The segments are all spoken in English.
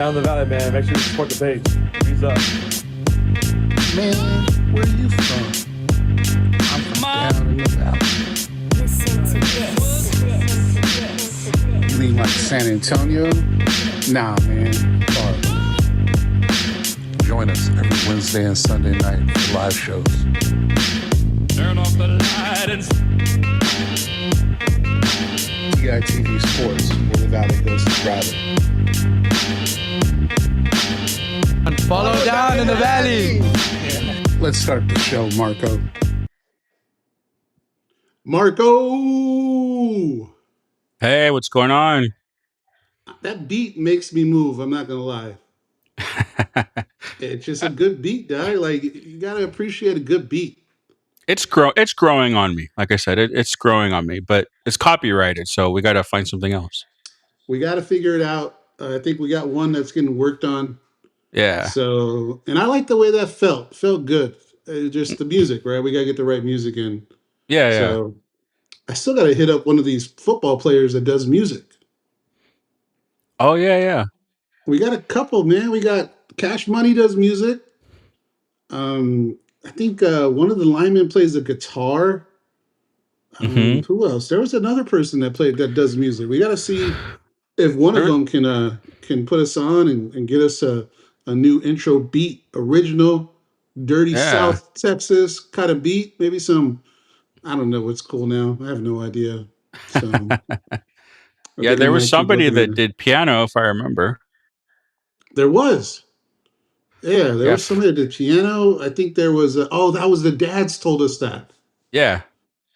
Down the valley, man. Make sure you support the page. Ease up. Man, where are you from? I'm from down in the valley. Listen to this. You mean like San Antonio? Nah, man. Far. Join us every Wednesday and Sunday night for live shows. Turn off the light and DITV Sports, where the valley goes to travel. Follow down in the valley. Let's start the show, Marco. Marco! Hey, what's going on? That beat makes me move, I'm not going to lie. It's just a good beat, guy. Like, you got to appreciate a good beat. It's growing on me. Like I said, it's growing on me, but it's copyrighted, so we got to find something else. We got to figure it out. I think we got one that's getting worked on. Yeah. So, and I like the way that felt. Felt good. Just the music, right? We got to get the right music in. Yeah. So, I still got to hit up one of these football players that does music. Oh, yeah. We got a couple, man. We got Cash Money does music. I think one of the linemen plays the guitar. Who else? There was another person that does music. We got to see if one of them can put us on and get us a new intro beat, original, dirty South Texas kind of beat. Maybe some, I don't know what's cool now. I have no idea. So, yeah, there was somebody that did piano, if I remember. There was. Yeah, there was somebody that did piano. I think there was, that was the dads told us that. Yeah.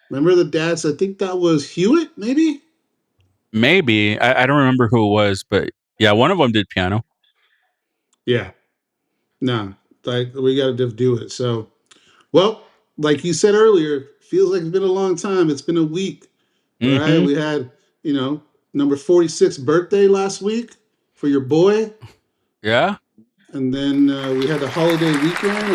Remember the dads? I think that was Hewitt, maybe? Maybe. I don't remember who it was, but yeah, one of them did piano. Yeah. No, like we got to just do it. So, well, like you said earlier, feels like it's been a long time. It's been a week, right? We had, number 46 birthday last week for your boy. Yeah. And then we had the holiday weekend.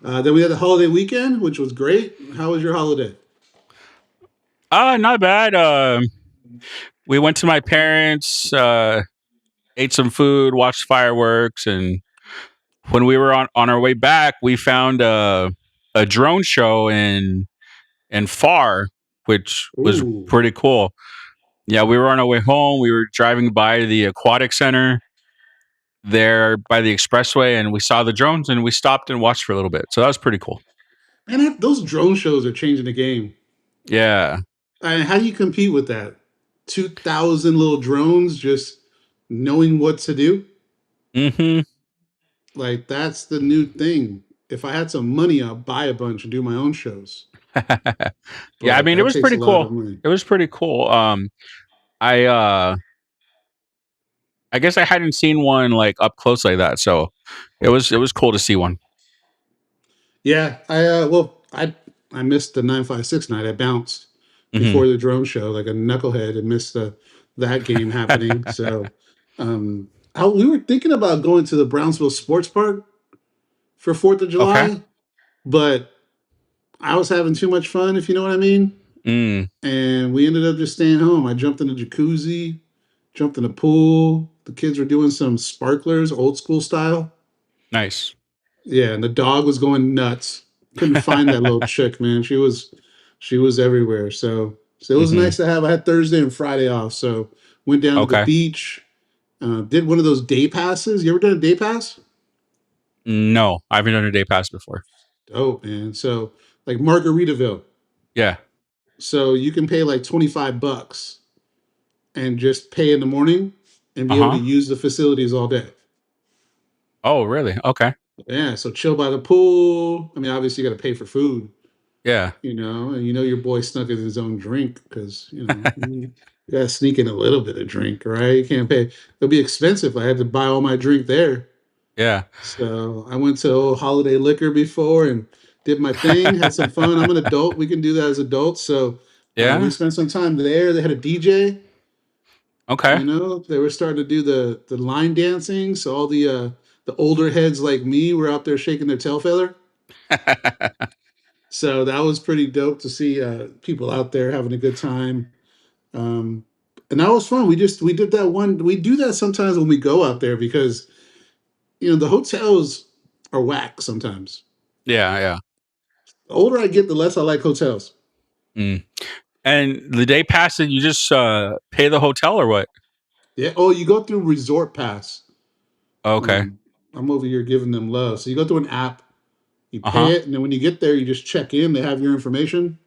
Then we had the holiday weekend, which was great. How was your holiday? Not bad. We went to my parents, ate some food, watched fireworks, and when we were on our way back, we found a drone show in Far, which was pretty cool. Yeah, we were on our way home. We were driving by the aquatic center there by the expressway, and we saw the drones, and we stopped and watched for a little bit. So that was pretty cool. Man, those drone shows are changing the game. Yeah. How do you compete with that? 2,000 little drones just knowing what to do? Like, that's the new thing. If I had some money, I'll buy a bunch and do my own shows. Yeah, I mean, it was pretty cool. It was pretty cool. I guess I hadn't seen one like up close like that, so it was cool to see one. Yeah, I missed the 956 night. I bounced before the drone show like a knucklehead and missed that game happening. So, we were thinking about going to the Brownsville Sports Park for 4th of July, but I was having too much fun, if you know what I mean. And we ended up just staying home. I jumped in the jacuzzi, jumped in the pool. The kids were doing some sparklers, old school style. Nice. Yeah, and the dog was going nuts. Couldn't find that little chick, man. She was everywhere. So it was nice to have. I had Thursday and Friday off, so went down to the beach. Did one of those day passes. You ever done a day pass? No, I haven't done a day pass before. Oh man, so like Margaritaville. Yeah. So you can pay like $25 and just pay in the morning and be able to use the facilities all day. Oh, really? Okay. Yeah, so chill by the pool. I mean, obviously you got to pay for food. Yeah. And your boy snuck in his own drink because, you got to sneak in a little bit of drink, right? You can't pay. It'll be expensive. I had to buy all my drink there. Yeah. So I went to Holiday Liquor before and did my thing, had some fun. I'm an adult. We can do that as adults. So we spent some time there. They had a DJ. Okay. They were starting to do the line dancing. So all the older heads like me were out there shaking their tail feather. So that was pretty dope to see people out there having a good time. And that was fun. We did that one. We do that sometimes when we go out there because the hotels are whack sometimes. Yeah. The older I get, the less I like hotels. Mm. And the day pass, you just pay the hotel or what? Yeah. Oh, you go through Resort Pass. Okay. I'm over here giving them love. So you go through an app, you pay Uh-huh. it, and then when you get there, you just check in. They have your information.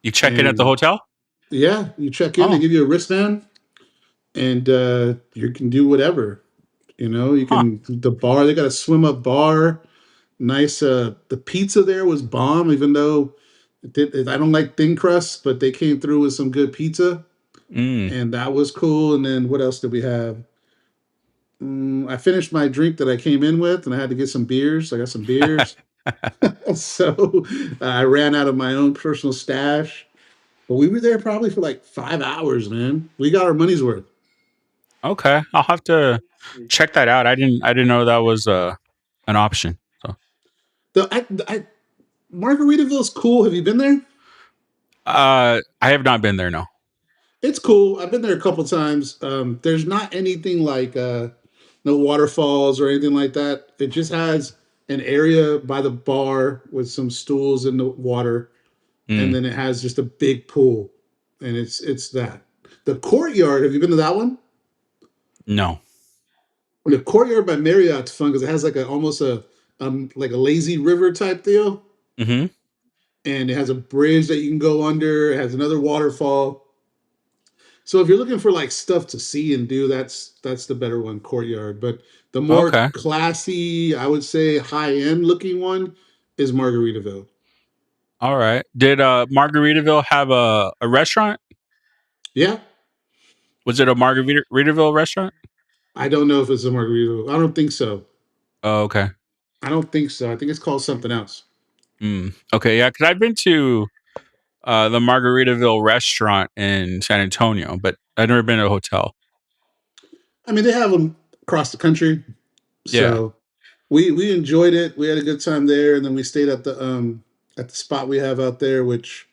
You check in at the And hotel? yeah, you check in. They Oh, give you a wristband, and you can do whatever. You huh. can the bar. They got a swim up bar. Nice. The pizza there was bomb, even though I don't like thin crust, but they came through with some good pizza, Mm. and that was cool. And then what else did we have? I finished my drink that I came in with, and I had to get some beers. I got some beers, so I ran out of my own personal stash. But we were there probably for like 5 hours, man. We got our money's worth. Okay. I'll have to check that out. I didn't know that was an option. So Margaritaville's cool. Have you been there? I have not been there, no. It's cool. I've been there a couple times. There's not anything like no waterfalls or anything like that. It just has an area by the bar with some stools in the water, and Mm. then it has just a big pool, and it's that. The courtyard. Have you been to that one? No. The courtyard by Marriott's fun because it has like almost a like a lazy river type deal, Mm-hmm. and it has a bridge that you can go under. It has another waterfall. So if you're looking for like stuff to see and do, that's the better one, Courtyard. But the more Okay. classy, I would say high end looking one is Margaritaville. All right. Did Margaritaville have a restaurant? Yeah, Was it a Margaritaville restaurant? I don't know if it's a Margaritaville. I don't think so. Oh, okay. I don't think so. I think it's called something else. Okay, yeah, because I've been to the Margaritaville restaurant in San Antonio, but I've never been to a hotel. I mean, they have them across the country, Yeah. so we enjoyed it. We had a good time there, and then we stayed at the spot we have out there, which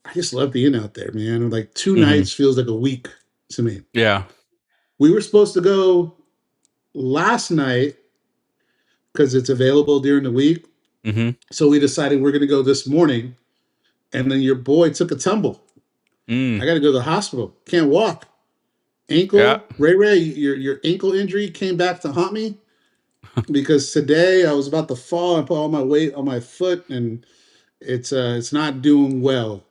I just love being out there, man. Like 2 nights Hmm. feels like a week to me. Yeah. We were supposed to go last night because it's available during the week. Hmm. So we decided we're going to go this morning. And then your boy took a tumble. Mm. I got to go to the hospital. Can't walk. Yeah. Ray, your ankle injury came back to haunt me because today I was about to fall and put all my weight on my foot, and it's not doing well.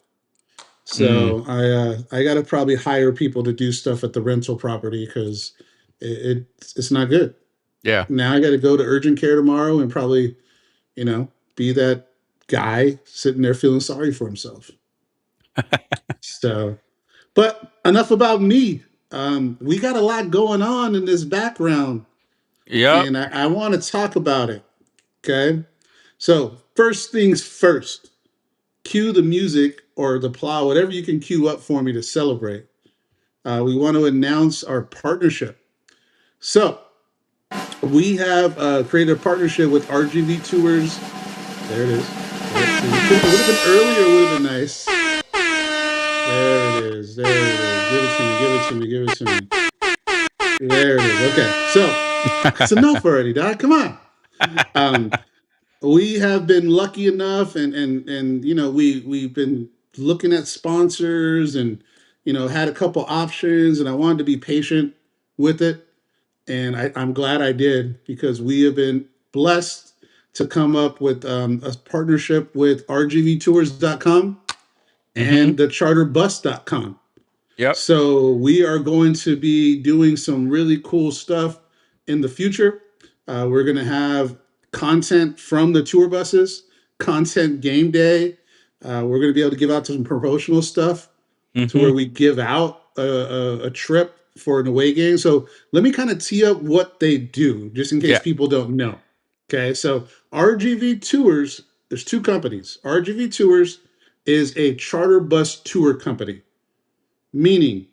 Mm. So I got to probably hire people to do stuff at the rental property because it's not good. Yeah. Now I got to go to urgent care tomorrow and probably be that guy sitting there feeling sorry for himself. So, but enough about me. We got a lot going on in this background, Yep. and I want to talk about it. Okay. So, first things first, cue the music or the plow, whatever you can cue up for me to celebrate. We want to announce our partnership. So, we have created a partnership with RGV Tours. There it is. It would have been earlier, would have been nice. There it is. There it is. Give it to me. Give it to me. Give it to me. There it is. Okay. So that's enough already, Doc. Come on. Um, we have been lucky enough, and we've been looking at sponsors, and had a couple options, and I wanted to be patient with it, and I'm glad I did because we have been blessed to come up with a partnership with rgvtours.com Hmm. and the charterbus.com. Yep. So we are going to be doing some really cool stuff in the future. We're going to have content from the tour buses, content game day. We're going to be able to give out some promotional stuff to Hmm. where we give out a trip for an away game. So let me kind of tee up what they do, just in case Yeah. people don't know. Okay, so RGV Tours, there's two companies. RGV Tours is a charter bus tour company, meaning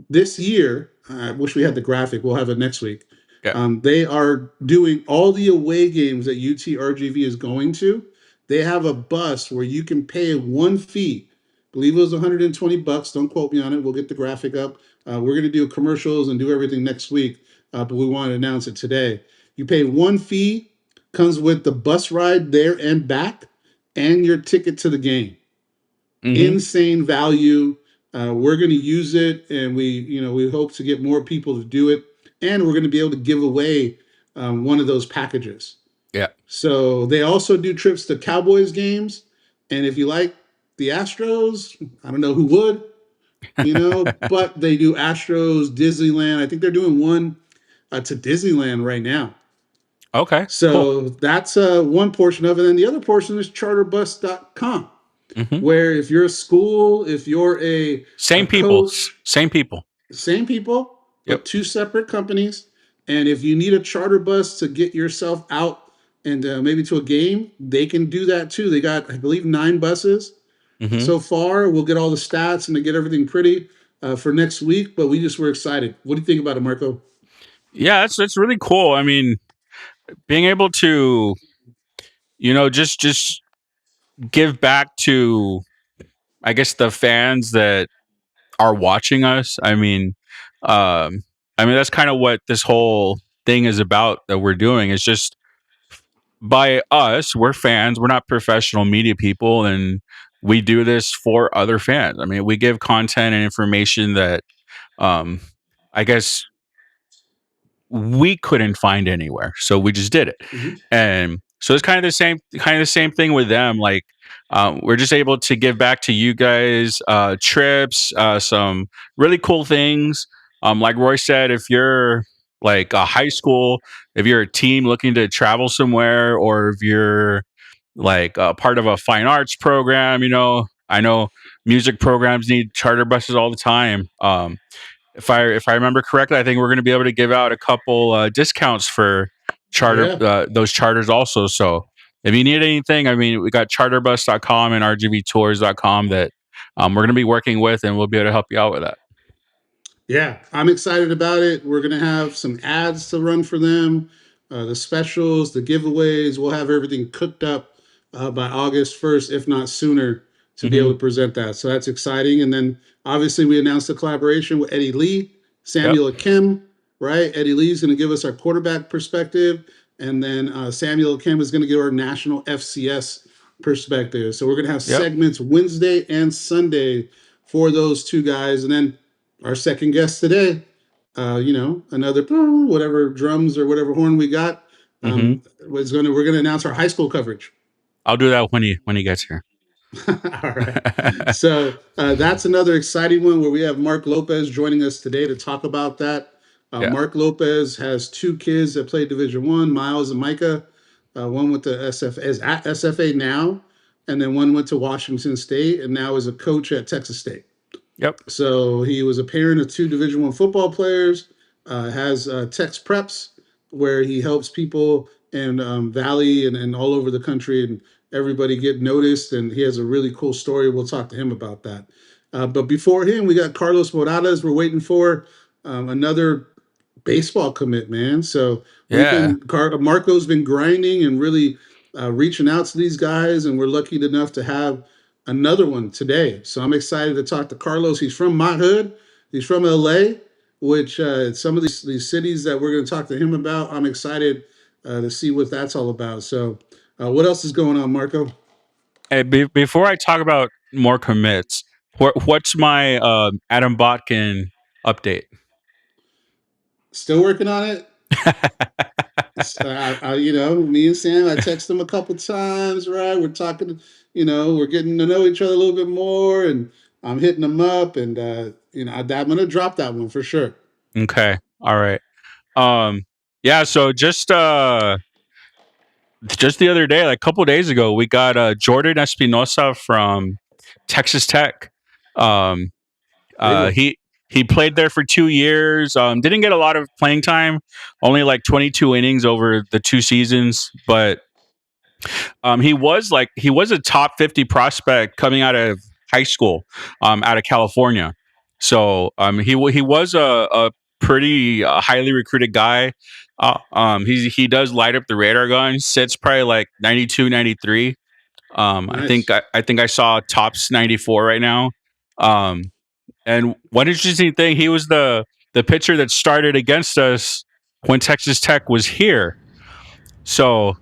this year, I wish we had the graphic, we'll have it next week. Yeah. They are doing all the away games that UTRGV is going to. They have a bus where you can pay one fee, believe it was $120. Don't quote me on it. We'll get the graphic up. We're going to do commercials and do everything next week, but we want to announce it today. You pay one fee, comes with the bus ride there and back, and your ticket to the game. Insane value. We're going to use it, and we hope to get more people to do it, and we're going to be able to give away one of those packages. Yeah. So they also do trips to Cowboys games, and if you like the Astros, I don't know who would, but they do Astros, Disneyland. I think they're doing one to Disneyland right now. Okay. So cool. that's one portion of it, and the other portion is charterbus.com. Where if you're a school, if you're a coach, same people, but two separate companies. And if you need a charter bus to get yourself out and maybe to a game, they can do that too. They got, I believe, 9 buses so far. We'll get all the stats and to get everything pretty for next week. But we just were excited. What do you think about it, Marco? Yeah, it's really cool. I mean, being able to, just give back to, I guess, the fans that are watching us. That's kind of what this whole thing is about that we're doing. It's just by us, we're fans. We're not professional media people, and we do this for other fans. I mean, we give content and information that, I guess, we couldn't find anywhere, so we just did it. And so it's kind of the same thing with them. Like, we're just able to give back to you guys, trips, some really cool things. Like Roy said, if you're like a high school, if you're a team looking to travel somewhere, or if you're like a part of a fine arts program, I know music programs need charter buses all the time. If I remember correctly, I think we're going to be able to give out a couple discounts for those charters also. So if you need anything, I mean, we got charterbus.com and rgvtours.com that we're going to be working with, and we'll be able to help you out with that. Yeah, I'm excited about it. We're going to have some ads to run for them, the specials, the giveaways. We'll have everything cooked up by August 1st, if not sooner, to be able to present that. So that's exciting. And then obviously we announced a collaboration with Eddie Lee, Samuel Kim, right? Eddie Lee's going to give us our quarterback perspective. And then Samuel Kim is going to give our national FCS perspective. So we're going to have segments Wednesday and Sunday for those two guys. And then our second guest today, another whatever drums or whatever horn we got, we're going to announce our high school coverage. I'll do that when he gets here. All right. So that's another exciting one where we have Mark Lopez joining us today to talk about that. Mark Lopez has 2 kids that play Division I, Miles and Micah. One went to is at SFA now, and then one went to Washington State, and now is a coach at Texas State. Yep. So he was a parent of 2 Division I football players. Has TexPreps, where he helps people in Valley and all over the country, and everybody get noticed. And he has a really cool story. We'll talk to him about that. But before him, we got Carlos Morales. We're waiting for another baseball commit, man. So Marco's been grinding and really reaching out to these guys, and we're lucky enough to have another one today. So I'm excited to talk to Carlos. He's from my hood. He's from LA, which some of these cities that we're going to talk to him about, I'm excited to see what that's all about. So what else is going on, Marco? Hey, before I talk about more commits, what's my Adam Botkin update? Still working on it. Me and Sam, I text him a couple times, right? We're talking, we're getting to know each other a little bit more, and I'm hitting him up, and I'm going to drop that one for sure. Okay. All right. So just the other day, like a couple days ago, we got Jordan Espinosa from Texas Tech. He played there for 2 years. Didn't get a lot of playing time, only like 22 innings over the 2 seasons, but he was a top 50 prospect coming out of high school, out of California. So he was a pretty highly recruited guy. He does light up the radar gun. Sits probably like 92, 93. Nice. I think I saw Tops 94 right now. And one interesting thing, he was the pitcher that started against us when Texas Tech was here. So,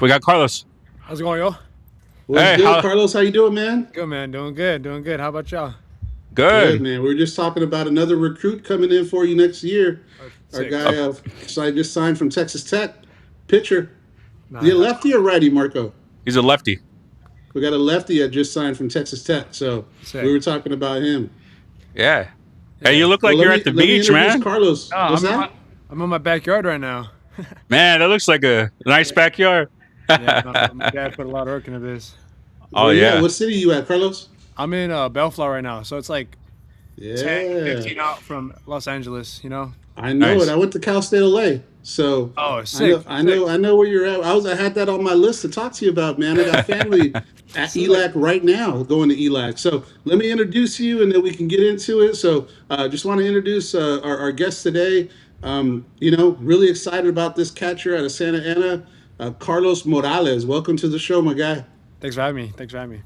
we got Carlos. How's it going, yo? What's Hey, good, how Carlos? How you doing, man? Good, man. Doing good. Doing good. How about y'all? Good, good? man. We were just talking about another recruit coming in for you next year. Our Sick. guy just signed from Texas Tech, pitcher. Nah, The lefty or righty, Marco? He's a lefty. We got a lefty that just signed from Texas Tech, so Sick. we were talking about him. Yeah. Hey, you look like Well, you're let at the me beach, introduce man. Carlos. No, What's that? I'm in my backyard right now. Man, that looks like a nice backyard. Yeah, no, my dad put a lot of work into this. Oh Where you at? yeah. What city you at, Carlos? I'm in Bellflower right now, so it's like 10, 15 Yeah, out from Los Angeles, you know? I know Nice. it. I went to Cal State LA, so Oh, sick. I know where you're at. I had that on my list to talk to you about, man. I got family at ELAC right now, going to ELAC. So let me introduce you, and then we can get into it. So just want to introduce our guest today. Really excited about this catcher out of Santa Ana, Carlos Morales. Welcome to the show, my guy. Thanks for having me. Thanks for having me.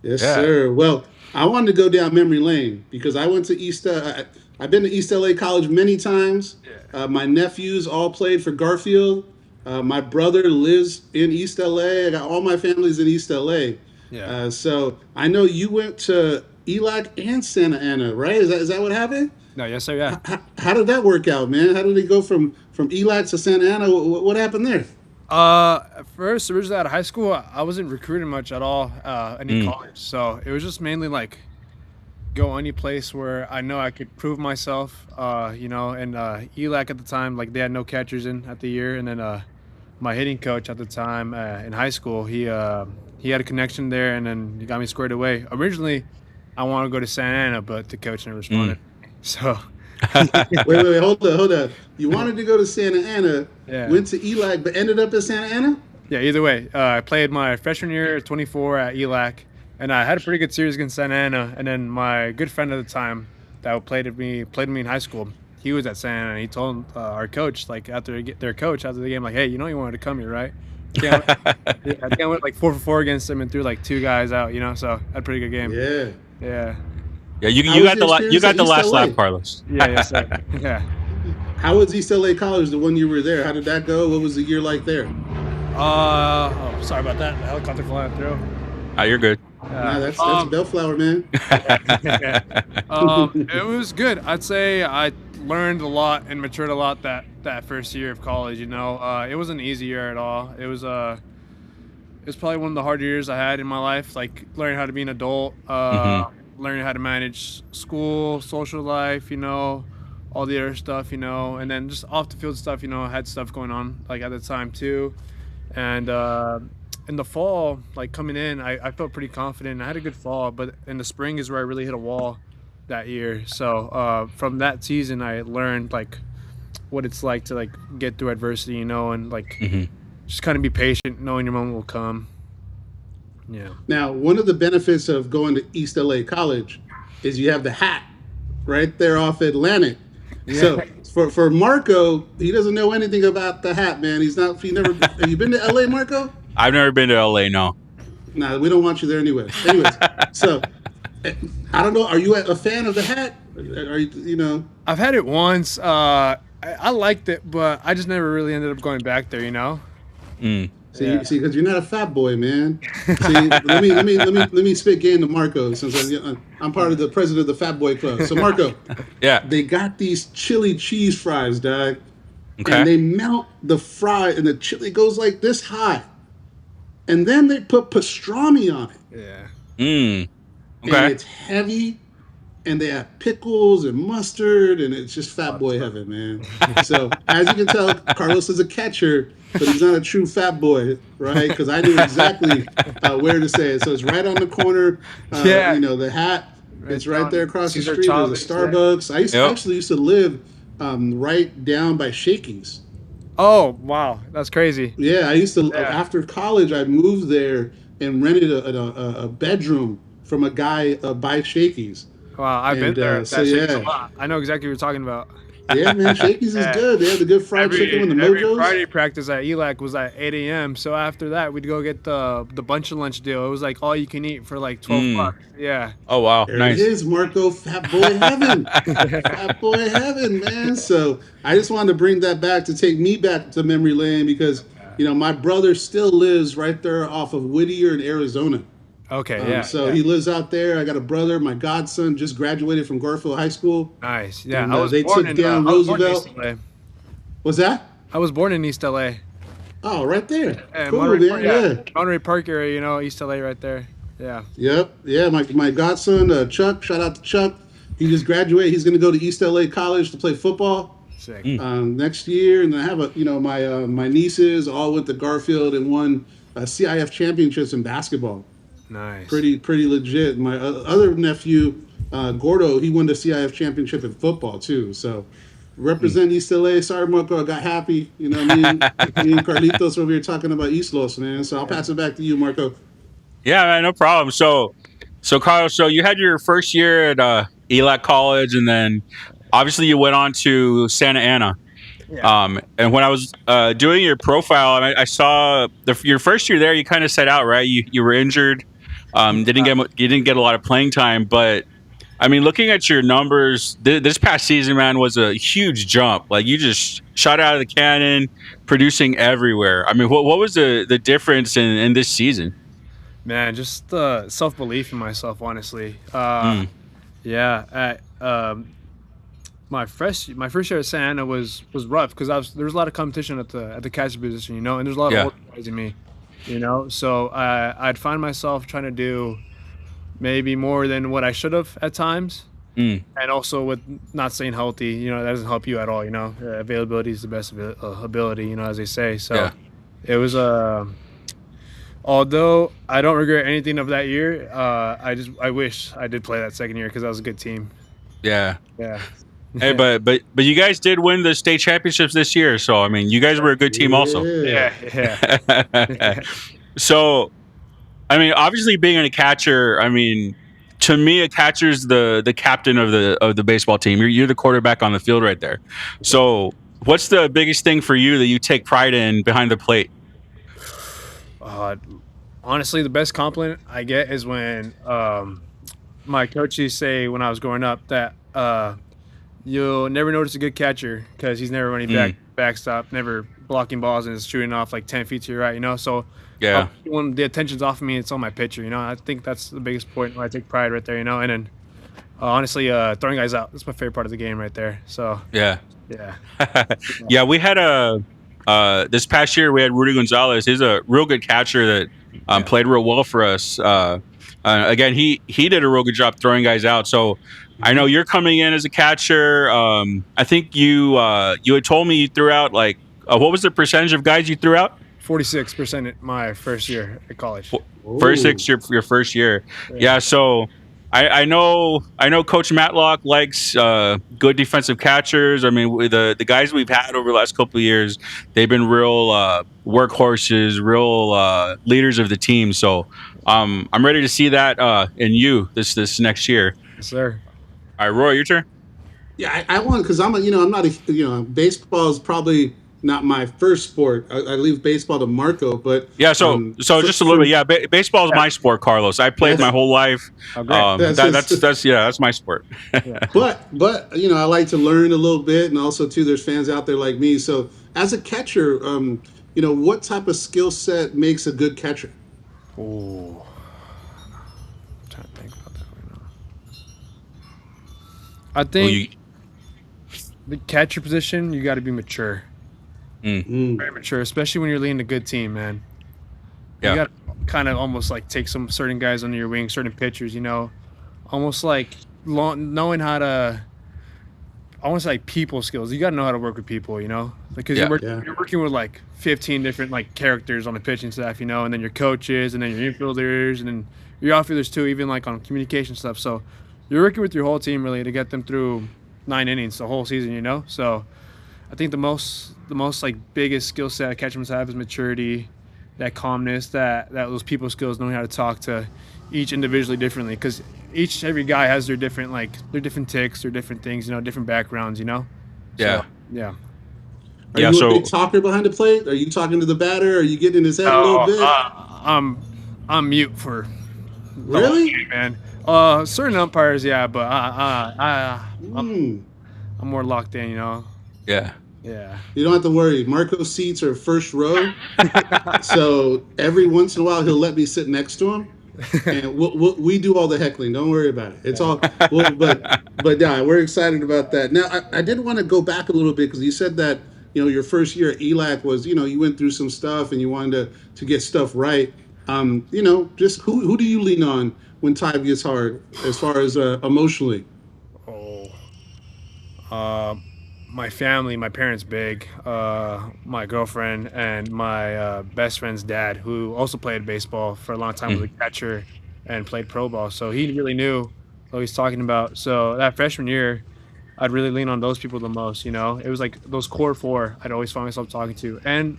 Yes, Yeah. sir. Well, I wanted to go down memory lane because I went to East. I've been to East LA College many times. My nephews all played for Garfield. My brother lives in East LA. I got all my families in East LA. Yeah. So I know you went to ELAC and Santa Ana, right? Is that what happened? No, yes, sir. Yeah. How did that work out, man? How did it go from ELAC to Santa Ana? What happened there? At first, originally out of high school, I wasn't recruiting much at all in college. So it was just mainly like go any place where I know I could prove myself, and ELAC at the time, like they had no catchers in at the year. And then my hitting coach at the time in high school, he had a connection there, and then he got me squared away. Originally, I wanted to go to Santa Ana, but the coach never responded. So Wait, hold up. You wanted to go to Santa Ana, Yeah. went to ELAC, but ended up at Santa Ana? yeah, either way, I played my freshman year at 24 at ELAC, and I had a pretty good series against Santa Ana. And then my good friend at the time that played with me in high school, he was at Santa Ana, and he told our coach, like after the game, like, hey, you know you wanted to come here, right? I think I went like 4 for 4 against him and threw like 2 guys out, so I had a pretty good game. Yeah. Yeah. Yeah, you How was got your the experience you got at the East last LA? laugh, Carlos. Yeah, yes, sir. Yeah. How was East LA College, the one you were there? How did that go? What was the year like there? Sorry about that. The helicopter flying through. You're good. Nah, that's Bellflower, man. It was good. I'd say I learned a lot and matured a lot that first year of college. It wasn't an easy year at all. It was probably one of the harder years I had in my life. Like learning how to be an adult, learning how to manage school, social life, all the other stuff, and then just off the field stuff. I had stuff going on like at the time too, and in the fall, like coming in, I felt pretty confident. I had a good fall, but in the spring is where I really hit a wall that year. So from that season, I learned like what it's like to like get through adversity, and like just kind of be patient, knowing your moment will come. Yeah. Now, one of the benefits of going to East LA College is you have the hat right there off Atlantic. So for Marco, he doesn't know anything about the hat, man. Have you been to LA, Marco? I've never been to LA. No. Nah, we don't want you there anyway. Anyways, so I don't know. Are you a fan of the hat? Are you? I've had it once. I liked it, but I just never really ended up going back there. See, because you're not a fat boy, man. See, let me spit game to Marco since I'm part of the president of the Fat Boy Club. So Marco, Yeah. they got these chili cheese fries, dog, Okay. and they melt the fry, and the chili goes like this high, and then they put pastrami on it, Yeah. and Okay. it's heavy, and they have pickles and mustard, and it's just fat boy heaven, man. So as you can tell, Carlos is a catcher, but he's not a true fat boy, right? Because I knew exactly where to say it. So it's right on the corner. Yeah. The hat. It's right there across the Caesar street. There's a Chavez, yeah. Starbucks. I Yep. actually used to live right down by Shakey's. Oh wow, that's crazy. Yeah, I used to. Yeah. After college, I moved there and rented a bedroom from a guy by Shakey's. Wow, I've been And, there. so, That shakes yeah. a lot. I know exactly what you're talking about. Yeah, man, Shakey's is good. They have the good fried chicken with the every mojos. Friday practice at ELAC was at 8 a.m. So after that, we'd go get the bunch of lunch deal. It was like all you can eat for like $12. Yeah. Oh wow, There nice. it is, Marco. Fat boy heaven. Fat boy heaven, man. So I just wanted to bring that back to take me back to memory lane because, my brother still lives right there off of Whittier in Arizona. Okay. Yeah. So yeah. he lives out there. I got a brother, my godson, just graduated from Garfield High School. Nice. Yeah. And, I was they born took in down I was born in Roosevelt. East LA. What's that? I was born in East LA. Oh, right there. Yeah, Cool, Monterey, man. Yeah. Monterey Park area, East LA right there. Yeah. Yep. Yeah. My godson, Chuck. Shout out to Chuck. He just graduated. He's going to go to East LA College to play football Sick. next year. And I have my nieces all went to Garfield and won CIF championships in basketball. Nice. Pretty legit. My other nephew, Gordo, he won the CIF championship in football too. So represent East LA. Sorry, Marco, I got happy. Me and Carlitos over here talking about East Los, man. So I'll pass it back to you, Marco. Yeah, man, no problem. So Carlos, so you had your first year at ELAC College, and then obviously you went on to Santa Ana. Yeah. And when I was doing your profile, I saw your first year there. You kind of set out, right? You were injured. You didn't get a lot of playing time, but I mean, looking at your numbers, this past season, man, was a huge jump. Like you just shot out of the cannon, producing everywhere. I mean, what was the difference in this season? Man, just self-belief in myself, honestly. Yeah. My first year at Santa Ana was rough because there was a lot of competition at the catcher position, and there's a lot of older guys in me, So I'd find myself trying to do maybe more than what I should have at times, and also with not staying healthy, that doesn't help you at all. Availability is the best ability, as they say. So it was although I don't regret anything of that year, I wish I did play that second year because that was a good team. Yeah. Yeah. Hey, but you guys did win the state championships this year, so I mean, you guys were a good team also. Yeah. So, I mean, obviously being a catcher, I mean, to me, a catcher's the captain of the baseball team. You're the quarterback on the field right there. So, what's the biggest thing for you that you take pride in behind the plate? Honestly, the best compliment I get is when my coaches say when I was growing up that you'll never notice a good catcher because he's never running backstop, never blocking balls, and is shooting off like 10 feet to your right, So yeah, when the attention's off of me, it's on my pitcher, I think that's the biggest point where I take pride right there, And then honestly, throwing guys out, that's my favorite part of the game right there. So yeah. Yeah, we had this past year we had Rudy Gonzalez. He's a real good catcher that played real well for us. Again, he did a real good job throwing guys out. So I know you're coming in as a catcher. I think you had told me you threw out like what was the percentage of guys you threw out? 46% at my first year at college. 46 your first year. Yeah. So I know Coach Matlock likes good defensive catchers. I mean, the guys we've had over the last couple of years, they've been real workhorses, real leaders of the team. So I'm ready to see that in you this next year. Yes, sir. All right, Roy, your turn. Yeah, I want because I'm not baseball is probably not my first sport. I leave baseball to Marco, but yeah. So just a little bit. Yeah, baseball is my sport, Carlos. I played my whole life. Oh, great. That's my sport. But I like to learn a little bit, and also too, there's fans out there like me. So as a catcher, what type of skill set makes a good catcher? Oh, I'm trying to think about that right now. I think the catcher position, you got to be mature. Very mature, especially when you're leading a good team, man. Yeah. You got to kind of almost like take some certain guys under your wing, certain pitchers, almost like knowing how to, I want to say like people skills. You got to know how to work with people, because you're working with like 15 different like characters on the pitching staff, and then your coaches, and then your infielders, and then your outfielders too, even like on communication stuff. So you're working with your whole team really to get them through 9 innings the whole season, So I think the most like biggest skill set a catcher must have is maturity, that calmness, that those people skills, knowing how to talk to each individually differently, because every guy has their different ticks, their different things, different backgrounds, Yeah. So, yeah. Are Yeah, you so- a big talker behind the plate? Are you talking to the batter? Are you getting in his head a little bit? I'm mute for the whole Really? game, man. Certain umpires, yeah, but I'm more locked in, you know. Yeah. Yeah. You don't have to worry. Marco's seats are first row, so every once in a while he'll let me sit next to him, and we do all the heckling. Don't worry about it. It's all. But yeah, we're excited about that. Now, I did want to go back a little bit because you said that your first year at ELAC was you went through some stuff and you wanted to get stuff right. Just who do you lean on when time gets hard as far as emotionally? My family, my parents big, my girlfriend, and my best friend's dad, who also played baseball for a long time, was a catcher and played pro ball. So he really knew what he was talking about. So that freshman year, I'd really lean on those people the most, It was like those core four I'd always find myself talking to. And,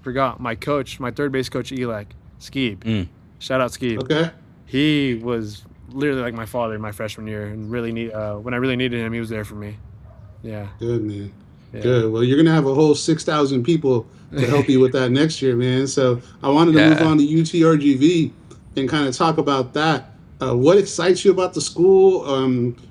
forgot, my coach, my third base coach at ELAC, Skeeb. Shout out Skeeb. Okay. He was literally like my father my freshman year, and really when I really needed him, he was there for me. Yeah. Good, man. Yeah. Good. Well, you're going to have a whole 6,000 people to help you with that next year, man. So I wanted to move on to UTRGV and kind of talk about that. What excites you about the school?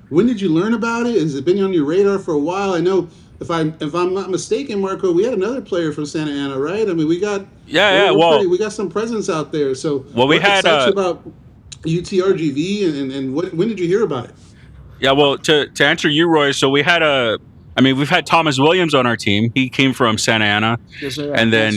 When did you learn about it? Has it been on your radar for a while? I know, if I'm not mistaken, Marco, we had another player from Santa Ana, right? I mean, we got we got some presence out there. So we had excites you about UTRGV and when did you hear about it? Yeah, well, to answer you, Roy, so we've had Thomas Williams on our team. He came from Santa Ana, Yes, sir. and then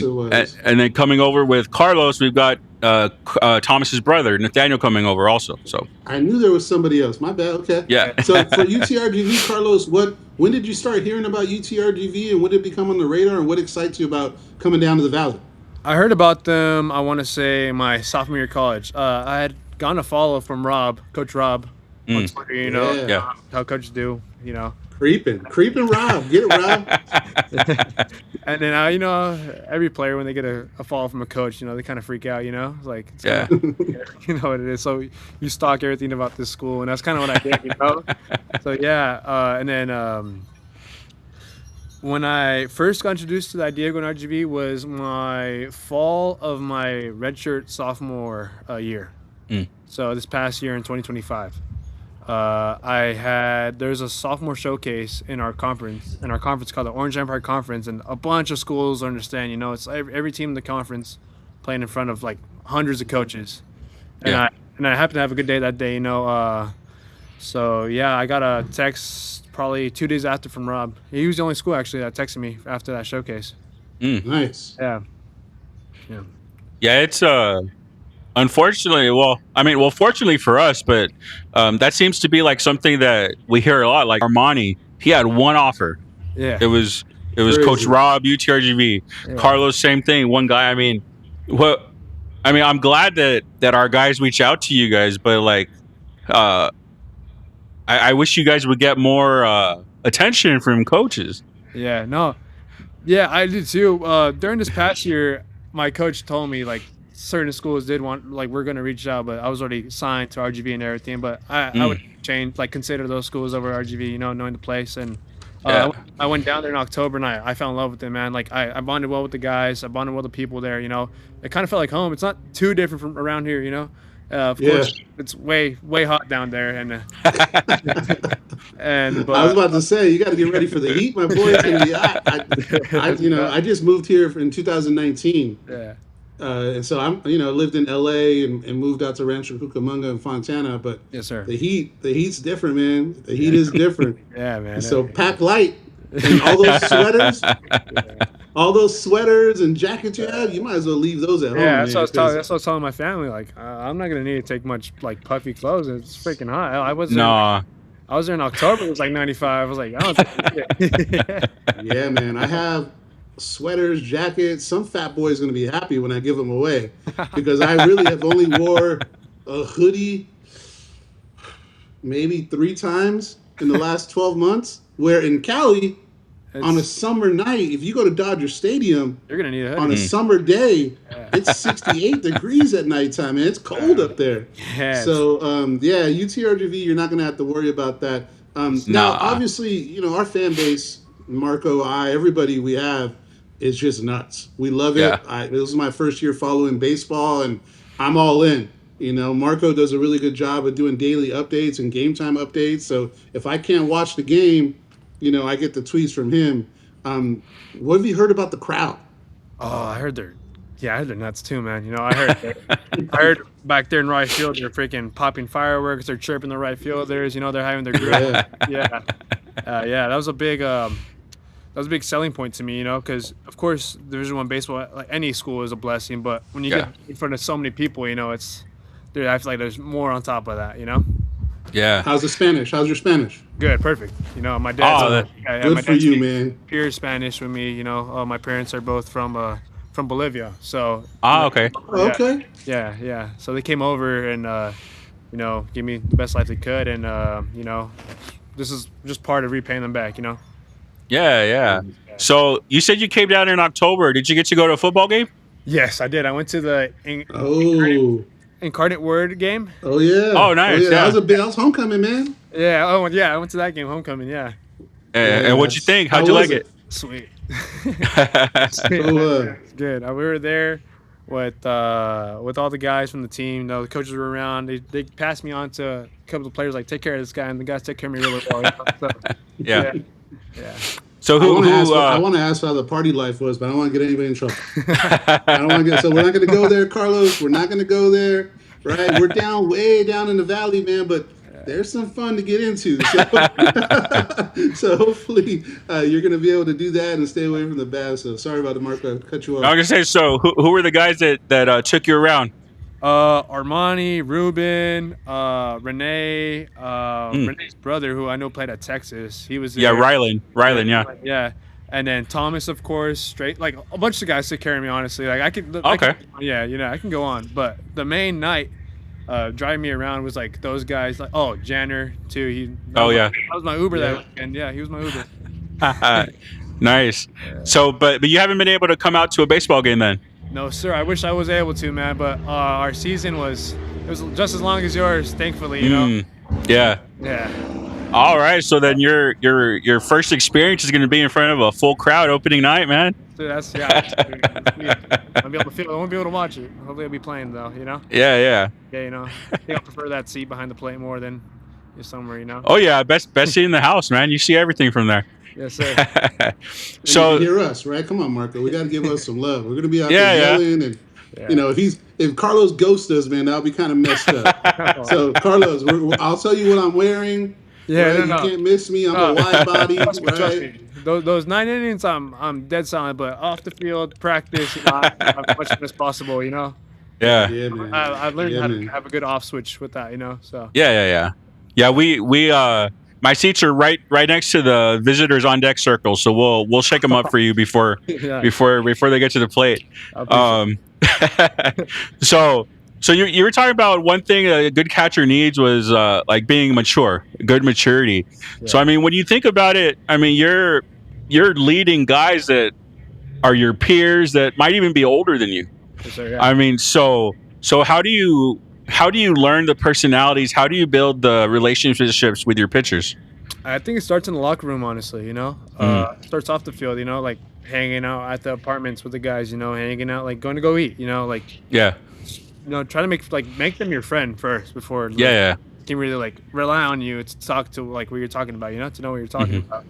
and then coming over with Carlos, we've got Thomas's brother Nathaniel coming over also. So I knew there was somebody else. My bad. Okay. Yeah. So for UTRGV, Carlos, when did you start hearing about UTRGV, and when did it become on the radar, and what excites you about coming down to the Valley? I heard about them, I want to say, my sophomore year of college. I had gotten a follow from Coach Rob, on Twitter, how coaches do, Creeping Rob. Get it, Rob. And then, every player, when they get a follow from a coach, they kind of freak out, like, you know what it is. So you stalk everything about this school, and that's kind of what I did, So, yeah. And then when I first got introduced to the idea of going to RGV was my fall of my redshirt sophomore year. So this past year in 2025. There's a sophomore showcase in our conference called the Orange Empire Conference, and a bunch of schools understand, it's every team in the conference playing in front of like hundreds of coaches. And I happened to have a good day that day, So yeah, I got a text probably 2 days after from Rob. He was the only school actually that texted me after that showcase. Nice. Yeah. Yeah, it's unfortunately, fortunately for us, but that seems to be like something that we hear a lot. Like Armani, he had one offer. Yeah. It was Crazy. Coach Rob, UTRGV. Yeah. Carlos, same thing. One guy. I'm glad that our guys reach out to you guys, but like, I wish you guys would get more attention from coaches. Yeah. No. Yeah, I did too. During this past year, my coach told me like certain schools did want, like, we're going to reach out, but I was already signed to RGV and everything, but I would consider those schools over RGV, knowing the place. And I went down there in October, and I fell in love with them, man. Like, I bonded well with the guys. I bonded well with the people there, It kind of felt like home. It's not too different from around here, Of course, it's way hot down there, and but, I was about to say, you got to get ready for the heat, my boy. It's gonna be hot. I just moved here in 2019. Yeah. And so I'm, lived in LA and moved out to Rancho Cucamonga and Fontana. But Yes, sir. the heat's different, man. The heat is different. Yeah, man. So pack light, and all those sweaters and jackets you have, you might as well leave those at home. Yeah, man, that's what I was telling my family. Like, I'm not gonna need to take much like puffy clothes. It's freaking hot. I was there in October. It was like 95. I was like, I don't think it. Yeah, man. I have sweaters, jackets. Some fat boy's gonna be happy when I give them away, because I really have only wore a hoodie maybe 3 times in the last 12 months. Where in Cali, on a summer night, if you go to Dodger Stadium, You're gonna need a hoodie. on a summer day, it's 68 degrees at nighttime, man. It's cold up there. Yeah. So, UTRGV, you're not going to have to worry about that. Now, Nah. obviously, our fan base, Marco, everybody we have is just nuts. We love Yeah. it. This is my first year following baseball, and I'm all in. Marco does a really good job of doing daily updates and game time updates. So if I can't watch the game, I get the tweets from him. What have you heard about the crowd? Oh, I heard they're nuts too, man. I heard back there in right field they're freaking popping fireworks. They're chirping the right fielders. They're having their grill. Yeah. That was a big selling point to me. Because of course Division I baseball, like any school, is a blessing. But when you get in front of so many people, I feel like there's more on top of that. Yeah. How's the Spanish? How's your Spanish? Good, perfect. My dad's good for you, man. Pure Spanish with me. My parents are both from Bolivia, so. Okay. Okay. Yeah. So they came over and gave me the best life they could, and this is just part of repaying them back. Yeah. So you said you came down in October. Did you get to go to a football game? Yes, I did. I went to the Incarnate Word game. Oh yeah. Oh, nice. Yeah. That was homecoming, man. Yeah. Oh yeah. I went to that game, homecoming. Yeah. And what'd you think? How'd you like it? Sweet. So, Good. We were there with all the guys from the team. The coaches were around. They passed me on to a couple of players, like, take care of this guy, and the guys took care of me really well. So, Yeah. Yeah. So I want to ask how the party life was, but I don't want to get anybody in trouble. So we're not going to go there, Carlos. We're not going to go there, right? We're way down in the valley, man, but there's some fun to get into. So hopefully you're going to be able to do that and stay away from the bad. So sorry about the Marco, cut you off. I was gonna say, so who were the guys that took you around? Armani, Ruben, Renee, Renee's brother, who I know played at Texas. He was there. Yeah, Rylan, yeah. Yeah. And then Thomas, of course, straight, like a bunch of guys took care of me, honestly. Like I can go on. But the main night, driving me around was like those guys, like Janner too. That was my Uber that weekend. Yeah, he was my Uber. Nice. So, but you haven't been able to come out to a baseball game then? No, sir. I wish I was able to, man. But our season was just as long as yours, thankfully. Yeah. Yeah. All right. So then your first experience is going to be in front of a full crowd opening night, man. Dude, I won't be able to watch it. Hopefully, I'll be playing though. Yeah. Yeah. I think I prefer that seat behind the plate more than somewhere. Oh yeah, best seat in the house, man. You see everything from there. Yes, sir. So you can hear us, right? Come on, Marco. We got to give us some love. We're gonna be out there yelling, and if Carlos ghosts us, man, that'll be kind of messed up. So Carlos, I'll tell you what I'm wearing. Yeah, right? You can't miss me. I'm a wide body, trust right? me. Those 9 innings, I'm dead silent. But off the field, practice, as much as possible. Yeah. Yeah, man. I've learned how to have a good off switch with that. So. Yeah. We my seats are right next to the visitors on deck circle, so we'll shake them up for you before they get to the plate. So you were talking about one thing a good catcher needs was like being mature, good maturity. Yeah. So I mean, when you think about it, I mean you're leading guys that are your peers that might even be older than you. Yes, sir, yeah. I mean, so how do you learn the personalities? How do you build the relationships with your pitchers? I think it starts in the locker room, honestly. Starts off the field. Like hanging out at the apartments with the guys. Hanging out, like going to go eat. Try to make them your friend first before. Can really like rely on you to talk to like what you're talking about. To know what you're talking about.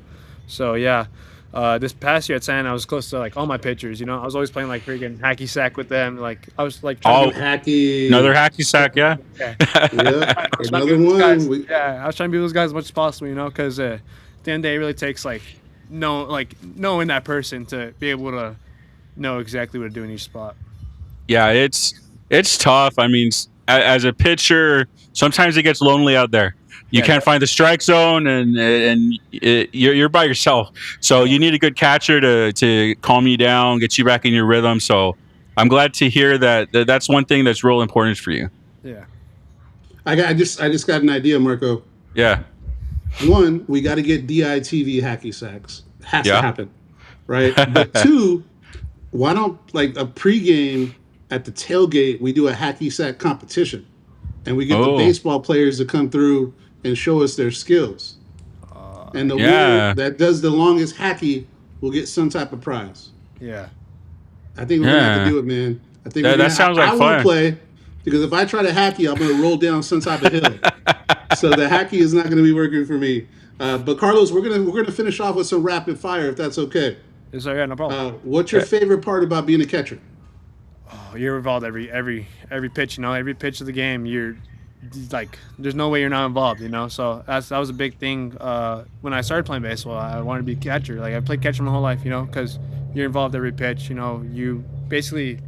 So yeah. This past year at San, I was close to like all my pitchers. I was always playing like freaking hacky sack with them. Like I was like trying to hacky, another hacky sack, yeah. Another one. I was trying to be those guys as much as possible, because at the end of the day, it really takes knowing that person to be able to know exactly what to do in each spot. Yeah, it's tough. I mean, as a pitcher, sometimes it gets lonely out there. You can't find the strike zone, and you're by yourself. So you need a good catcher to calm you down, get you back in your rhythm. So I'm glad to hear that's one thing that's real important for you. Yeah. I just got an idea, Marco. Yeah. One, we got to get DITV hacky sacks. Has to happen, right? But two, why don't like a pregame at the tailgate we do a hacky sack competition, and we get the baseball players to come through and show us their skills. and the winner Yeah. that does the longest hacky will get some type of prize. Yeah. I think we're gonna have to Yeah. do it, man. I think That sounds like I won't fun. play because if I try to hacky, I'm gonna roll down some type of hill. So the hacky is not gonna be working for me. But Carlos, we're gonna finish off with some rapid fire if that's okay. Yes, sir. Yeah, no problem. What's your favorite part about being a catcher? You're involved every pitch. You know, every pitch of the game. You're like, there's no way you're not involved. You know, so that was a big thing. When I started playing baseball, I wanted to be a catcher. Like I played catcher my whole life. You know, because you're involved every pitch. You know, you basically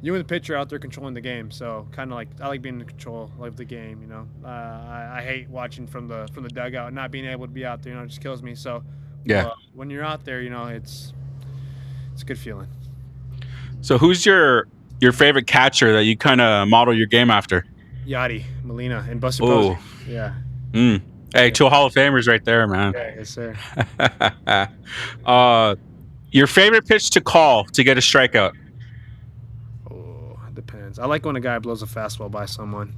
you and the pitcher are out there controlling the game. So kind of like I like being in control of the game. You know, I hate watching from the dugout and not being able to be out there. You know, it just kills me. So Yeah. when you're out there, you know, it's a good feeling. So who's your favorite catcher that you kind of model your game after? Yachty, Molina, and Buster Oh. Posey. Yeah. Hey, two Hall of Famers right there, man. Yeah, yes, sir. Your favorite pitch to call to get a strikeout? Oh, it depends. I like when a guy blows a fastball by someone.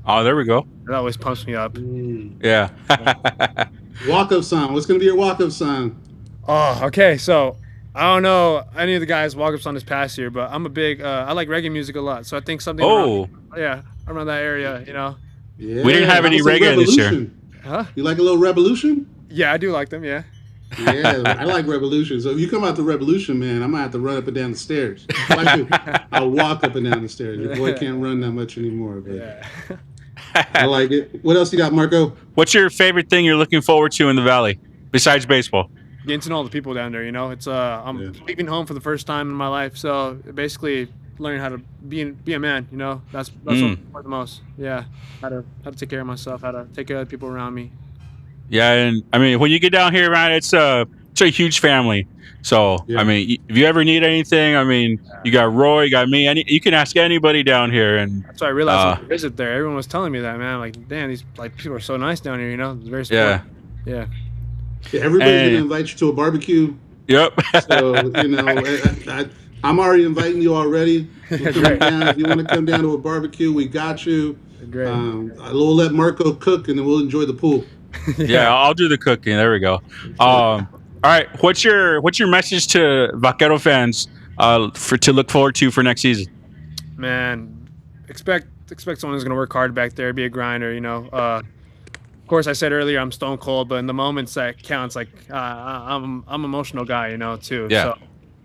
Oh, there we go. That always pumps me up. Yeah. Walk-up song. What's gonna be your walk-up song? Oh, okay. So I don't know any of the guys walk-ups on this past year, but I'm a big. I like reggae music a lot, so I think something. Around that area, you know. Yeah, We didn't have any reggae this year. Revolution. Huh? You like a little Revolution? Yeah, I do like them. Yeah. Yeah, I like Revolution. So if you come out to Revolution, man, I might have to run up and down the stairs. I'll walk up and down the stairs. Your boy can't run that much anymore, but Yeah. I like it. What else you got, Marco? What's your favorite thing you're looking forward to in the Valley besides baseball? Getting to know all the people down there, you know. It's I'm leaving home for the first time in my life, so basically learning how to be a man, you know. That's what I'm for the most. Yeah, how to take care of myself, how to take care of the people around me. Yeah, and I mean, when you get down here, man, it's a huge family. So I mean, if you ever need anything, I mean, you got Roy, you got me. You can ask anybody down here, and that's why I realized when I visit there. Everyone was telling me that, man. Like, damn, these people are so nice down here, you know. It's very supportive. Yeah. Everybody's gonna invite you to a barbecue. Yep. So you know, I'm already inviting you already. Down. If you want to come down to a barbecue, we got you. Great. We'll let Marco cook, and then we'll enjoy the pool. Yeah, I'll do the cooking. There we go. All right, what's your message to Vaquero fans to look forward to for next season? Man, expect someone who's gonna work hard back there, be a grinder. You know, of course, I said earlier I'm stone cold, but in the moments that counts, like I'm an emotional guy, you know, too. Yeah. So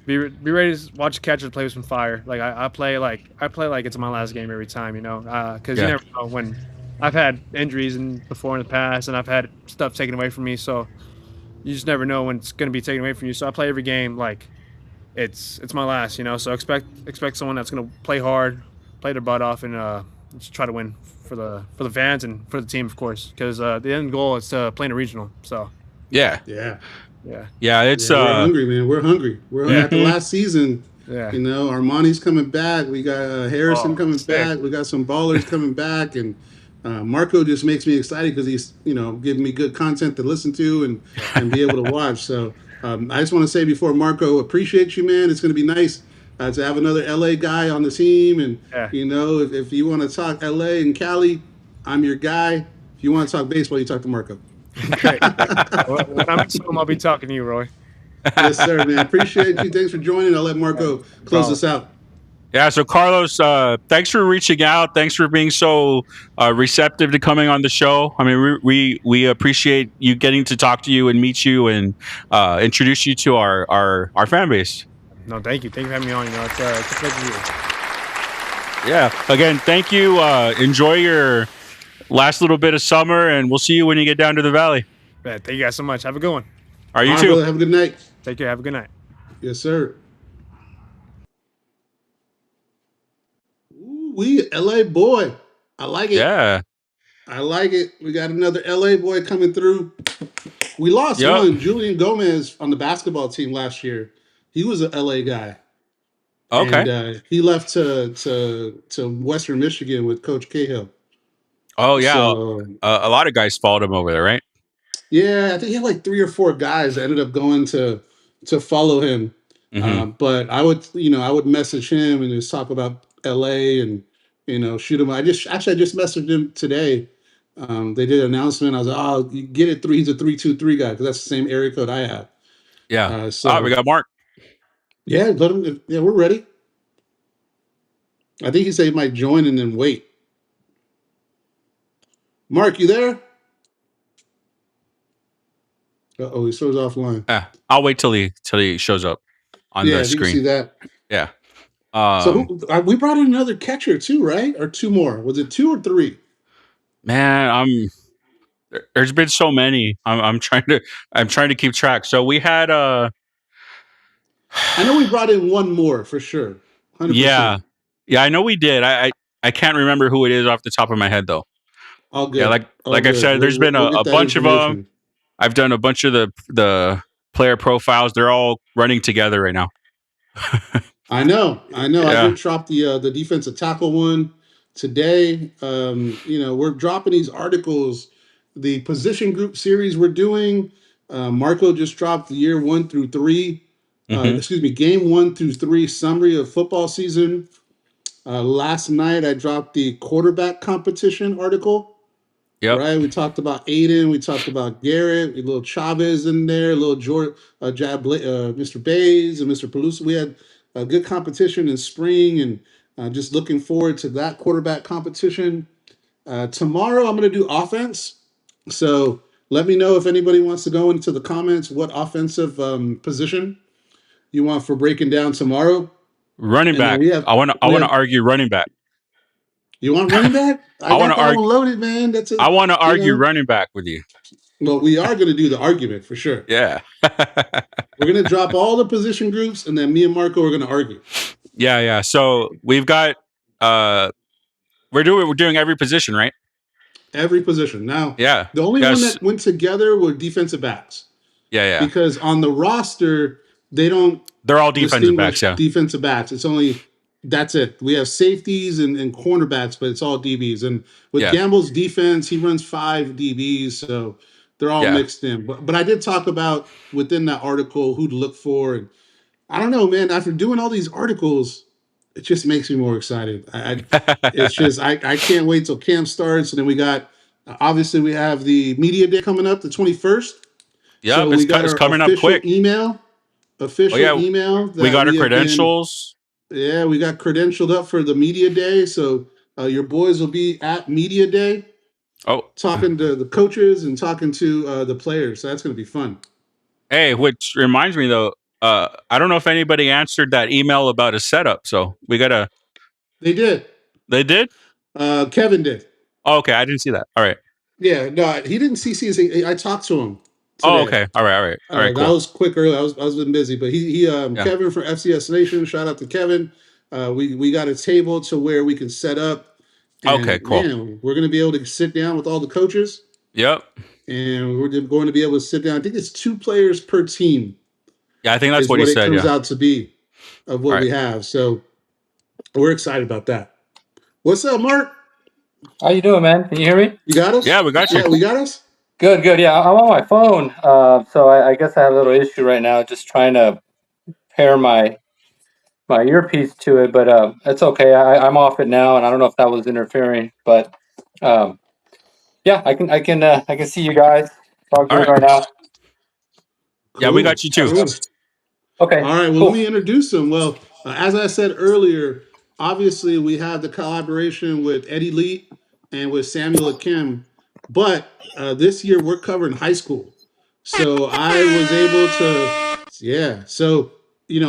be ready to watch a catcher play with some fire. Like I play like it's my last game every time, you know, because you never know when. I've had injuries before in the past, and I've had stuff taken away from me. So you just never know when it's going to be taken away from you. So I play every game like it's my last, you know. So expect someone that's going to play hard, play their butt off, and just try to win for the fans and for the team, of course, because the end goal is to play in a regional. So Yeah. It's we're hungry, man. We're hungry. We're at the last season. Yeah. You know, Armani's coming back. We got Harrison coming back. We got some ballers coming back, and Marco just makes me excited because he's, you know, giving me good content to listen to and be able to watch. So I just want to say before, Marco, appreciate you, man. It's going to be nice to have another LA guy on the team. And, you know, if you want to talk LA and Cali, I'm your guy. If you want to talk baseball, you talk to Marco. Great. When I'm at home, I'll be talking to you, Roy. Yes, sir, man. Appreciate you. Thanks for joining. I'll let Marco close us out. Yeah, so Carlos, thanks for reaching out. Thanks for being so receptive to coming on the show. I mean, we appreciate you getting to talk to you and meet you and introduce you to our fan base. No, thank you. Thank you for having me on. You know, it's a pleasure to you. Yeah. Again, thank you. Enjoy your last little bit of summer, and we'll see you when you get down to the Valley. Man, thank you guys so much. Have a good one. All right, you All right, too. brother, have a good night. Take care. Have a good night. Yes, sir. Ooh, we LA boy. I like it. Yeah. I like it. We got another LA boy coming through. We lost one, Julian Gomez, on the basketball team last year. He was an LA guy. Okay. And he left to Western Michigan with Coach Cahill. Oh, yeah. So, a lot of guys followed him over there, right? yeah, I think he had like 3 or 4 guys that ended up going to follow him. Mm-hmm. But I would message him and just talk about LA and, you know, shoot him. I just messaged him today They did an announcement. I was like, oh, you get it. He's a 323 guy because that's the same area code I have. Yeah. So we got Mark. yeah, let him. Yeah, we're ready. I think he said he might join and then wait. Mark, you there? Oh, he shows offline. Yeah. I'll wait till he shows up on Yeah, the if you can see screen. that. Yeah. So we brought in another catcher too, right? Or two more? Was it 2 or 3? Man, there's been so many. I'm trying to keep track. So we had I know we brought in one more for sure. 100%. Yeah, I know we did. I can't remember who it is off the top of my head though. All good. Yeah, like All I good. said, there's been We'll a get that bunch of them. information. I've done a bunch of the player profiles. They're all running together right now. I know. Yeah. I did drop the defensive tackle one today. We're dropping these articles. The position group series we're doing. Marco just dropped the year 1 through 3. Game 1 through 3 summary of football season. Last night I dropped the quarterback competition article. Yep. Right, we talked about Aiden, we talked about Garrett, a little Chavez in there, a little Mr. Bays and Mr. Pelusa. We had a good competition in spring, and just looking forward to that quarterback competition. Tomorrow, I'm going to do offense. So let me know if anybody wants to go into the comments what offensive position you want for breaking down tomorrow. Running back. I want to argue running back. You want running back? I want to argue loaded, man. I want to argue running back with you. Well, we are going to do the argument for sure. Yeah. We're going to drop all the position groups, and then me and Marco are going to argue. Yeah. So we've got we're doing every position, right? Every position. Now, yeah. The only one that went together were defensive backs. Yeah. Because on the roster, they're all defensive backs, yeah. Defensive backs. It's only that's it. We have safeties and cornerbacks, but it's all DBs. And with Gamble's defense, he runs 5 DBs, so they're all mixed in. But I did talk about within that article who to look for. And I don't know, man. After doing all these articles, it just makes me more excited. It's just I can't wait till camp starts. And then we got obviously we have the media day coming up the 21st. Yeah, so we got it's coming up quick. Email. Email. We got our credentials. We got credentialed up for the media day. So your boys will be at media day. Talking to the coaches and talking to the players. So that's going to be fun. Hey, which reminds me though, I don't know if anybody answered that email about a setup. So we got to. They did. They did? Kevin did. Oh, okay. I didn't see that. All right. Yeah, no, he didn't CC. I talked to him today. Oh, okay. All right. Cool. That was quick early. I was been busy, but Kevin from FCS Nation. Shout out to Kevin. We got a table to where we can set up. And, okay, cool. Man, we're going to be able to sit down with all the coaches. Yep. And we're going to be able to sit down. I think it's 2 players per team. Yeah, I think that's what he said. It turns out to be of what we have. So we're excited about that. What's up, Mark? How you doing, man? Can you hear me? You got us? Yeah, we got you. Yeah, we got us. Good. Yeah, I'm on my phone. So I guess I have a little issue right now, just trying to pair my earpiece to it, but it's okay. I'm off it now, and I don't know if that was interfering, but yeah, I can see you guys. Talk to you right now. Cool. Yeah, we got you too. Cool. Okay. All right. Well, let me introduce them. Well, as I said earlier, obviously we have the collaboration with Eddie Lee and with Samuel Akim, but this year we're covering high school. So I was able to, So,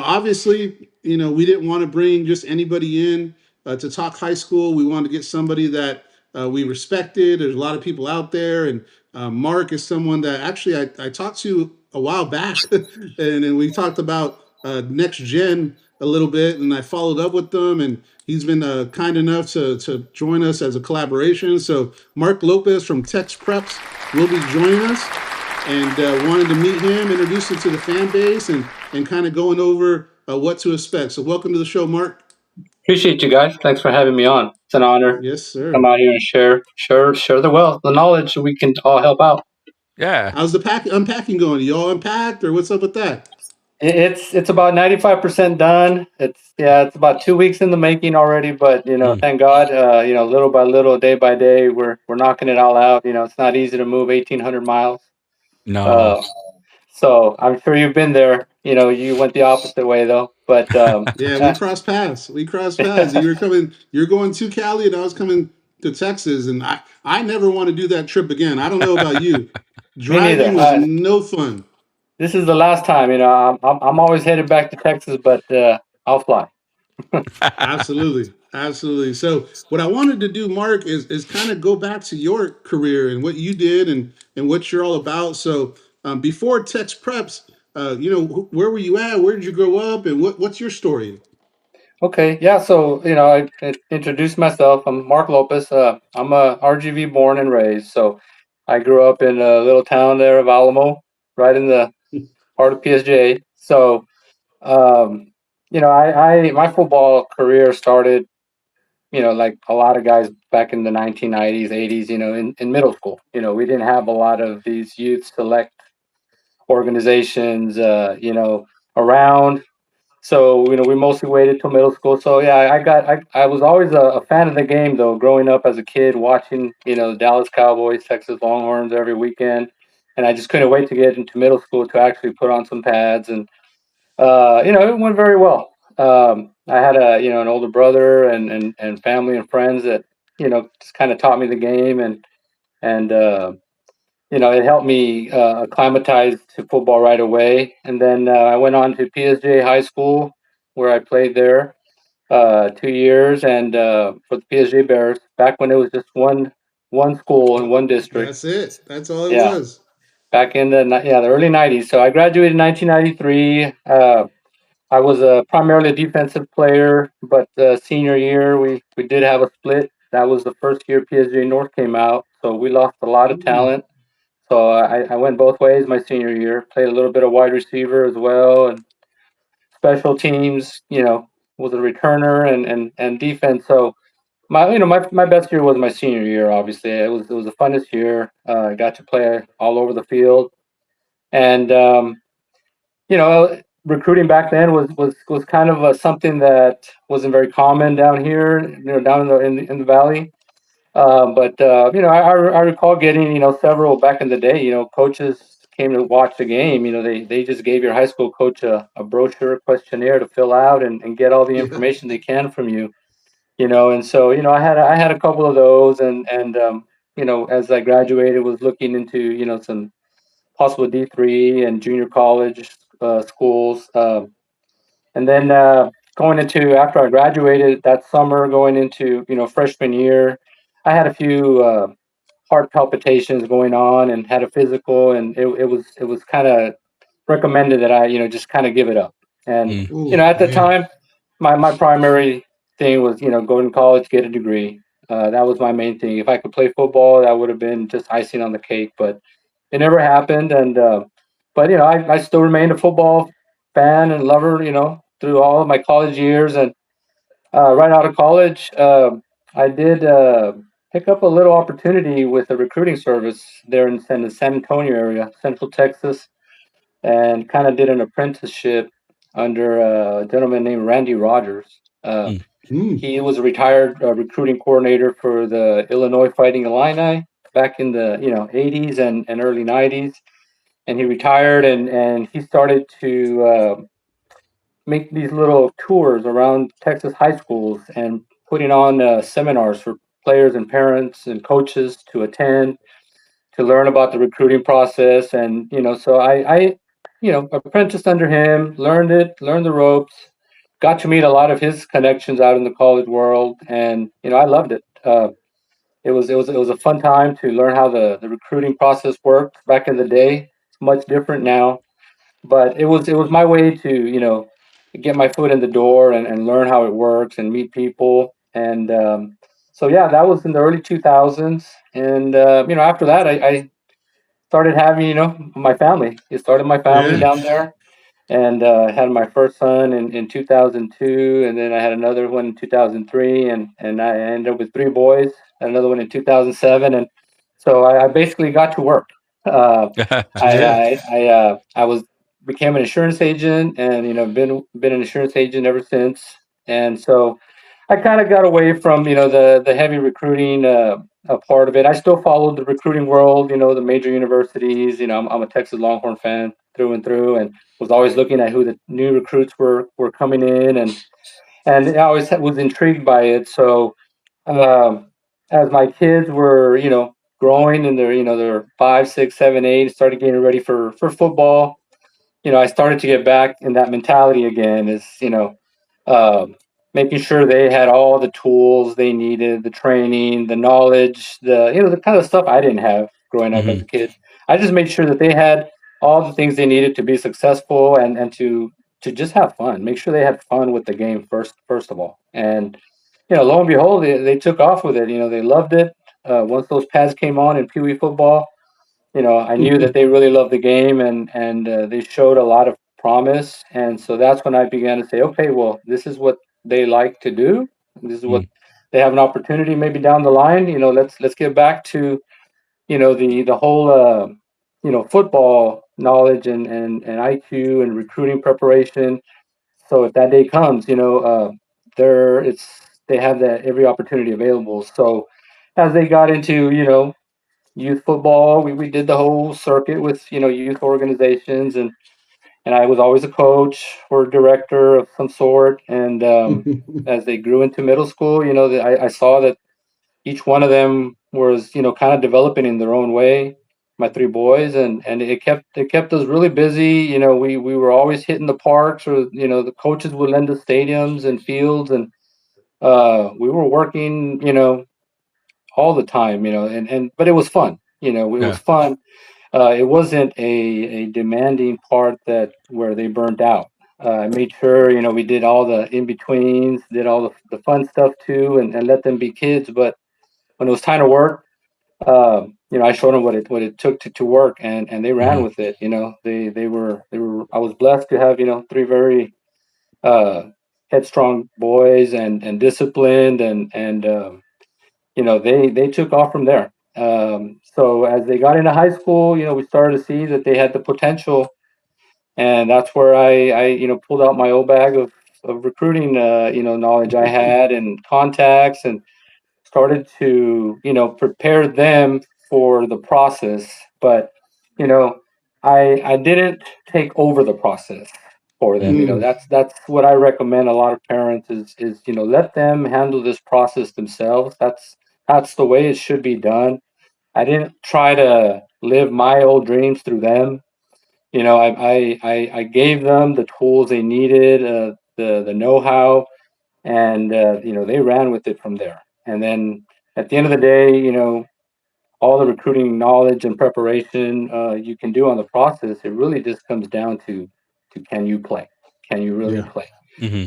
obviously, we didn't want to bring just anybody in to talk high school. We wanted to get somebody that we respected. There's a lot of people out there. And Mark is someone that actually I talked to a while back. and then we talked about next gen a little bit. And I followed up with them. And he's been kind enough to join us as a collaboration. So Mark Lopez from TexPreps will be joining us. And wanted to meet him, introduce him to the fan base, and kind of going over what to expect. So welcome to the show, Mark. Appreciate you guys. Thanks for having me on. It's an honor. Yes, sir. Come out here and share the wealth, the knowledge, so we can all help out. Yeah. How's the unpacking going? You all unpacked, or what's up with that? It's about 95% done. It's about 2 weeks in the making already, but thank God, little by little, day by day, we're knocking it all out. It's not easy to move 1,800 miles. No. Uh, so I'm sure you've been there. You went the opposite way though, but Yeah, we crossed paths. We crossed paths. You're going to Cali, and I was coming to Texas, and I never want to do that trip again. I don't know about you. me neither. Driving was no fun. This is the last time. I'm always headed back to Texas, but I'll fly. Absolutely, absolutely. So, what I wanted to do, Mark, is kind of go back to your career and what you did and what you're all about. So, before TexPreps, where were you at? Where did you grow up, and what's your story? Okay, yeah. So I introduced myself. I'm Mark Lopez. I'm a RGV born and raised. So I grew up in a little town there of Alamo, right in the heart of PSJ. So um, I my football career started, like a lot of guys back in the 1990s, 80s. In middle school. We didn't have a lot of these youth select organizations. Around. So we mostly waited till middle school. So yeah, I was always a fan of the game though. Growing up as a kid, watching the Dallas Cowboys, Texas Longhorns every weekend, and I just couldn't wait to get into middle school to actually put on some pads, and it went very well. I had an older brother and family and friends that just kind of taught me the game, and it helped me acclimatize to football right away. And then I went on to PSJ High School, where I played there 2 years, and for the PSJ Bears, back when it was just one school in one district. That's it. That's all it Yeah, was. back in the early '90s. So I graduated in 1993. I was primarily a defensive player, but senior year we did have a split. That was the first year PSJ North came out, so we lost a lot of Ooh, talent. So I went both ways my senior year. Played a little bit of wide receiver as well, and special teams. Was a returner and defense. So my best year was my senior year. Obviously, it was the funnest year. I got to play all over the field, and recruiting back then was kind of something that wasn't very common down here. Down in the valley. But I recall getting several back in the day. Coaches came to watch the game. They just gave your high school coach a brochure questionnaire to fill out and get all the yeah. information they can from you. And so I had a couple of those, and as I graduated, was looking into some possible D3 and junior college schools, and then going into after I graduated that summer, going into freshman year, I had a few heart palpitations going on and had a physical, and it was kind of recommended that I just kind of give it up. And Mm. Oh at the man. time, my primary thing was go to college, get a degree. That was my main thing. If I could play football, that would have been just icing on the cake, but it never happened. And but I still remained a football fan and lover. Through all of my college years, and right out of college, I did pick up a little opportunity with a recruiting service there in the San Antonio area, Central Texas, and kind of did an apprenticeship under a gentleman named Randy Rogers. Mm. Mm. He was a retired recruiting coordinator for the Illinois Fighting Illini back in the '80s and early '90s, and he retired and he started to make these little tours around Texas high schools and putting on seminars for players and parents and coaches to attend to learn about the recruiting process. And so I apprenticed under him, learned the ropes, got to meet a lot of his connections out in the college world, and I loved it. It was a fun time to learn how the recruiting process worked back in the day. It's much different now, but it was my way to get my foot in the door and learn how it works and meet people. And so yeah, that was in the early 2000s. And after that, I started having my family. It started my family Yeah. down there, and had my first son in 2002, and then I had another one in 2003, and I ended up with three boys. Another one in 2007, and so I basically got to work. Uh, I Yeah. I I was became an insurance agent, and been an insurance agent ever since. And so I kind of got away from the heavy recruiting a part of it. I still followed the recruiting world, the major universities. I'm a Texas Longhorn fan through and through, and was always looking at who the new recruits were coming in, and I always was intrigued by it. So as my kids were, growing and they're 5, 6, 7, 8, started getting ready for football. I started to get back in that mentality again. Is uh, making sure they had all the tools they needed, the training, the knowledge, the kind of stuff I didn't have growing up as a kid. I just made sure that they had all the things they needed to be successful and to just have fun. Make sure they had fun with the game first of all. And lo and behold, they took off with it. They loved it. Once those pads came on in Pee Wee football, I knew that they really loved the game, and they showed a lot of promise. And so that's when I began to say, okay, well, this is what they like to do. This is what they have an opportunity maybe down the line. Let's get back to the whole football knowledge and IQ and recruiting preparation. So if that day comes, they have that every opportunity available. So as they got into youth football, we did the whole circuit with youth organizations, and I was always a coach or director of some sort. And as they grew into middle school, I saw that each one of them was kind of developing in their own way. My three boys, and it kept us really busy. We were always hitting the parks, or the coaches would lend us stadiums and fields, and we were working all the time. And but it was fun. It was fun. It wasn't a demanding part that where they burned out. I made sure we did all the in betweens, did all the fun stuff too, and let them be kids. But when it was time to work, I showed them what it took to work, and they ran with it. They were. I was blessed to have three very uh, headstrong boys and disciplined, and they took off from there. So as they got into high school, we started to see that they had the potential, and that's where I pulled out my old bag of recruiting knowledge I had and contacts, and started to prepare them for the process. But you know I didn't take over the process for them. That's what I recommend a lot of parents is let them handle this process themselves. That's the way it should be done. I didn't try to live my old dreams through them. I gave them the tools they needed, the know-how, and they ran with it from there. And then at the end of the day, all the recruiting knowledge and preparation you can do on the process, it really just comes down to can you play? Can you really Yeah. play?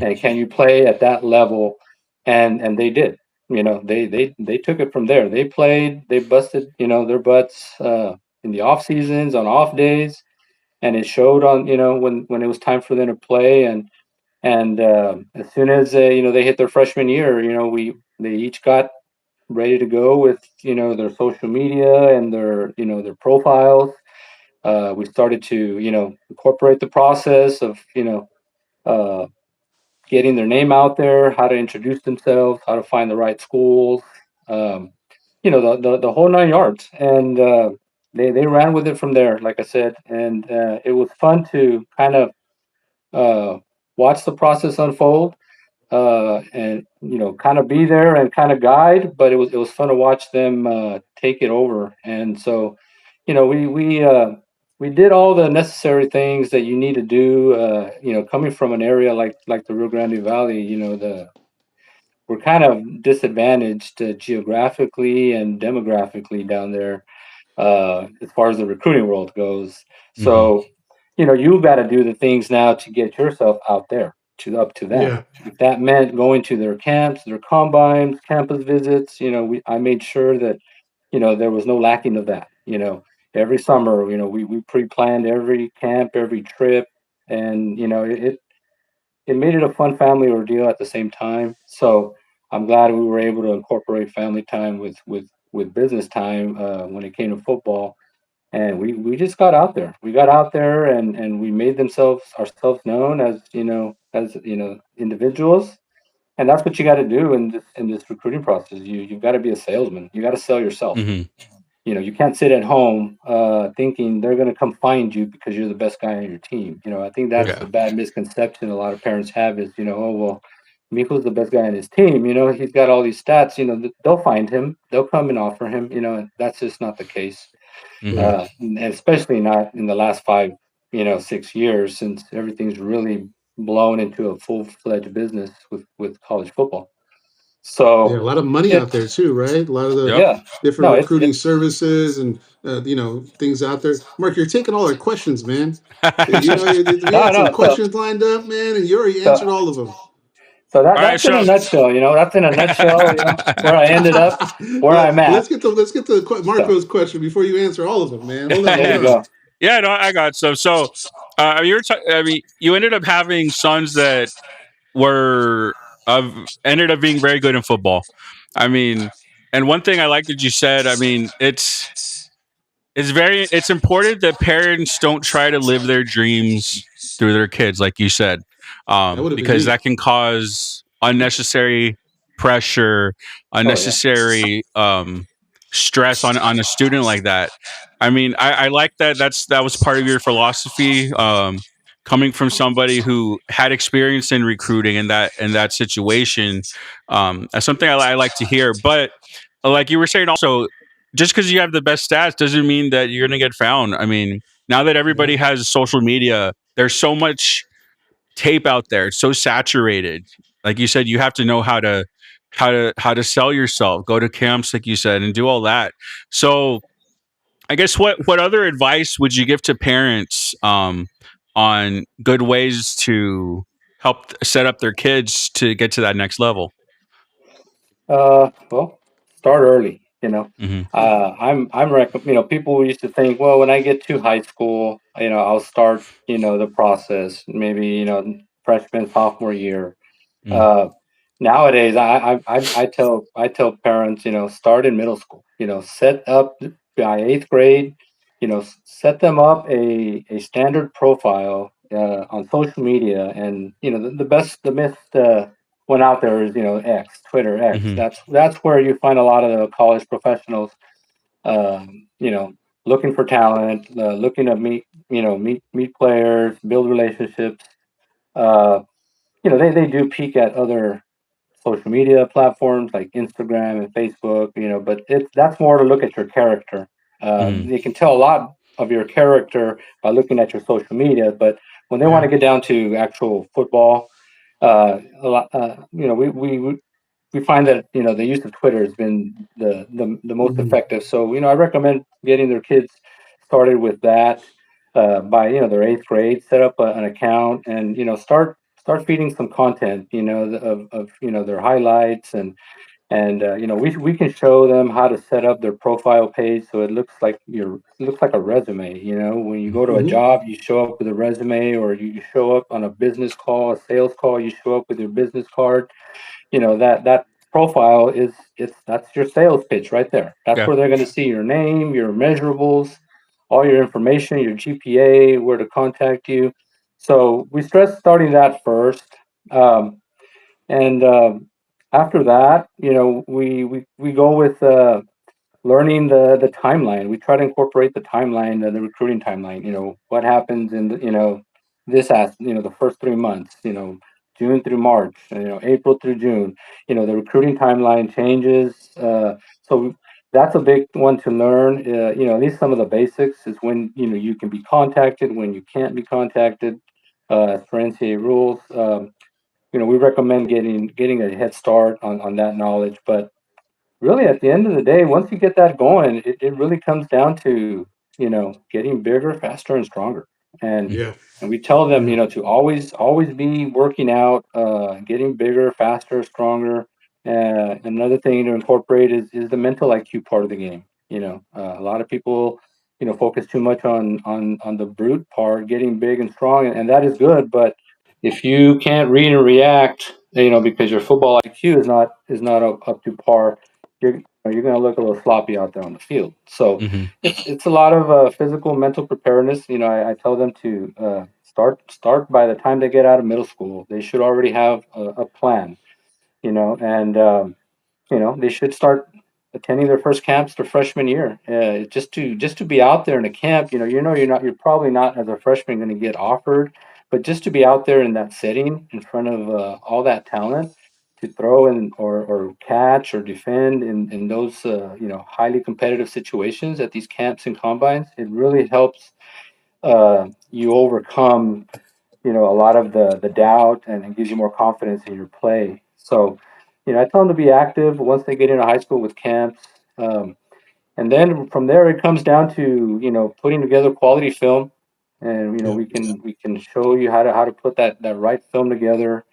And can you play at that level? And they did. They took it from there. They played. They busted their butts in the off seasons, on off days, and it showed on when it was time for them to play. And as soon as they hit their freshman year, they each got ready to go with their social media and their profiles. We started to incorporate the process of uh, getting their name out there, how to introduce themselves, how to find the right schools, um, the whole 9 yards. And they ran with it from there, like I said, and it was fun to kind of uh, watch the process unfold, and kind of be there and kind of guide. But it was fun to watch them take it over. And so we did all the necessary things that you need to do. Coming from an area like the Rio Grande Valley, we're kind of disadvantaged geographically and demographically down there, as far as the recruiting world goes. So, you've got to do the things now to get yourself out there to up to them. Yeah. If that meant going to their camps, their combines, campus visits, I made sure that there was no lacking of that. Every summer, we pre-planned every camp, every trip, and it made it a fun family ordeal at the same time. So I'm glad we were able to incorporate family time with business time when it came to football. and we just got out there. We got out there and we made ourselves known as individuals. And that's what you got to do in this recruiting process. You've got to be a salesman. You got to sell yourself. Hmm. You can't sit at home thinking they're going to come find you because you're the best guy on your team. I think that's Yeah. a bad misconception a lot of parents have is, oh, well, Miko's the best guy on his team. He's got all these stats. They'll find him. They'll come and offer him. And that's just not the case. Hmm. And especially not in the last 6 years, since everything's really blown into a full-fledged business with college football. Yeah, a So lot of money out it's there too, right? A lot of the Yep. yeah, different no, it's recruiting services and things out there. Mark, you're taking all our questions, man. We no, had some no. questions lined up, man, and you already answered So all of them. so All right, that's in a so nutshell. That's in a nutshell. Where I ended up, where Well, I'm at. let's get to So Marco's question before you answer all of them, man. Hold on, there hold you on. go. yeah, no, I got some. So, I mean, you ended up having sons that were ended up being very good in football. I mean, and one thing I like that you said. I mean, it's important that parents don't try to live their dreams through their kids, like you said, That would have been because me. that can cause unnecessary pressure, Oh yeah. unnecessary stress on a student like that. I mean, I like that. That was part of your philosophy. Coming from somebody who had experience in recruiting in that situation, that's something I like to hear. But like you were saying, also, just because you have the best stats doesn't mean that you're going to get found. I mean, now that everybody Yeah. has social media, there's so much tape out there. It's so saturated. Like you said, you have to know how to sell yourself, go to camps, like you said, and do all that. So I guess what other advice would you give to parents on good ways to help set up their kids to get to that next level? Well, start early. Hmm. People used to think, well, when I get to high school, I'll start, the process, maybe, freshman, sophomore year. Hmm. Uh, Nowadays, I tell parents, start in middle school. Set up by eighth grade. Set them up a standard profile on social media, and the best one out there is Twitter X. Hmm. That's where you find a lot of the college professionals, um, you know, looking for talent, looking to meet players, build relationships. Uh, they do peek at other social media platforms like Instagram and Facebook, but that's more to look at your character. Hmm. They can tell a lot of your character by looking at your social media, but when they want Yeah. to get down to actual football, a lot, we find that the use of Twitter has been the most Mhm. effective. So I recommend getting their kids started with that by their eighth grade. Set up an account and start feeding some content of their highlights and we can show them how to set up their profile page so it looks like a resume. When you go to a Mhm. job, you show up with a resume, or you show up on a business call, a sales call, you show up with your business card. That profile that's your sales pitch right there. That's Yeah. where they're going to see your name, your measurables, all your information, your GPA, where to contact you. So we stress starting that first. And after that, we go with learning the timeline. We try to incorporate the timeline, the recruiting timeline. What happens in the first 3 months. June through March. April through June. The recruiting timeline changes. So that's a big one to learn. At least some of the basics is when you can be contacted, when you can't be contacted. For NCAA rules. We recommend getting a head start on that knowledge. But really, at the end of the day, once you get that going, it really comes down to getting bigger, faster, and stronger. And Yeah. and we tell them Yeah. to always be working out, getting bigger, faster, stronger. Another thing to incorporate is the mental IQ part of the game. A lot of people focus too much on the brute part, getting big and strong, and that is good. But if you can't read and react, because your football IQ is not up to par, you're going to look a little sloppy out there on the field. So Hmm. it's a lot of physical, mental preparedness. I tell them to start by the time they get out of middle school. They should already have a plan. And they should start attending their first camps their freshman year. Just to be out there in a camp. You're probably not as a freshman going to get offered, but just to be out there in that setting in front of all that talent to throw and or catch or defend in those highly competitive situations at these camps and combines, it really helps you overcome a lot of the doubt, and it gives you more confidence in your play. So, I tell them to be active once they get into high school with camps. And then from there, it comes down to, putting together quality film. And, Yeah. we can show you how to put that right film together,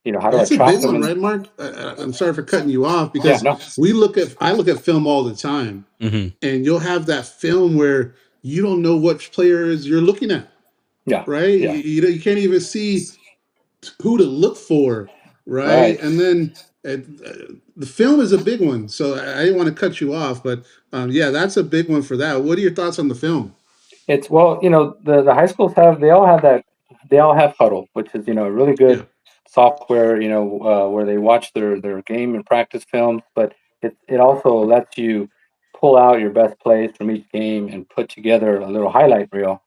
how to That's a attract big them. one, And right, Mark? I'm sorry for cutting you off yeah, because no, I look at film all the time, Hmm. and you'll have that film where you don't know which players you're looking at, yeah, right? yeah, You can't even see who to look for, right? right. And then the film is a big one. So I didn't want to cut you off, but yeah, that's a big one for that. What are your thoughts on the film? It's well, the high schools they all have Huddle, which is a really Yeah. good software, where they watch their game and practice films, but it also lets you pull out your best plays from each game and put together a little highlight reel.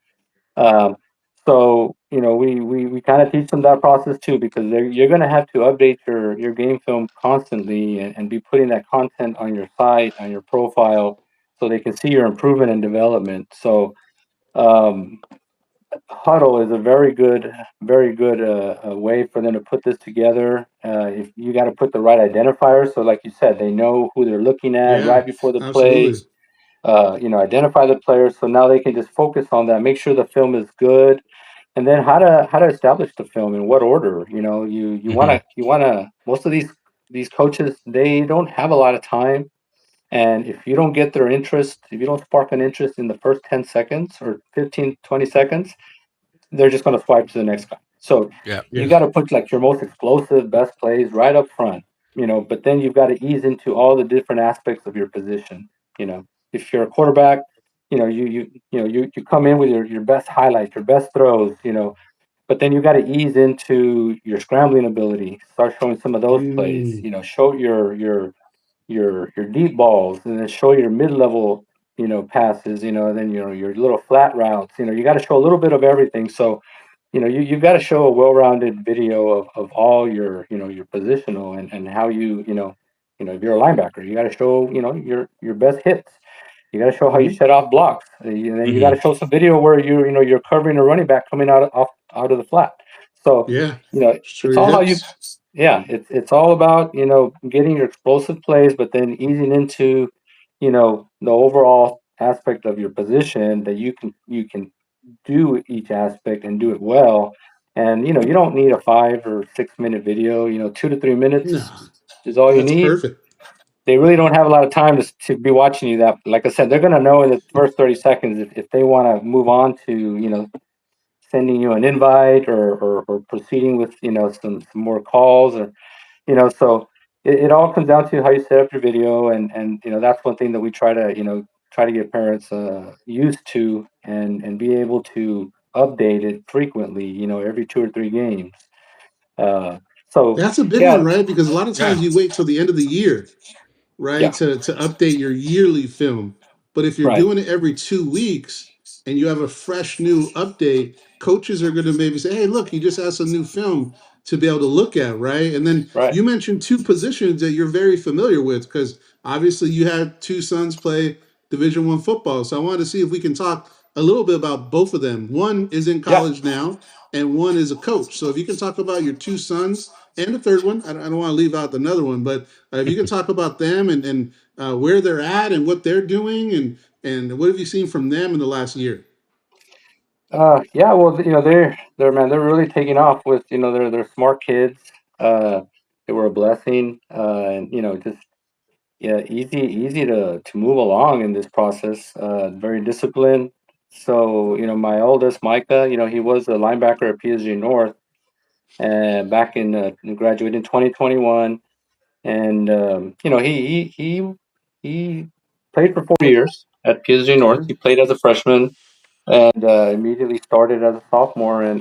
Um, so we kind of teach them that process too, because you're going to have to update your game film constantly, and be putting that content on your site, on your profile, so they can see your improvement and development. So um, Huddle is a very good way for them to put this together. If you got to put the right identifiers, so like you said, they know who they're looking at Yeah, right before the play. absolutely. Identify the players, so now they can just focus on that. Make sure the film is good, and then how to establish the film in what order. You want Hmm. to Most of these coaches, they don't have a lot of time. And if you don't get their interest, if you don't spark an interest in the first 10 seconds or 15, 20 seconds, they're just going to swipe to the next guy. So Yeah. you Yeah. got to put like your most explosive, best plays right up front, but then you've got to ease into all the different aspects of your position. If you're a quarterback, you come in with your best highlights, your best throws, but then you got to ease into your scrambling ability, start showing some of those plays, Mm, show your deep balls, and then show your mid-level passes, and then your little flat routes. You got to show a little bit of everything. So you've got to show a well-rounded video of all your positional, and how if you're a linebacker, you got to show your best hits. You got to show how you mhm. set off blocks, and then you got Hmm. to show some video where you're covering a running back coming out of the flat. So Yeah. Show it's your all how you. hips. Yeah, it's all about getting your explosive plays, but then easing into the overall aspect of your position, that you can do each aspect and do it well. And you don't need a 5 or 6 minute video. 2 to 3 minutes No, is all you that's need. perfect. They really don't have a lot of time to be watching you. That, like I said, they're going to know in the first 30 seconds if they want to move on to sending you an invite, or proceeding with some more calls, or so it all comes down to how you set up your video. And that's one thing that we try to get parents used to, and be able to update it frequently, every 2 or 3 games. uh, so That's a big one, yeah, right? Because a lot of Yeah. times you wait till the end of the year, right, yeah, to update your yearly film. But if you're right, doing it every 2 weeks and you have a fresh new update, coaches are going to maybe say, "Hey, look, you just have some new film to be able to look at," right? And then right. you mentioned two positions that you're very familiar with because obviously you had two sons play Division I football. So I wanted to see if we can talk a little bit about both of them. One is in Yeah. college now, and one is a coach. So if you can talk about your two sons and the third one, I don't want to leave out another one, but if you can talk about them and where they're at and what they're doing and what have you seen from them in the last year? Yeah, well, they're really taking off with, they're smart kids. Uh, they were a blessing, and just, yeah, easy to move along in this process. Very disciplined. So my oldest Micah, he was a linebacker at PSG North, and back in graduated in 2021. And he he played for 4 years at PSG North. Okay. He played as a freshman and immediately started as a sophomore. He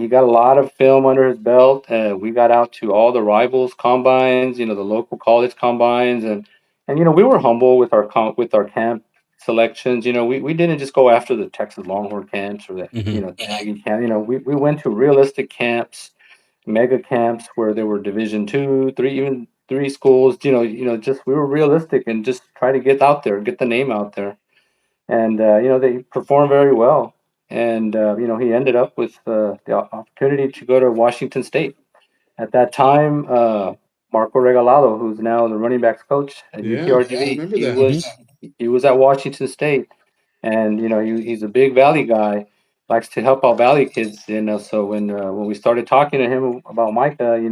got a lot of film under his belt. We got out to all the rivals combines, the local college combines, and we were humble with with our camp selections. We didn't just go after the Texas Longhorn camps or the Hmm. the Aggie camp. We went to realistic camps, mega camps where there were Division two, three, even three schools. Just we were realistic and just try to get out there, get the name out there, and they performed very well. And he ended up with the opportunity to go to Washington State. At that time, Marco Regalado, who's now the running backs coach at Yeah, I UTRGV, remember he that. was he was at Washington State, and he's a big Valley guy, likes to help out Valley kids. So when we started talking to him about Micah, he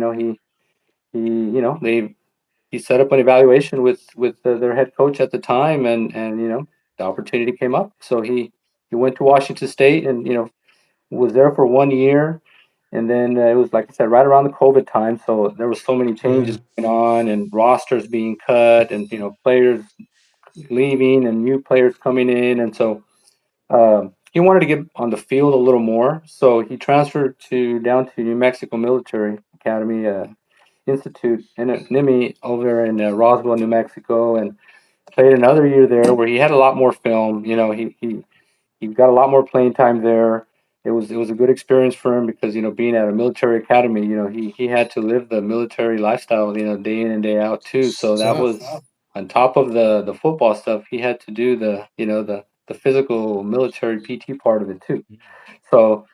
he set up an evaluation with their head coach at the time, and the opportunity came up. So he went to Washington State, and was there for 1 year, and then it was, like I said, right around the COVID time. So there was so many Yeah. changes going on, and rosters being cut, and players leaving, and new players coming in, and so he wanted to get on the field a little more. So he transferred to down to New Mexico Military Academy. Institute in NIMI over in Roswell, New Mexico, and played another year there where he had a lot more film. He got a lot more playing time there. It was a good experience for him because being at a military academy, he had to live the military lifestyle, day in and day out too. So that Tough. was on top of the football stuff. He had to do the physical military PT part of it too. So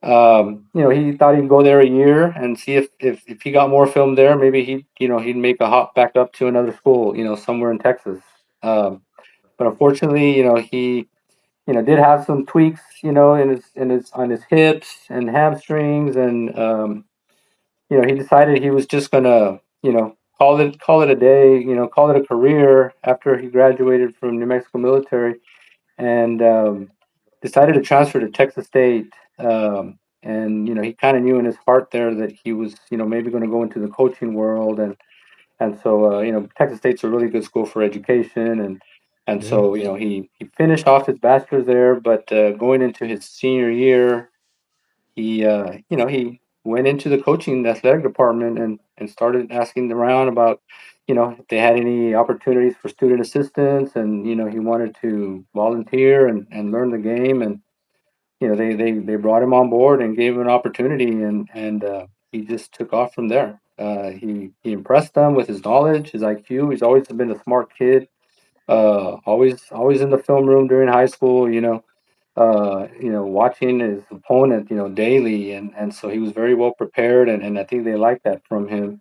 he thought he'd go there a year and see if he got more film there, maybe he'd make a hop back up to another school, somewhere in Texas. But unfortunately, he did have some tweaks, in his on his hips and hamstrings, and he decided he was just gonna, call it a day, call it a career after he graduated from New Mexico Military, and decided to transfer to Texas State. And he kind of knew in his heart there that he was, maybe going to go into the coaching world, and so Texas State's a really good school for education, and Yeah. so he finished off his bachelor's there, but going into his senior year, he went into the coaching athletic department and started asking around about if they had any opportunities for student assistants, and he wanted to volunteer and learn the game, and they brought him on board and gave him an opportunity, and he just took off from there. He impressed them with his knowledge, his IQ. He's always been a smart kid. Always in the film room during high school. Watching his opponent, daily, and so he was very well prepared, and I think they liked that from him.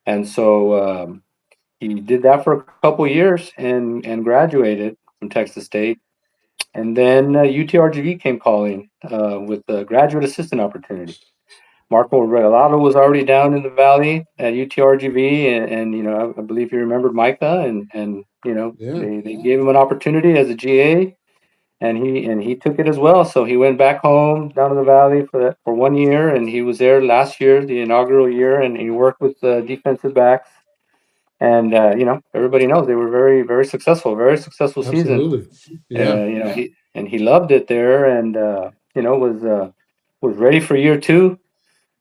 And so he did that for a couple years and graduated from Texas State. And then UTRGV came calling with a graduate assistant opportunity. Marco Regalado was already down in the valley at UTRGV, and I believe he remembered Micah, and Yeah. they gave him an opportunity as a GA, and he took it as well. So he went back home down to the valley for 1 year, and he was there last year, the inaugural year, and he worked with defensive backs. And everybody knows they were very, very successful, very successful season. Absolutely. Yeah. He loved it there, and was ready for year two,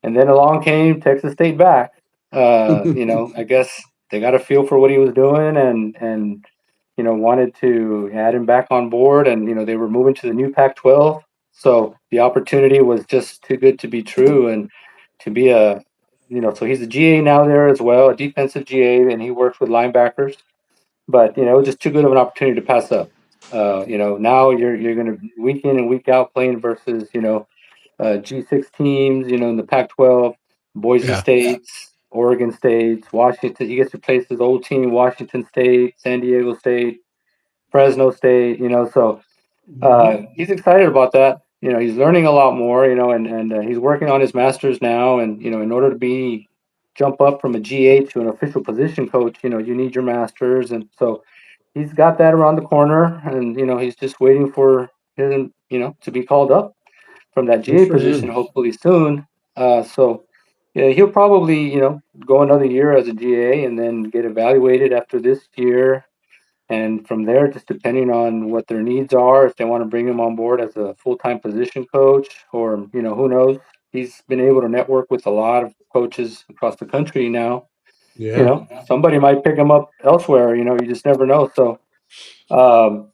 and then along came Texas State back. I guess they got a feel for what he was doing, and wanted to add him back on board, and they were moving to the new Pac-12, so the opportunity was just too good to be true, and to be so he's a GA now there as well, a defensive GA, and he works with linebackers. But it was just too good of an opportunity to pass up. Now you're going to week in and week out playing versus G6 teams. In the Pac-12, Boise Yeah. States, Oregon States, Washington. He gets to play his old team, Washington State, San Diego State, Fresno State. So he's excited about that. He's learning a lot more. And he's working on his master's now. And in order to jump up from a GA to an official position coach, you need your master's, and so he's got that around the corner, and he's just waiting for him, to be called up from that Good GA for position, him. hopefully soon. So, yeah, he'll probably, go another year as a GA and then get evaluated after this year. And from there, just depending on what their needs are, if they want to bring him on board as a full-time position coach, or, who knows? He's been able to network with a lot of coaches across the country now. Yeah. Somebody might pick him up elsewhere. You just never know. So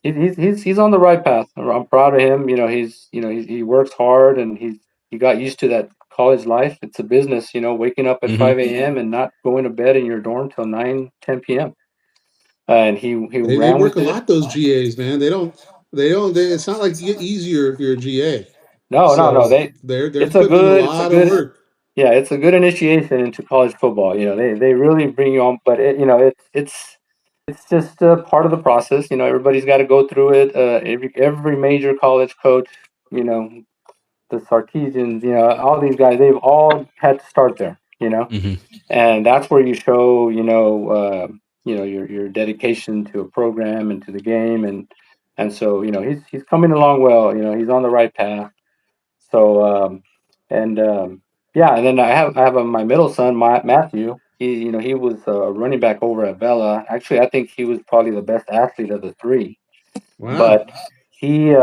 he's on the right path. I'm proud of him. He works hard, and he got used to that college life. It's a business. Waking up at Mhm. 5 a.m. and not going to bed in your dorm till 9-10 p.m. And he They ran work with a it. lot, those GAs, man. It's not like you get easier if you're a GA. No. So they're It's a putting in a good, it's a lot of good, work. yeah, it's a good initiation into college football. They really bring you on, but it's just a part of the process. Everybody's got to go through it. Every major college coach, you know, the Sarkeesians, all these guys, they've all had to start there. Mhm. And that's where you show, your dedication to a program and to the game, and so he's coming along well. He's on the right path. So and yeah, and then I have my middle son, Matthew. He was a running back over at Vela. Actually, I think he was probably the best athlete of the three. Wow. But he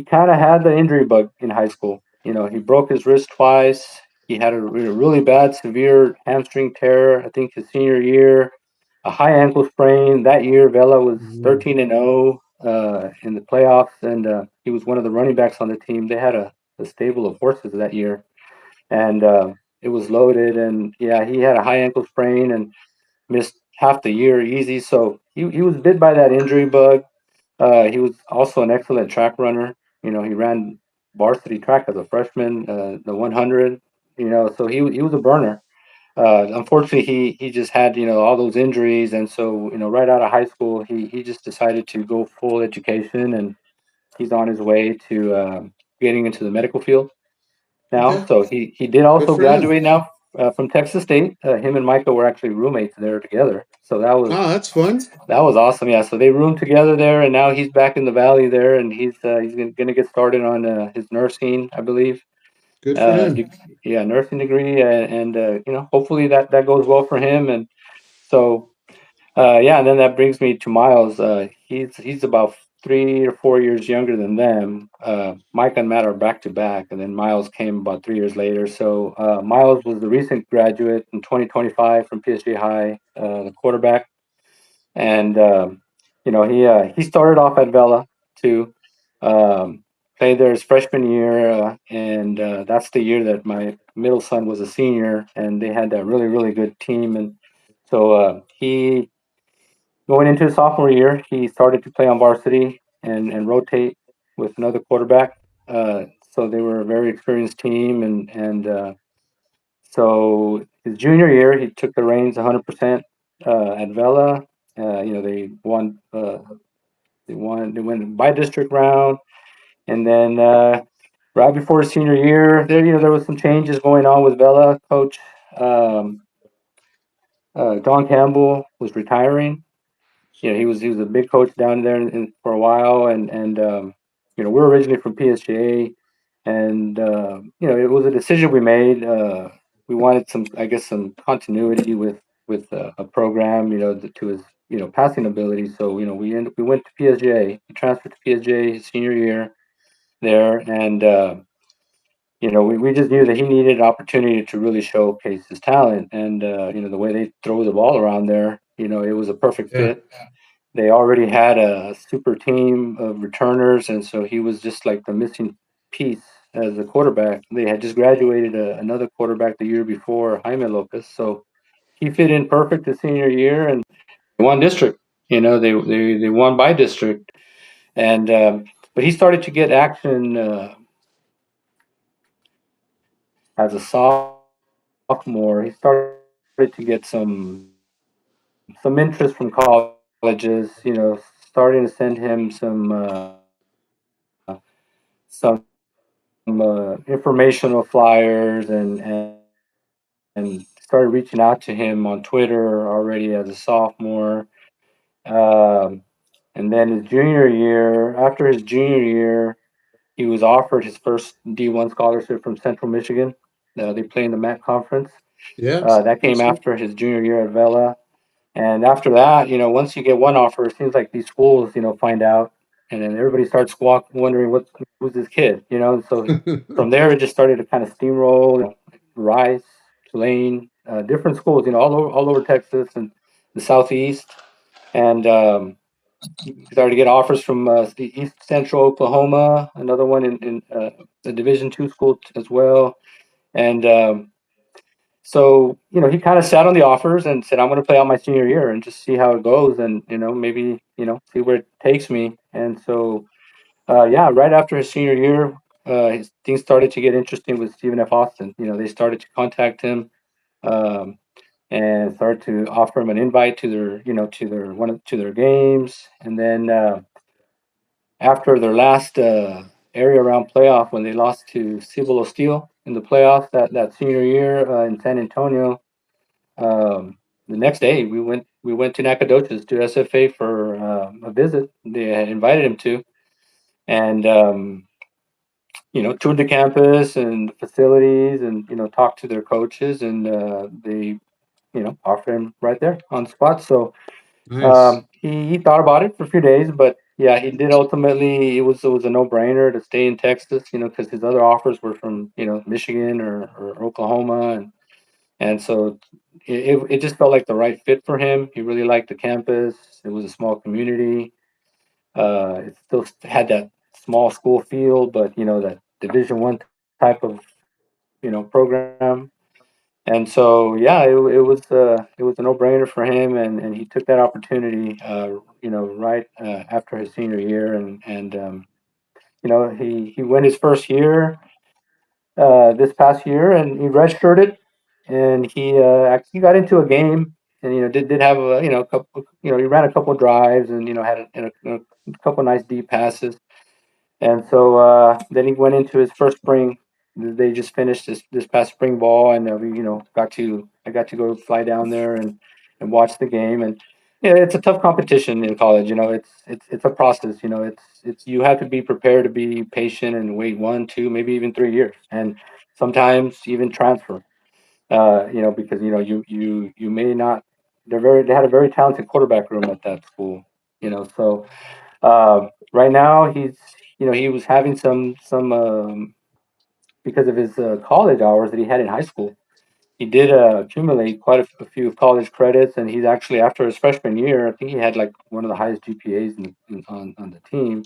kind of had the injury bug in high school. He broke his wrist twice. He had a really bad, severe hamstring tear, I think his senior year, a high ankle sprain. That year, Vela was Mhm. 13-0 in the playoffs, and he was one of the running backs on the team. They had a stable of horses that year, and it was loaded. And yeah, he had a high ankle sprain and missed half the year easy. So he was bit by that injury bug. He was also an excellent track runner. He ran varsity track as a freshman, the 100. So he was a burner. Unfortunately, he just had all those injuries, and so right out of high school, he just decided to go full education, and he's on his way to getting into the medical field now. Okay. So he did Good also for him. graduate now from Texas State. Him and Michael were actually roommates there together. So Oh, that's fun. that was awesome. Yeah. So they roomed together there, and now he's back in the valley there, and he's gonna get started on his nursing, I believe. Good for Uh, him. de- yeah, nursing degree, and hopefully that goes well for him. And so yeah, and then that brings me to Miles. He's about 3 or 4 years younger than them. Mike and Matt are back to back, and then Miles came about 3 years later. So Miles was the recent graduate in 2025 from PSG High, the quarterback, and he started off at Vela too. Um, Played there his freshman year, and that's the year that my middle son was a senior, and they had that really really good team. And so he going into his sophomore year, he started to play on varsity and rotate with another quarterback. So they were a very experienced team, and so his junior year, he took the reins 100% at Vela. They won. They won. They went by district round, and then right before his senior year, there was some changes going on with Vela. Coach um, John Campbell was retiring. He was a big coach down there for a while, and we're originally from PSJA, and it was a decision we made. We wanted some continuity with a program, to his passing ability. So we went to PSJA. He transferred to PSJA his senior year there, and we just knew that he needed an opportunity to really showcase his talent, and the way they throw the ball around there, it was a perfect Yeah. fit. They already had a super team of returners, and so he was just like the missing piece as a quarterback. They had just graduated another quarterback the year before, Jaime Lopez, so he fit in perfect the senior year, and they won district. They won by district, and but he started to get action as a sophomore. He started to get some interest from colleges. Starting to send him some informational flyers, and started reaching out to him on Twitter already as a sophomore. Um, and then after his junior year, he was offered his first D1 scholarship from Central Michigan They play in the MAC conference. Yes. That came Absolutely. after his junior year at Vela. And after that, once you get one offer, it seems like these schools, find out, and then everybody starts wondering who's this kid, And so from there, it just started to kind of steamroll. Rice, Tulane, different schools, all over Texas and the Southeast, and started to get offers from the East Central Oklahoma, another one in the Division II school as well, and so, he kind of sat on the offers and said, I'm going to play out my senior year and just see how it goes and, maybe, see where it takes me. And so, yeah, right after his senior year, things started to get interesting with Stephen F. Austin. They started to contact him um, and started to offer him an invite to their games. And then after their last area round playoff, when they lost to Cibolo Steel in the playoffs that senior year in San Antonio, the next day we went to Nacogdoches to SFA for a visit. They had invited him to, and toured the campus and the facilities, and talked to their coaches, and they offered him right there on the spot. So Nice. he thought about it for a few days, but yeah, he did ultimately. It was a no brainer to stay in Texas, because his other offers were from Michigan or Oklahoma, and so it just felt like the right fit for him. He really liked the campus. It was a small community. It still had that small school feel, but that Division I type of program. And so yeah, it was a no brainer for him, and he took that opportunity. Right after his senior year, and he went his first year this past year, and he redshirted, and he actually got into a game, and did have a couple, he ran a couple drives, and had a couple nice deep passes, and so then he went into his first spring. They just finished this past spring ball, and we I got to go fly down there and watch the game, and yeah, it's a tough competition in college. It's a process. It's you have to be prepared to be patient and wait 1, 2, maybe even 3 years, and sometimes even transfer. Because you may not. They had a very talented quarterback room at that school. So right now he was having some because of his college hours that he had in high school. He did accumulate quite a few college credits, and he's actually, after his freshman year, I think he had like one of the highest GPAs on the team.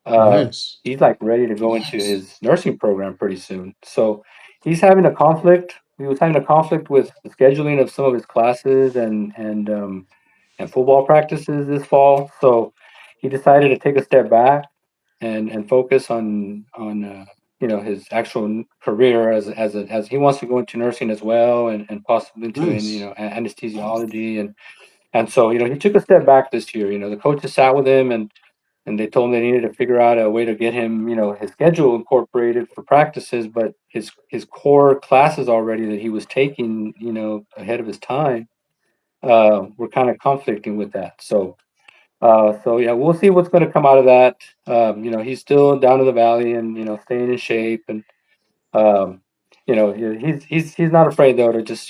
Uh, Nice. he's like ready to go into his nursing program pretty soon. So he's having a conflict. He was having a conflict with the scheduling of some of his classes and football practices this fall. So he decided to take a step back and focus on his actual career as he wants to go into nursing as well, and possibly into Nice. anesthesiology, and so he took a step back this year. The coaches sat with him, and they told him they needed to figure out a way to get him his schedule incorporated for practices, but his core classes already that he was taking ahead of his time were kind of conflicting with that. So yeah, we'll see what's going to come out of that. He's still down in the valley and staying in shape, and um, he's not afraid though to just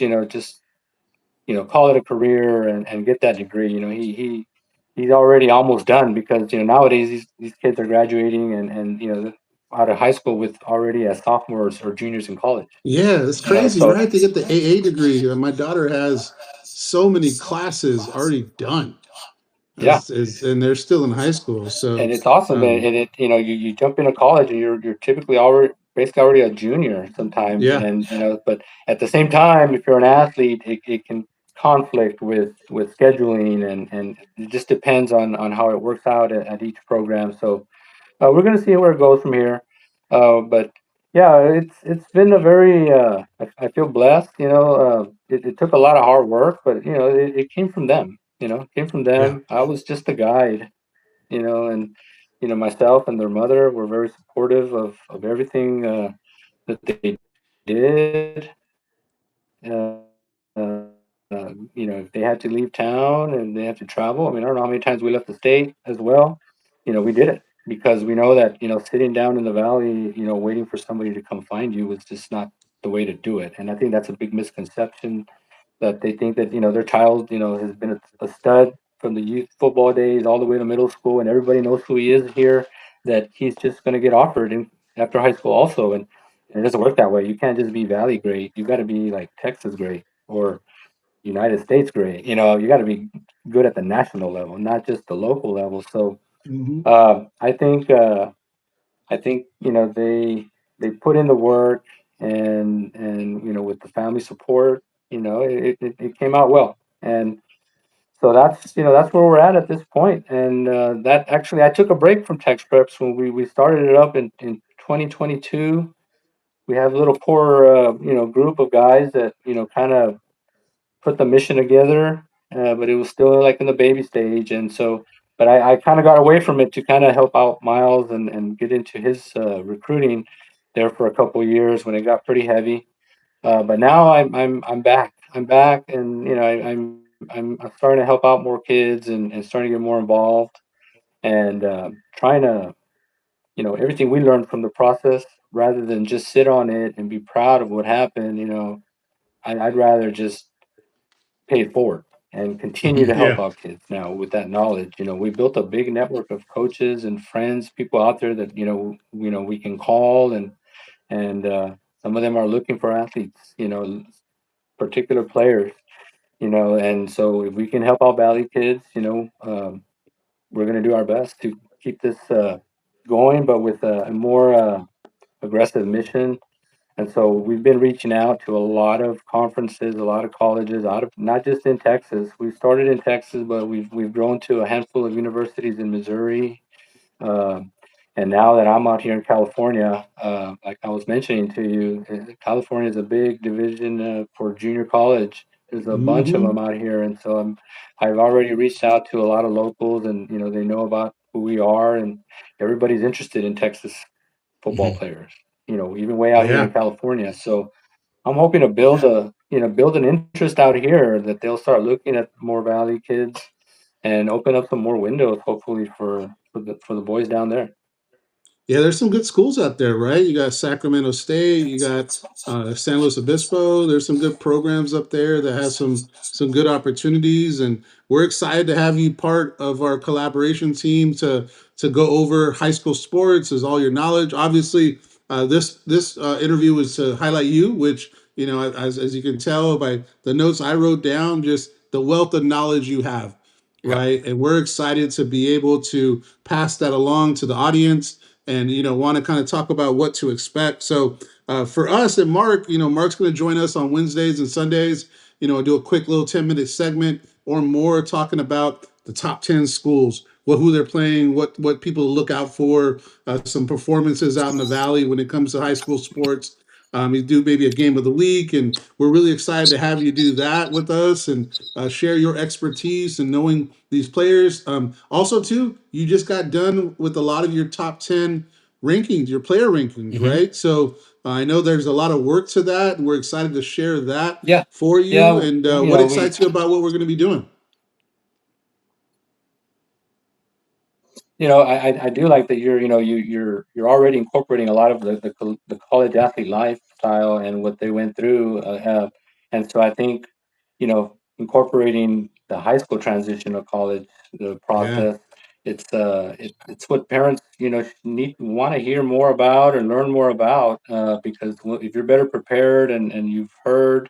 call it a career and get that degree. He's already almost done, because nowadays these kids are graduating and out of high school with already as sophomores or juniors in college. Yeah, it's crazy, So right? They get the AA degree. My daughter has so many classes already done, yeah, and they're still in high school. and So, it's awesome. And um, it you jump into college and you're typically basically already a junior sometimes, yeah, and but at the same time, if you're an athlete, it can conflict with scheduling, and it just depends on how it works out at each program. So we're gonna see where it goes from here. But yeah, it's been a very I feel blessed. It took a lot of hard work, but it came from them. It came from yeah, them. I was just a guide, and myself and their mother were very supportive of everything that they did. If they had to leave town and they had to travel, I mean, I don't know how many times we left the state as well. We did it because we know that sitting down in the valley, waiting for somebody to come find you was just not the way to do it. And I think that's a big misconception, that they think that, their child, has been a stud from the youth football days all the way to middle school, and everybody knows who he is here, that he's just going to get offered after high school also. And it doesn't work that way. You can't just be Valley great. You got to be like Texas great or United States great. You got to be good at the national level, not just the local level. So Hmm. I think they put in the work, and with the family support, it came out well. And so that's where we're at this point. And that actually, I took a break from TexPreps when we started it up in 2022. We have a little core group of guys that kind of put the mission together, but it was still like in the baby stage. And so, but I kind of got away from it to kind of help out Miles and get into his recruiting there for a couple of years when it got pretty heavy. But now I'm back. I'm back, and I'm starting to help out more kids, and starting to get more involved, and trying to everything we learned from the process, rather than just sit on it and be proud of what happened. I'd rather just pay it forward and continue to help Yeah. out kids now with that knowledge. We built a big network of coaches and friends, people out there that we can call, and some of them are looking for athletes, particular players, and so if we can help out Valley kids, we're going to do our best to keep this going, but with a more aggressive mission. And so we've been reaching out to a lot of conferences, a lot of colleges, out of not just in Texas. We started in Texas, but we've grown to a handful of universities in Missouri. Um, and now that I'm out here in California, like I was mentioning to you, California is a big division for junior college. There's a bunch of Hmm. them out here, and so I've already reached out to a lot of locals, and they know about who we are, and everybody's interested in Texas football Mhm. players. Even way out here in Yeah. California. So I'm hoping to build an interest out here, that they'll start looking at more Valley kids and open up some more windows, hopefully for the boys down there. Yeah, there's some good schools out there, right? You got Sacramento State, you got San Luis Obispo. There's some good programs up there that has some good opportunities, and we're excited to have you part of our collaboration team to go over high school sports as all your knowledge. Obviously, this interview was to highlight you, which as you can tell by the notes I wrote down, just the wealth of knowledge you have, Yeah. right? And we're excited to be able to pass that along to the audience, and want to kind of talk about what to expect. So for us and Mark, Mark's going to join us on Wednesdays and Sundays. Do a quick little 10-minute segment or more talking about the top 10 schools, who they're playing, what people to look out for, some performances out in the Valley when it comes to high school sports. You do maybe a game of the week, and we're really excited to have you do that with us and share your expertise and knowing these players. Also, too, you just got done with a lot of your top 10 rankings, your player rankings, Mhm. right? So I know there's a lot of work to that, and we're excited to share that Yeah, for you. yeah. And You what know, we excites you about what we're going to be doing? I do like that you're already incorporating a lot of the college athlete lifestyle and what they went through, and so I think incorporating the high school transition to college, the Yeah. process, it's what parents need want to hear more about or learn more about, because if you're better prepared, and you've heard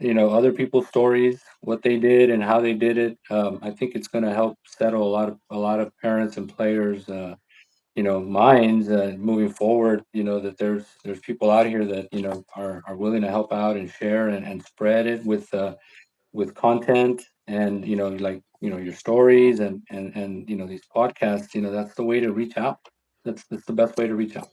other people's stories, what they did and how they did it. I think it's going to help settle a lot of parents and players, minds, moving forward. That there's people out here that are willing to help out and share, and spread it with content, and like your stories, and these podcasts. That's the way to reach out. That's the best way to reach out.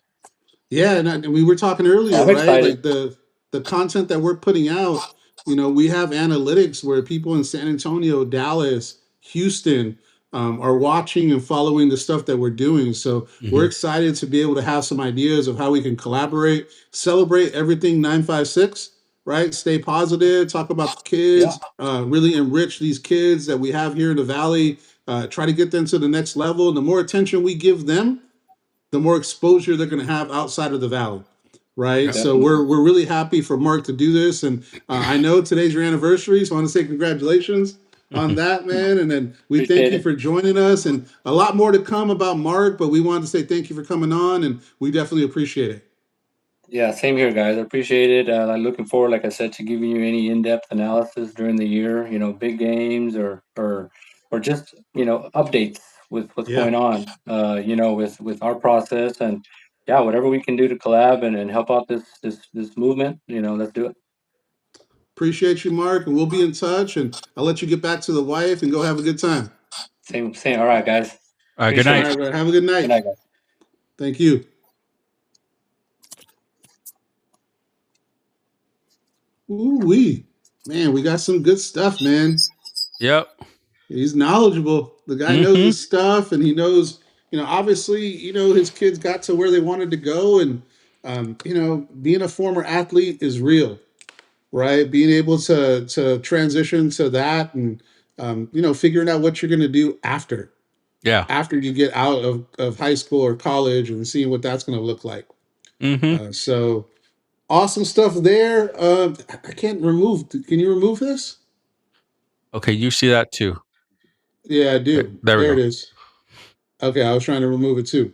Yeah, and we were talking earlier, I'm right? excited. Like the content that we're putting out, we have analytics where people in San Antonio, Dallas, Houston are watching and following the stuff that we're doing. So we're Mhm. excited to be able to have some ideas of how we can collaborate, celebrate everything 956, right? Stay positive, talk about the Yeah. kids, really enrich these kids that we have here in the Valley, try to get them to the next level. And the more attention we give them, the more exposure they're going to have outside of the Valley, right? Yeah. So we're really happy for Mark to do this, and I know today's your anniversary, so I want to say congratulations on that, man. And then we thank Appreciate you it. for joining us, and a lot more to come about Mark, but we wanted to say thank you for coming on, and we definitely appreciate it. Yeah, same here, guys. I appreciate it. I'm looking forward, like I said, to giving you any in-depth analysis during the year. Big games or just updates with what's Yeah, going on. With our process and yeah, whatever we can do to collab and help out this movement. Let's do it. appreciate you, Mark, and we'll be in touch. And I'll let you get back to the wife and go have a good time. Same. All right, guys. Good Appreciate All night. right, it. bro. Have a good Good night. night, guys. Thank you. Ooh wee, man, we got some good stuff, man. Yep. He's knowledgeable. The guy knows Mm-hmm. his stuff, and he knows, obviously, his kids got to where they wanted to go, and being a former athlete is real, right? Being able to transition to that, and figuring out what you're going to do Yeah. after you get out of high school or college, and seeing what that's going to look like. Mm-hmm. So awesome stuff there. I can't remove. Can you remove this? Okay, you see that too. Yeah, I Okay, do. there we There it go. is. Okay, I was trying to remove it too.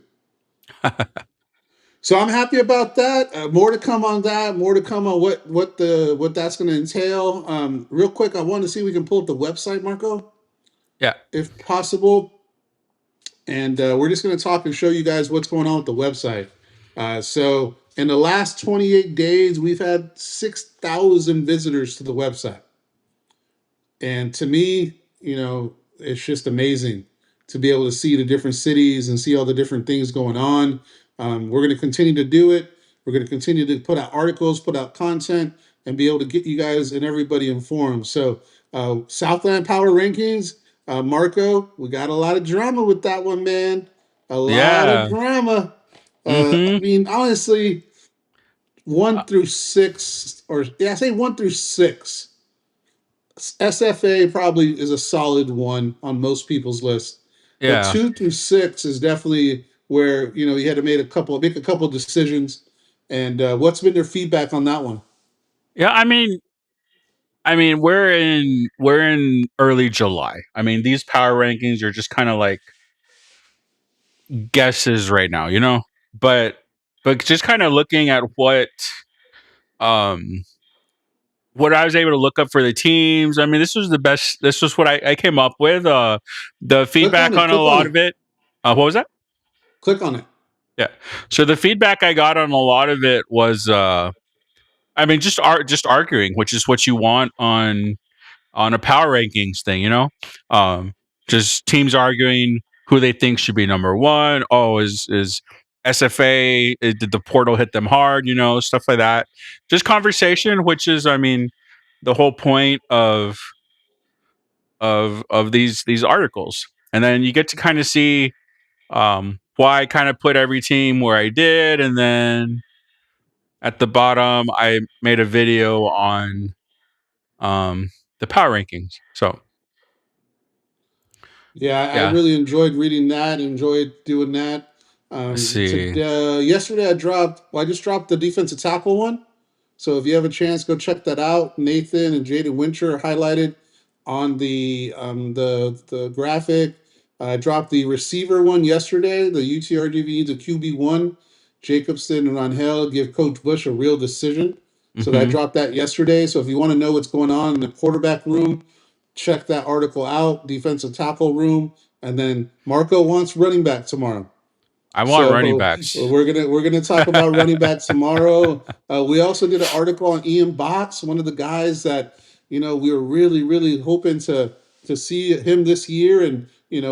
So I'm happy about that. More to come on that. More to come on what that's going to entail. Real quick, I want to see if we can pull up the website, Marco, Yeah. if possible. And we're just going to talk and show you guys what's going on with the website. So in the last 28 days, we've had 6,000 visitors to the website. And to me, it's just amazing to be able to see the different cities and see all the different things going on. We're going to continue to do it. We're going to continue to put out articles, put out content, and be able to get you guys and everybody informed. So, Southland Power Rankings, Marco, we got a lot of drama with that one, man. A lot of Yeah. drama. I Mm-hmm. mean, honestly, 1 through 6, or yeah, I say 1 through 6. SFA probably is a solid one on most people's list, but Yeah. 2 through 6 is definitely where you had to make a couple decisions. And what's been their feedback on that one? Yeah. I mean, we're in early July. I mean, these power rankings are just kind of like guesses right now, But just kind of looking at um what I was able to look up for the teams. I mean, this was the best. This was what I came up with. The Click on feedback it. on a Click on lot it. of it. What was that? Click on it. Yeah. So the feedback I got on a lot of it was, I mean, just arguing, which is what you want on a power rankings thing, just teams arguing who they think should be number one. Oh, is SFA? Did the portal hit them hard? Stuff like that. Just conversation, which is, I mean, the whole point of these articles, and then you get to kind of see why I kind of put every team where I did, and then at the bottom I made a video on the power rankings. So Yeah, I yeah, really enjoyed reading that. Enjoyed doing that. let's see. Yesterday I just dropped the defensive tackle one. So if you have a chance, go check that out. Nathan and Jaden Winter are highlighted on the graphic. I dropped the receiver one yesterday. The UTRGV needs a QB1. Jacobson and Rangel give Coach Bush a real decision. So I Hmm. dropped that yesterday. So if you want to know what's going on in the quarterback room, check that article out. Defensive tackle room, and then Marco wants running back tomorrow. I want running So backs. we're gonna talk about running back tomorrow. We also did an article on Ian Box, one of the guys that we were really hoping to see him this year, and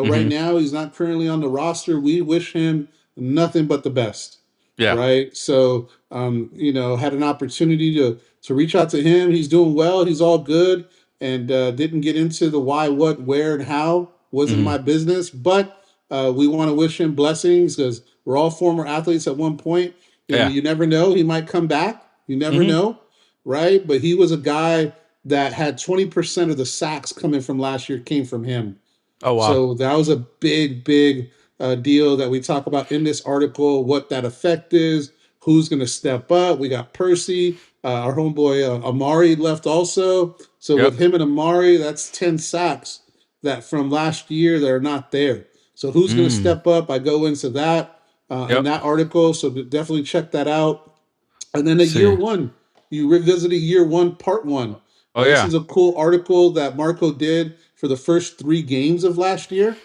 right Hmm. now he's not currently on the roster. We wish him nothing but the best, Yeah. right? So had an opportunity to reach out to him. He's doing well. He's all good, and didn't get into the why, what, where, and how. Wasn't Hmm. my business, but we want to wish him blessings because we're all former athletes at one point. Yeah. You never know. He might come back. You never Hmm. know, right? But he was a guy that had 20% of the sacks coming from last year came from him. Oh wow. So that was a big deal that we talk about in this article, what that effect is, who's going to step up. We got Percy, our homeboy Amari left also. So Yep. with him and Amari, that's 10 sacks that from last year that are not there. So who's going to step up? I go into that in Yep. that article. So definitely check that out. And then a See. year one, you revisited year one, part one. Oh This yeah. is a cool article that Marco did for the first 3 games of last year,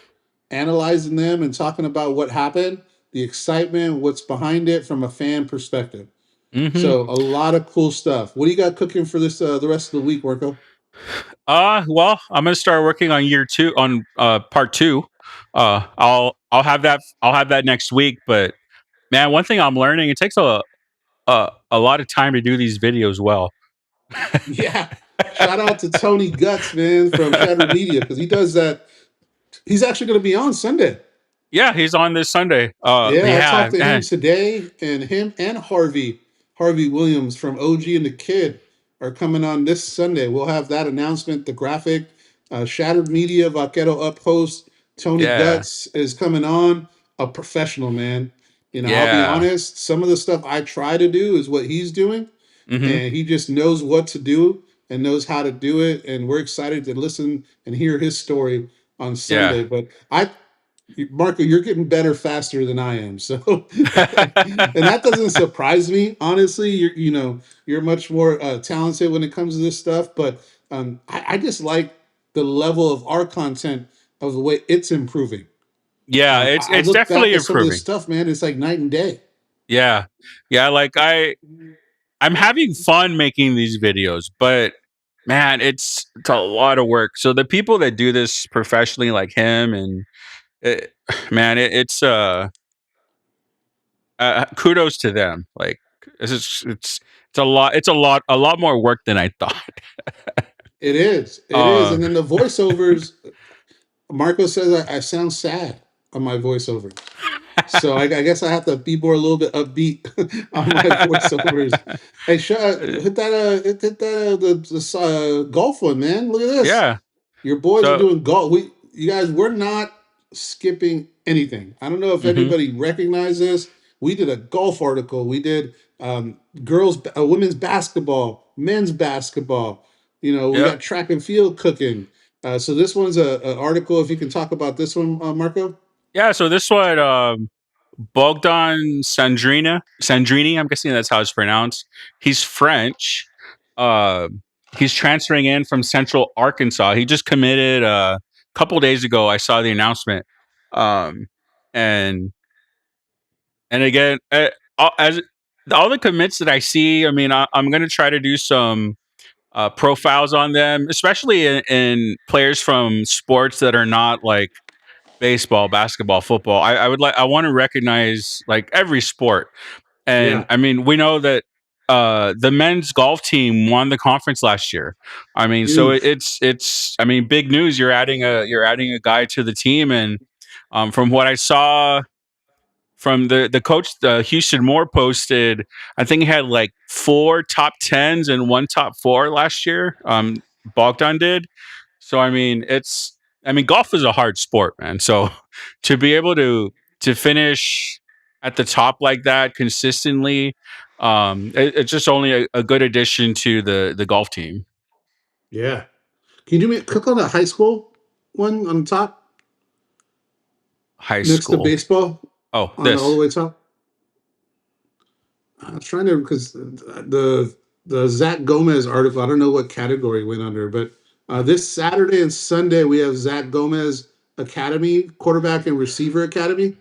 analyzing them and talking about what happened, the excitement, what's behind it from a fan perspective. Mm-hmm. So a lot of cool stuff. What do you got cooking for this the rest of the week, Marco? Well, I'm gonna start working on year 2 on part 2. I'll have that next week. But man, one thing I'm learning, it takes a lot of time to do these videos well. Yeah. Shout out to Tony Guts, man, from Shattered Media, because he does that. He's actually going to be on Sunday. Yeah, he's on this Sunday. Yeah, I talked to him man. today, and him and Harvey Williams from OG and the Kid are coming on this Sunday. We'll have that announcement, the graphic, Shattered Media, Vaquero Up host, Tony Yeah. Guts is coming on, a professional, man. You know, I'll be Yeah. honest, some of the stuff I try to do is what he's doing, Mhm. and he just knows what to do and knows how to do it, and we're excited to listen and hear his story on Sunday. But Marco, you're getting better faster than I am. So, and that doesn't surprise me. Honestly, you're much more talented when it comes to this stuff. But I just like the level of our content of the way it's improving. Yeah, I it's look definitely back at some of improving. this stuff, man. It's like night and day. Yeah. Like I'm having fun making these videos, but man, it's a lot of work. So the people that do this professionally, like him, and man, it's kudos to them. Like it's a lot. It's a lot more work than I thought. It is. It is. And then the voiceovers. Marco says I sound sad on my voiceovers. So I guess I have to be more a little bit upbeat on my voiceovers. Hey, hit that golf one, man. Look at this. Yeah. Your boys are So doing golf. We're not skipping anything. I don't know if anybody recognized this. We did a golf article. We did women's basketball, men's basketball. We yep. got track and field cooking. So this one's an article. If you can talk about this one, Marco. Yeah. So this one, Bogdan Sandrini, I'm guessing that's how it's pronounced. He's French. He's transferring in from Central Arkansas. He just committed a couple days ago. I saw the announcement. And again, as all the commits that I see, I mean, I'm going to try to do some profiles on them, especially in players from sports that are not like baseball, basketball, football. I want to recognize like every sport. And I mean, we know that the men's golf team won the conference last year. I mean, so it's I mean, big news. You're adding a guy to the team, and from what I saw from the coach, Houston Moore posted, I think he had like 4 top 10s and 1 top 4 last year. Bogdan did. So I mean, golf is a hard sport, man. So to be able to finish at the top like that consistently, it's just only a good addition to the golf team. Yeah. Can you do me click on the high school one on top High next to school. baseball? Oh, All this. the way top. I was trying to because the Zach Gomez article. I don't know what category it went under, but this Saturday and Sunday we have Zach Gomez Academy, quarterback and receiver academy.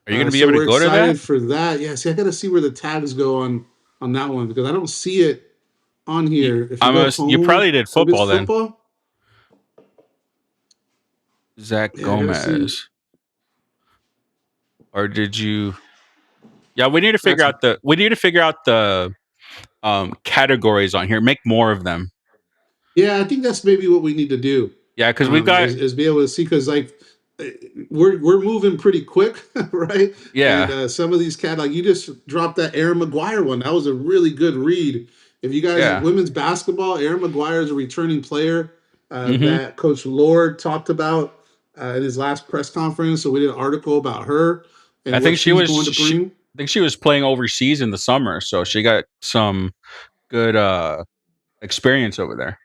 Are you going to be So able to we're go to excited that? for that. Yeah, see, I got to see where the tags go on that one because I don't see it on here. If you go home, You probably did maybe it's football then. football. Zach Yeah, I gotta see. Gomez. Or did you? Yeah, we need to figure out the categories on here. Make more of them. Yeah, I think that's maybe what we need to do. Yeah, because we've got is be able to see because like we're moving pretty quick, right? Yeah. And some of these like you just dropped that Aaron McGuire one. That was a really good read. If you guys women's basketball, Aaron McGuire is a returning player that Coach Lord talked about in his last press conference. So we did an article about her. And I think she was going to bring. think she was playing overseas in the summer, so she got some good experience over there.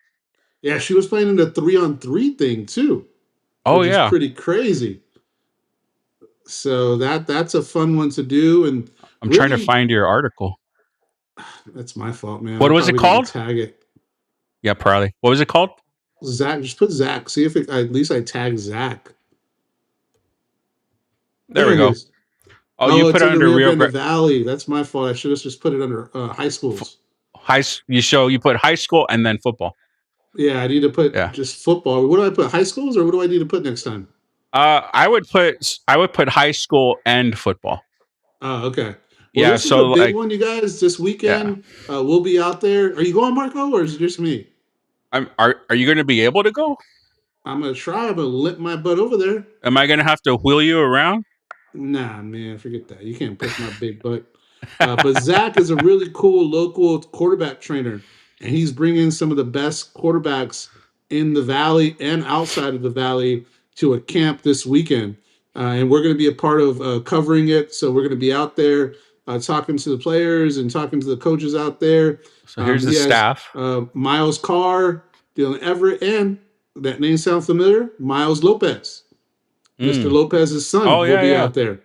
Yeah, she was playing in the 3-on-3 thing too, Oh which is yeah, pretty crazy. So that's a fun one to do, and I'm trying to really, find your article. that's my fault, man. What I was it probably didn't called? tag it. Yeah, probably. What was it called? Zach, just put Zach. See if at least I tag Zach. There There we it go. is. Oh, you Oh, put it's it under under Rio Rio Grande Grande Valley. That's my fault. I should have just put it under high schools. You put high school and then football. Yeah, I need to put Yeah. just football. What do I put? High schools, or what do I need to put next time? I would put high school and football. Oh, okay. Well, Yeah. this is a So big like, one, you guys. This yeah. weekend, we'll be out there. Are you going, Marco, or is it just me? Are you going to be able to go? I'm gonna try. I'm gonna limp my butt over there. Am I going to have to wheel you around? Nah, man, forget that. You can't push my big butt. But Zach is a really cool local quarterback trainer, and he's bringing some of the best quarterbacks in the valley and outside of the valley to a camp this weekend. And we're going to be a part of covering it. So we're going to be out there talking to the players and talking to the coaches out there. So here's the He has staff. Miles Carr, Dylan Everett, and that name sound familiar? Miles Lopez. Mr. Lopez's son Oh, will be yeah. out there.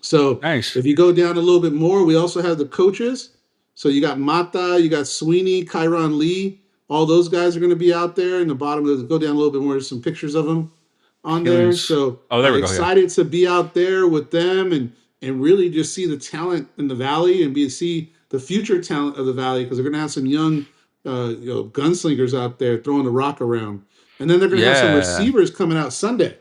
So Nice. if you go down a little bit more, we also have the coaches. So you got Mata, you got Sweeney, Kyron Lee. All those guys are going to be out there. In the bottom, go down a little bit more. There's some pictures of them on there. So Oh, there we go. excited to be out there with them and really just see the talent in the valley and see the future talent of the valley, because they're going to have some young gunslingers out there throwing the rock around. And then they're going to have some Yeah. receivers coming out Sunday.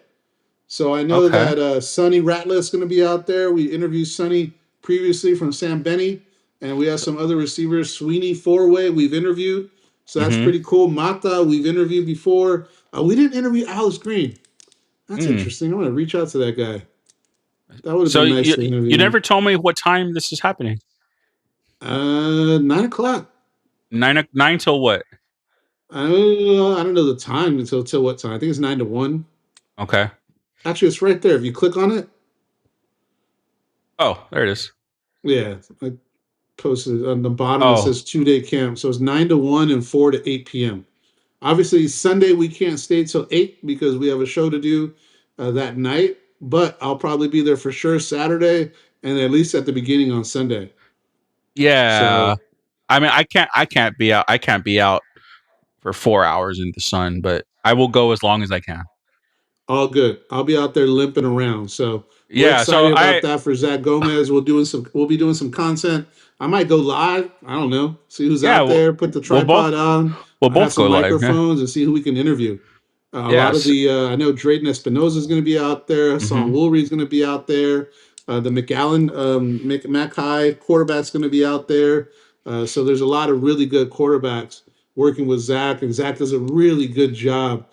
So I know Okay. that Sonny Rattler is going to be out there. We interviewed Sonny previously from Sam Benny, and we have some other receivers. Sweeney Four-Way we've interviewed, so that's pretty cool. Mata we've interviewed before. We didn't interview Alice Green. That's interesting. I'm going to reach out to that guy. That would have So been nice to interview. you never told me what time this is happening. 9 o'clock. 9 till what? I don't know the time until what time. I think it's 9 to 1. Okay. Actually, it's right there. If you click on it. Oh, there it is. Yeah, I posted on the bottom. It says 2-day camp, so it's 9 to 1 and 4 to 8 p.m. Obviously, Sunday we can't stay till 8 because we have a show to do that night. But I'll probably be there for sure Saturday, and at least at the beginning on Sunday. Yeah. So, I mean, I can't be out. I can't be out for 4 hours in the sun, but I will go as long as I can. all good. I'll be out there limping around. So we're Yeah. excited So about that for Zach Gomez. We'll be doing some content. I might go live. I don't know. See who's out there. Put the tripod on. We'll both have some go live. Yeah. microphones and see who we can interview. A lot of the I know Drayden Espinoza is going to be out there. Hassan Woolry is going to be out there. The McAllen Mac High quarterback's going to be out there. So there's a lot of really good quarterbacks working with Zach, and Zach does a really good job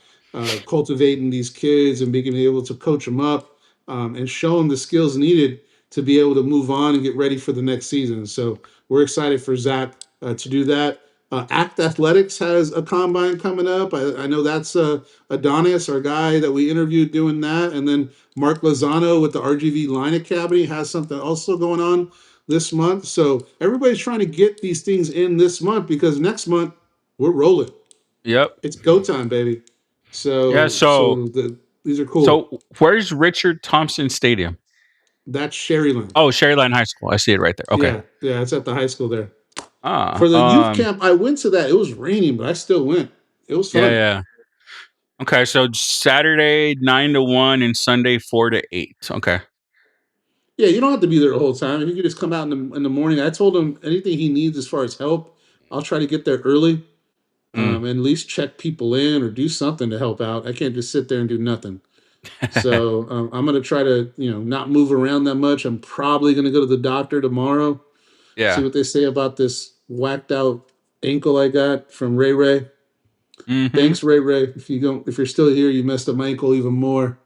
cultivating these kids and being able to coach them up and show them the skills needed to be able to move on and get ready for the next season. So we're excited for Zach to do that. Act Athletics has a combine coming up. I know that's Adonis, our guy that we interviewed doing that. And then Mark Lozano with the RGV Line Academy has something also going on this month. So everybody's trying to get these things in this month because next month we're rolling. Yep. It's go time, baby. So yeah. These are cool. So where's Richard Thompson Stadium? That's Sherryland. Oh, Sherryland High School. I see it right there. Okay. Yeah, it's at the high school there. For the youth camp, I went to that. It was raining, but I still went. It was fun. Yeah. Okay, so Saturday 9 to 1 and Sunday 4 to 8. Okay. Yeah, you don't have to be there the whole time. If you could just come out in the morning. I told him anything he needs as far as help, I'll try to get there early. And at least check people in or do something to help out. I can't just sit there and do nothing. So I'm going to try to, not move around that much. I'm probably going to go to the doctor tomorrow. Yeah. See what they say about this whacked out ankle I got from Ray Ray. Thanks, Ray Ray. If you're still here, you messed up my ankle even more.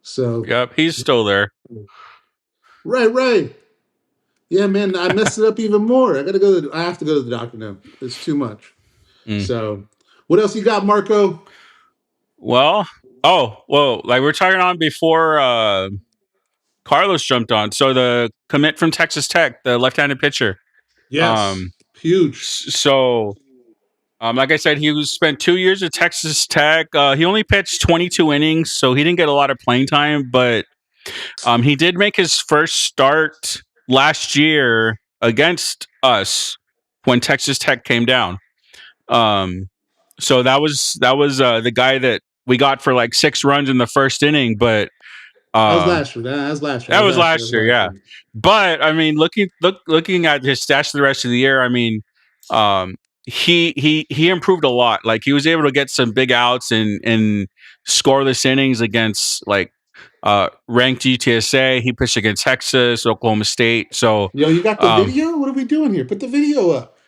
So. Yep, he's still there. Ray. Yeah, man, I messed it up even more. I have to go to the doctor now. It's too much. So, what else you got, Marco? Well, like we were talking on before Carlos jumped on. So the commit from Texas Tech, the left-handed pitcher. Yes, huge. So, like I said, he spent 2 years at Texas Tech. He only pitched 22 innings, so he didn't get a lot of playing time. But he did make his first start last year against us when Texas Tech came down. So that was the guy that we got for like 6 runs in the first inning. But That was last year. That was last year. that was last year, yeah. But I mean, looking at his stats the rest of the year, I mean, he improved a lot. Like he was able to get some big outs and scoreless innings against like ranked UTSA. He pitched against Texas, Oklahoma State. So Yo, you got the video? What are we doing here? Put the video up.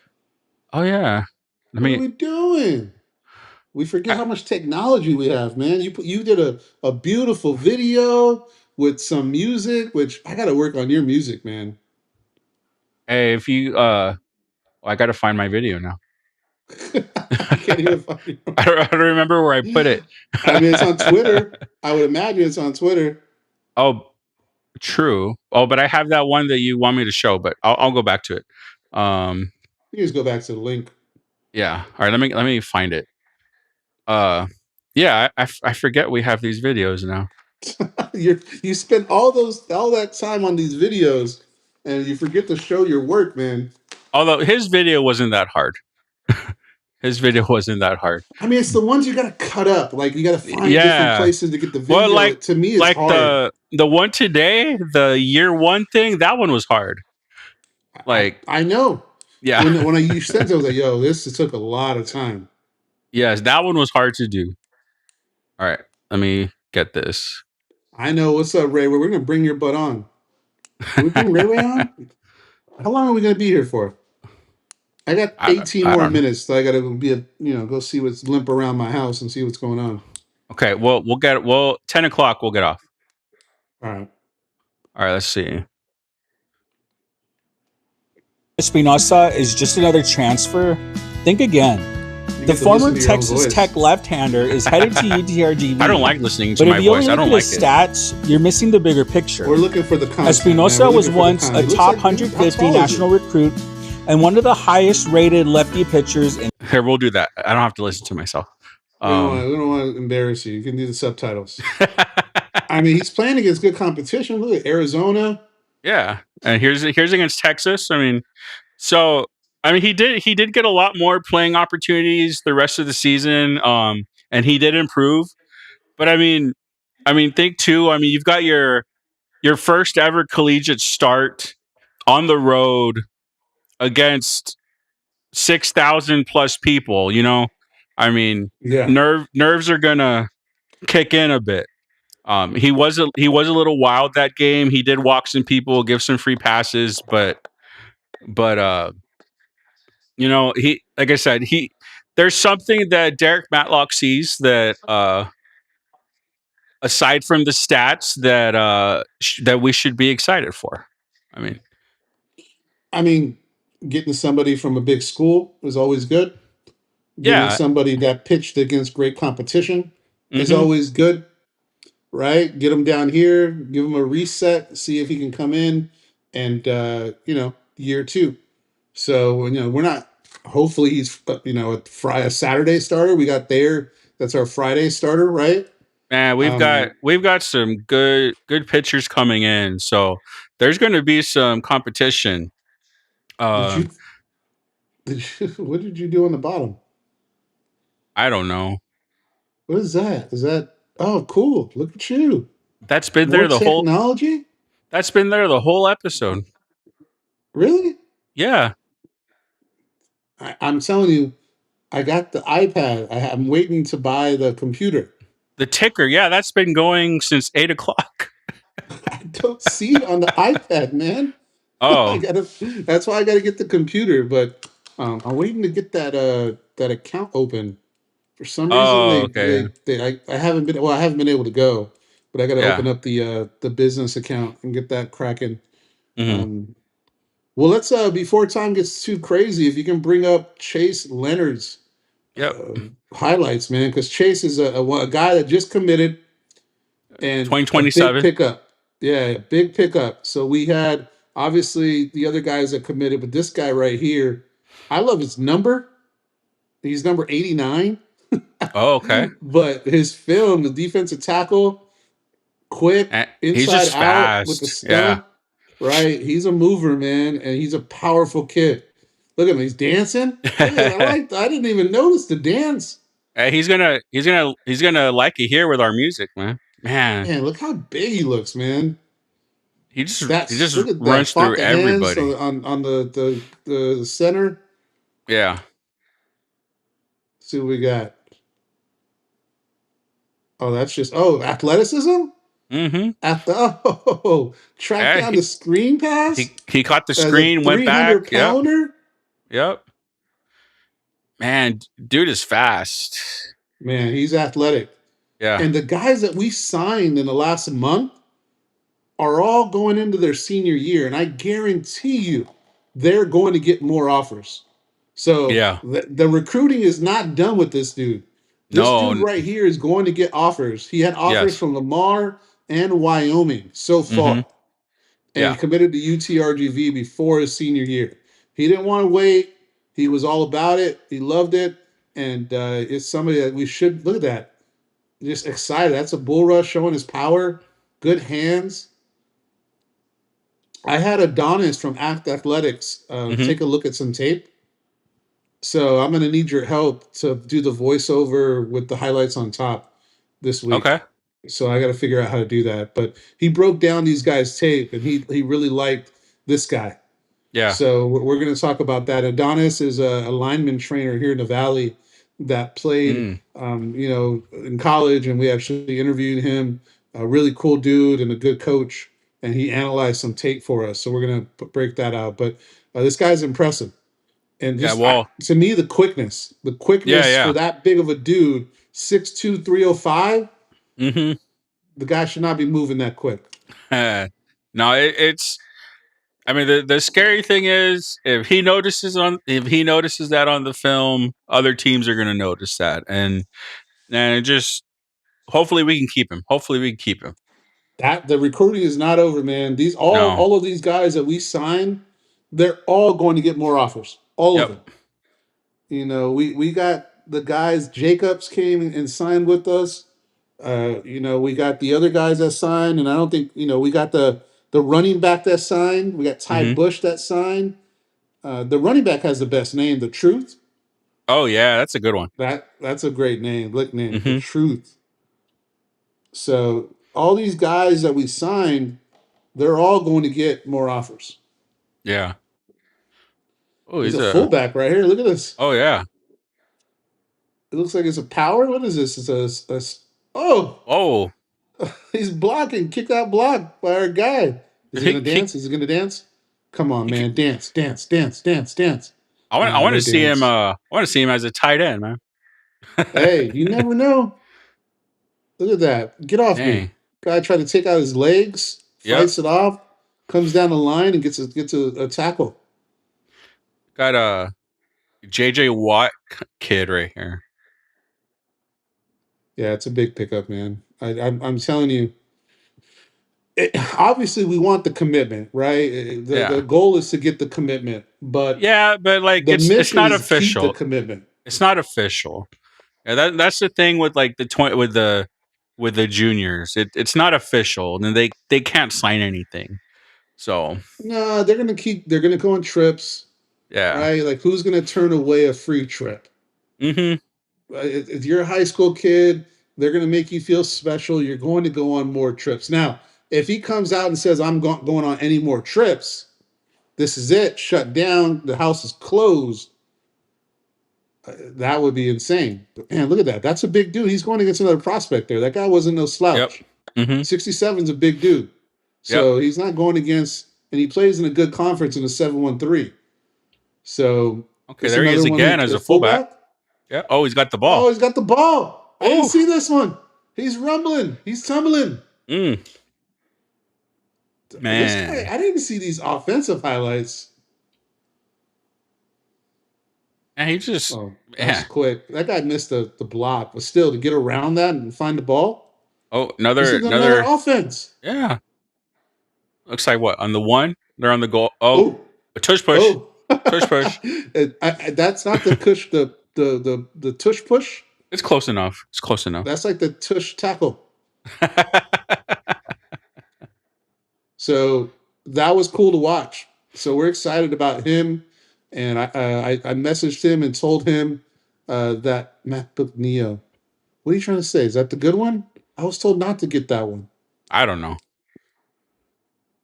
oh yeah, What are we doing? We forget how much technology we have, man. You did a beautiful video with some music, which I got to work on your music, man. Hey, if you I got to find my video now. I can't even find it. I don't remember where I put it. I mean, it's on Twitter. I would imagine it's on Twitter. Oh, true. Oh, but I have that one that you want me to show, but I'll go back to it. You just go back to the link. Yeah. All right. Let me find it. Yeah. I forget we have these videos now. You spend all that time on these videos, and you forget to show your work, man. Although his video wasn't that hard. His video wasn't that hard. I mean, it's the ones you got to cut up. Like you got to find different places to get the video. Well, like to me, it's like hard. the one today, the year one thing, that one was hard. Like I know. Yeah. When you sent it, I was like, "Yo, this took a lot of time." Yes, that one was hard to do. All right, let me get this. I know. What's up, Ray? We're gonna bring your butt on. Can we bring Ray on? How long are we gonna be here for? I got 18 more minutes, so I gotta go see what's limp around my house and see what's going on. Okay, well, 10 o'clock we'll get off. All right. Let's see. Espinosa is just another transfer. Think again. The former Texas Tech left-hander is headed to UTRGV. I don't like listening to my voice. But if you only I don't look like at stats, you're missing the bigger picture. We're looking for the content. Espinosa was once a top 150 national recruit and one of the highest-rated lefty pitchers. Here, we'll do that. I don't have to listen to myself. We don't want to embarrass you. You can do the subtitles. I mean, he's playing against good competition. Look at Arizona. Yeah, and here's against Texas. I mean, so I mean, he did get a lot more playing opportunities the rest of the season, and he did improve. But I mean, think too. I mean, you've got your first ever collegiate start on the road against 6,000 plus people. You know, I mean, nerves are gonna kick in a bit. He was a little wild that game. He did walk some people, give some free passes, but you know, like I said, there's something that Derek Matlock sees that aside from the stats that we should be excited for. I mean, getting somebody from a big school is always good. Getting somebody that pitched against great competition is always good, right? Get him down here, give him a reset, see if he can come in, and year two. So we're not. Hopefully he's a Saturday starter. We got that's our Friday starter, right? Man, we've got some good pitchers coming in, so there's going to be some competition. What did you do on the bottom? I don't know. What is that? Oh, cool! Look at you. That's been there the whole technology. That's been there the whole episode. Really? Yeah. I'm telling you, I got the iPad. I'm waiting to buy the computer. The ticker, yeah, that's been going since 8 o'clock. I don't see it on the iPad, man. Oh, that's why I got to get the computer. But I'm waiting to get that account open. For some reason, I haven't been able to go, but I got to open up the business account and get that cracking. Mm-hmm. Well, let's before time gets too crazy, if you can bring up Chase Leonard's highlights, man, because Chase is a guy that just committed and 2027 pickup. Yeah, big pickup. So we had obviously the other guys that committed, but this guy right here, I love his number. He's number 89. Oh, okay. But his film, the defensive tackle, quick, He's inside just out with the fast. Yeah. stump, right? He's a mover, man, and he's a powerful kid. Look at him, he's dancing. I didn't even notice the dance. He's gonna like it here with our music, man. Man, look how big he looks, man. He just Look at that runs through Faca hands everybody. on the center. Yeah. Let's see what we got. Oh, that's just athleticism. Mm-hmm. Track down the screen pass. He caught the As a screen, went back. 300-pounder. Yep. Man, dude is fast. Man, he's athletic. Yeah. And the guys that we signed in the last month are all going into their senior year, and I guarantee you they're going to get more offers. So Yeah. the recruiting is not done with this dude. This dude right here is going to get offers. He had offers from Lamar and Wyoming so far. Mm-hmm. And he committed to UTRGV before his senior year. He didn't want to wait. He was all about it. He loved it. And it's somebody that we should look at that. Just excited. That's a bull rush showing his power. Good hands. I had Adonis from Athletics take a look at some tape. So I'm going to need your help to do the voiceover with the highlights on top this week. Okay. So I got to figure out how to do that. But he broke down these guys' tape, and he really liked this guy. Yeah. So we're going to talk about that. Adonis is a lineman trainer here in the Valley that played, in college, and we actually interviewed him. A really cool dude and a good coach, and he analyzed some tape for us. So we're going to break that out. But this guy's impressive. And just to me, the quickness for that big of a dude, 6'2", 305. Mm-hmm. The guy should not be moving that quick. No, it's. I mean, the scary thing is if he notices that on the film, other teams are going to notice that, and just hopefully we can keep him. That the recruiting is not over, man. All of these guys that we signed, they're all going to get more offers. All of them. You know, we got the guys. Jacobs came and signed with us. We got the other guys that signed, and I don't think we got the running back that signed. We got Ty Bush that signed. The running back has the best name, The Truth. Oh yeah, that's a good one. That's a great name, nickname, The Truth. So all these guys that we signed, they're all going to get more offers. Yeah. Oh, he's a fullback right here. Look at this. Oh yeah. It looks like it's a power. What is this? It's Oh. He's blocking. Kick out block by our guy. Is he gonna dance? Is he gonna dance? Come on, man. Dance. I want to see him. I want to see him as a tight end, man. Hey, you never know. Look at that. Get off me. Guy tried to take out his legs, fights it off, comes down the line and gets a tackle. Got a JJ Watt kid right here. Yeah, it's a big pickup, man. I'm telling you. Obviously, we want the commitment, right? The goal is to get the commitment, but like it's not official. The commitment. It's not official. Yeah, that's the thing with like with the juniors. It's not official, and they can't sign anything. So no, they're gonna go on trips. Yeah. Right? Like who's gonna turn away a free trip? Mm-hmm. If you're a high school kid, they're gonna make you feel special. You're going to go on more trips. Now, if he comes out and says, I'm going on any more trips, this is it, shut down, the house is closed, that would be insane. But man, look at that. That's a big dude. He's going against another prospect there. That guy wasn't no slouch. Yep. Mm-hmm. 67's a big dude. So he's not going against, and he plays in a good conference in a 7-1-3. So okay, there he is again as a fullback. Yeah. Oh, he's got the ball. Oh, he's got the ball. I didn't see this one. He's rumbling. He's tumbling. Man, this guy, I didn't see these offensive highlights. And he just that's quick. That guy missed the block, but still to get around that and find the ball. Oh, another offense. Yeah. Looks like what on the one? They're on the goal. Oh, a tush push. Oh, Tush push. That's not the push. The tush push. It's close enough. It's close enough. That's like the tush tackle. So that was cool to watch. So we're excited about him, and I messaged him and told him that MacBook Neo. What are you trying to say? Is that the good one? I was told not to get that one. I don't know.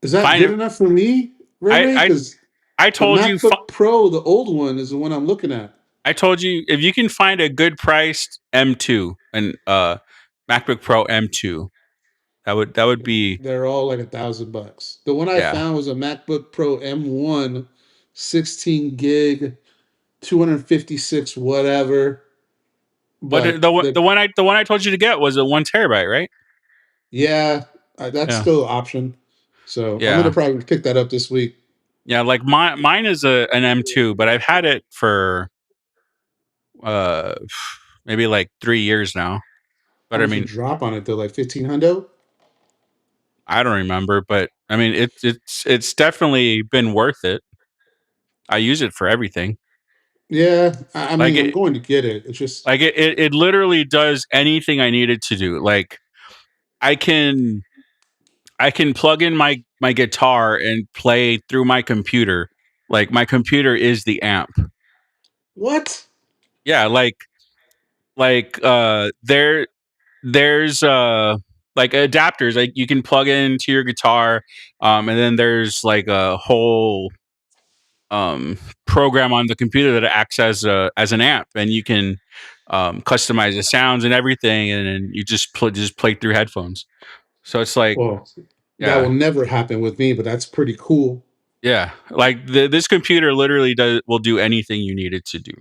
Is that good enough for me, Ray? Because I told the you MacBook Pro, the old one, is the one I'm looking at. I told you if you can find a good priced M2 and MacBook Pro M2, that would be. They're all like $1,000. The one I found was a MacBook Pro M1, 16 gig, 256 whatever. But the one I told you to get was a 1 terabyte, right? Yeah, that's still an option. So I'm gonna probably pick that up this week. Yeah, like mine is an M2, but I've had it for maybe like 3 years now. But I mean, drop on it though, like 1,500. I don't remember, but I mean it's definitely been worth it. I use it for everything. Yeah, I mean, I'm going to get it. It's just like it literally does anything I need it to do. Like I can plug in my guitar and play through my computer. Like my computer is the amp. What? Yeah, there's like adapters like you can plug into your guitar, and then there's like a whole program on the computer that acts as an amp, and you can customize the sounds and everything, and then you just play through headphones. So it's like, that will never happen with me, but that's pretty cool. Yeah, like this computer literally will do anything you need it to do.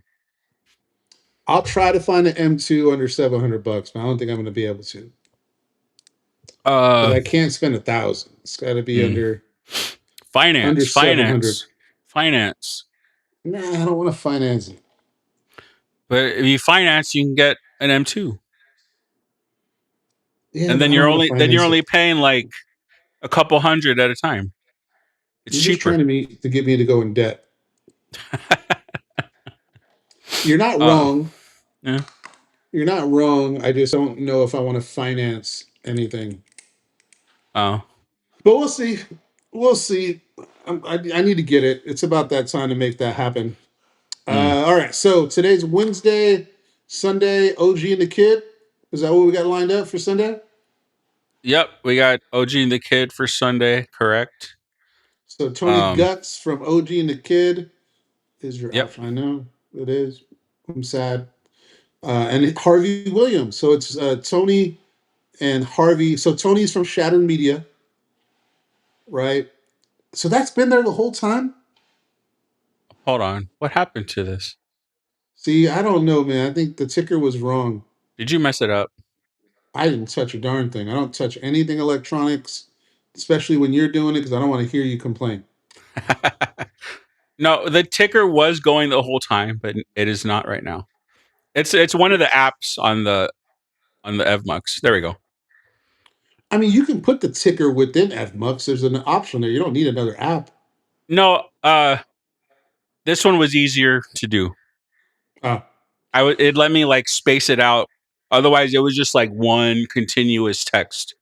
I'll try to find an M2 under $700, but I don't think I'm going to be able to. But I can't spend $1,000. It's got to be under finance. Nah, I don't want to finance it. But if you finance, you can get an M2. Yeah, and then you're only paying like a couple hundred at a time. It's cheaper. Just trying to get me to go in debt. You're not wrong. Yeah. You're not wrong. I just don't know if I want to finance anything. Oh. But we'll see. We'll see. I need to get it. It's about that time to make that happen. All right. So today's Wednesday, Sunday, OG and the Kid. Is that what we got lined up for Sunday? Yep. We got OG and the Kid for Sunday. Correct. So Tony Guts from OG and the Kid is your option. I know it is. I'm sad. And Harvey Williams. So it's Tony and Harvey. So Tony's from Shattered Media, right? So that's been there the whole time? Hold on. What happened to this? See, I don't know, man. I think the ticker was wrong. Did you mess it up? I didn't touch a darn thing. I don't touch anything electronics, especially when you're doing it, because I don't want to hear you complain. No, the ticker was going the whole time, but it is not right now. It's one of the apps on the EvMux. There we go. I mean, you can put the ticker within EvMux. There's an option there. You don't need another app. No, this one was easier to do. Oh. It let me like space it out. Otherwise, it was just like one continuous text.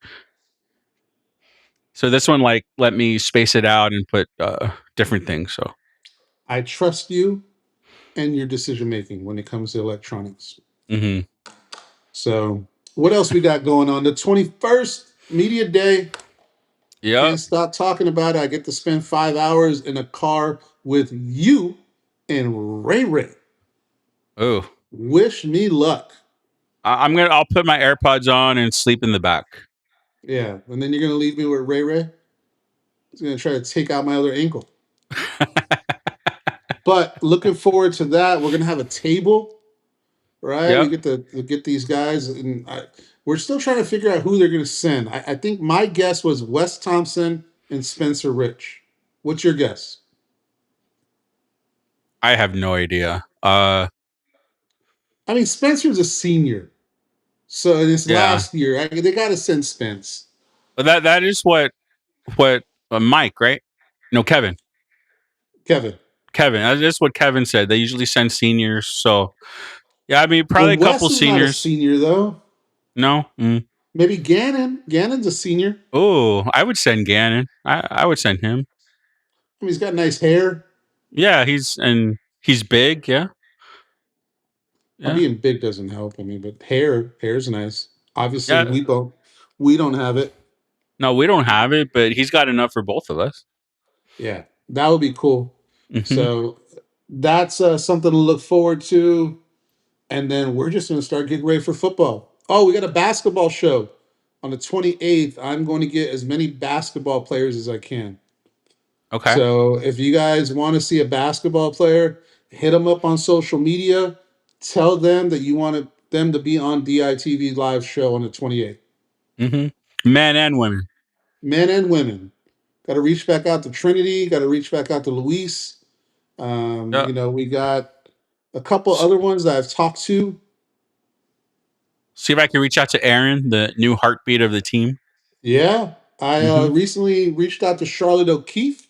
So this one like let me space it out and put different things. So I trust you and your decision making when it comes to electronics. Mm-hmm. So what else we got going on? The 21st Media Day. Yeah. Can't stop talking about it. I get to spend 5 hours in a car with you and Ray Ray. Oh. Wish me luck. I'll put my AirPods on and sleep in the back. Yeah. And then you're gonna leave me with Ray Ray? He's gonna try to take out my other ankle. But looking forward to that. We're gonna have a table, right? Yep. We get to get these guys, and we're still trying to figure out who they're gonna send. I think my guess was Wes Thompson and Spencer Rich. What's your guess? I have no idea. I mean, Spencer's a senior, so in his last year, they got to send Spence. But that is what Mike, right? No, Kevin. Kevin. That's what Kevin said. They usually send seniors. So yeah, I mean, probably Well, a couple Wes is not a seniors. senior though. No. Maybe Gannon. Gannon's a senior. Oh, I would send Gannon. I would send him. I mean, he's got nice hair. Yeah, he's big. Yeah. Well, being big doesn't help. I mean, but hair's nice. Obviously, Yeah. we don't have it. No, we don't have it, but he's got enough for both of us. Yeah, that would be cool. Mhm. So that's something to look forward to. And then we're just going to start getting ready for football. Oh, we got a basketball show on the 28th. I'm going to get as many basketball players as I can. Okay. So if you guys want to see a basketball player, hit them up on social media. Tell them that you want them to be on DITV live show on the 28th. Men and women. Men and women. Got to reach back out to Trinity. Got to reach back out to Luis. We got a couple other ones that I've talked to. See if I can reach out to Aaron, the new heartbeat of the team. Yeah. I recently reached out to Charlotte O'Keefe.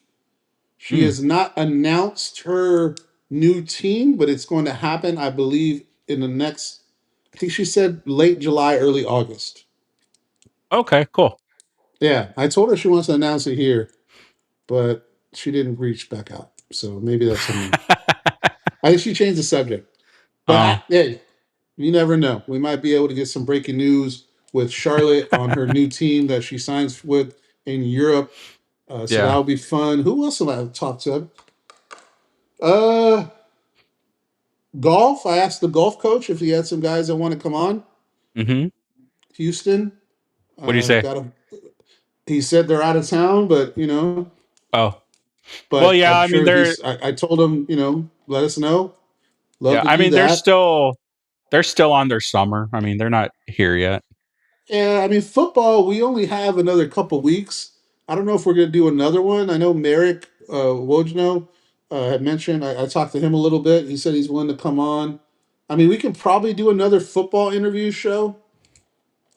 She has not announced her new team, but it's going to happen, I believe, in the next, I think she said late July, early August. Okay, cool. Yeah. I told her she wants to announce it here, but she didn't reach back out. So maybe that's something. I think she changed the subject. But hey, you never know. We might be able to get some breaking news with Charlotte on her new team that she signs with in Europe. So that'll be fun. Who else have I talked to? Golf. I asked the golf coach if he had some guys that want to come on. Houston. What do you say? He said they're out of town, but Oh. But well, yeah. I mean, I told him, let us know. They're still on their summer. I mean, they're not here yet. Yeah, I mean, football. We only have another couple weeks. I don't know if we're going to do another one. I know Merrick Wojno had mentioned. I talked to him a little bit. He said he's willing to come on. I mean, we can probably do another football interview show.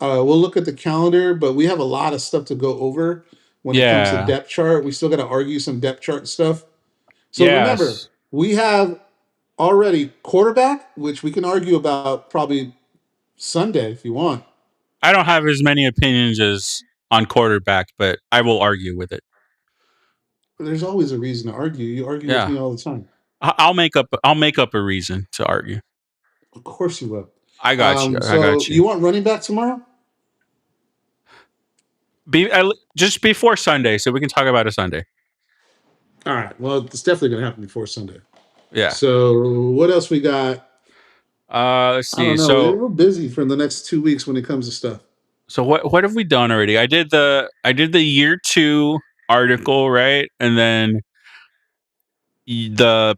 We'll look at the calendar, but we have a lot of stuff to go over when it comes to depth chart. We still got to argue some depth chart stuff. So remember, we have already quarterback, which we can argue about probably Sunday if you want. I don't have as many opinions as on quarterback, but I will argue with it. There's always a reason to argue. You argue with me all the time. I'll make up a reason to argue. Of course you will. I got you. I got you. You want running back tomorrow? Just before Sunday, so we can talk about a Sunday. All right. Well, it's definitely going to happen before Sunday. Yeah. So what else we got? Let's see. I don't know. So we're real busy for the next 2 weeks when it comes to stuff. So what have we done already? I did the year 2 article, right? And then the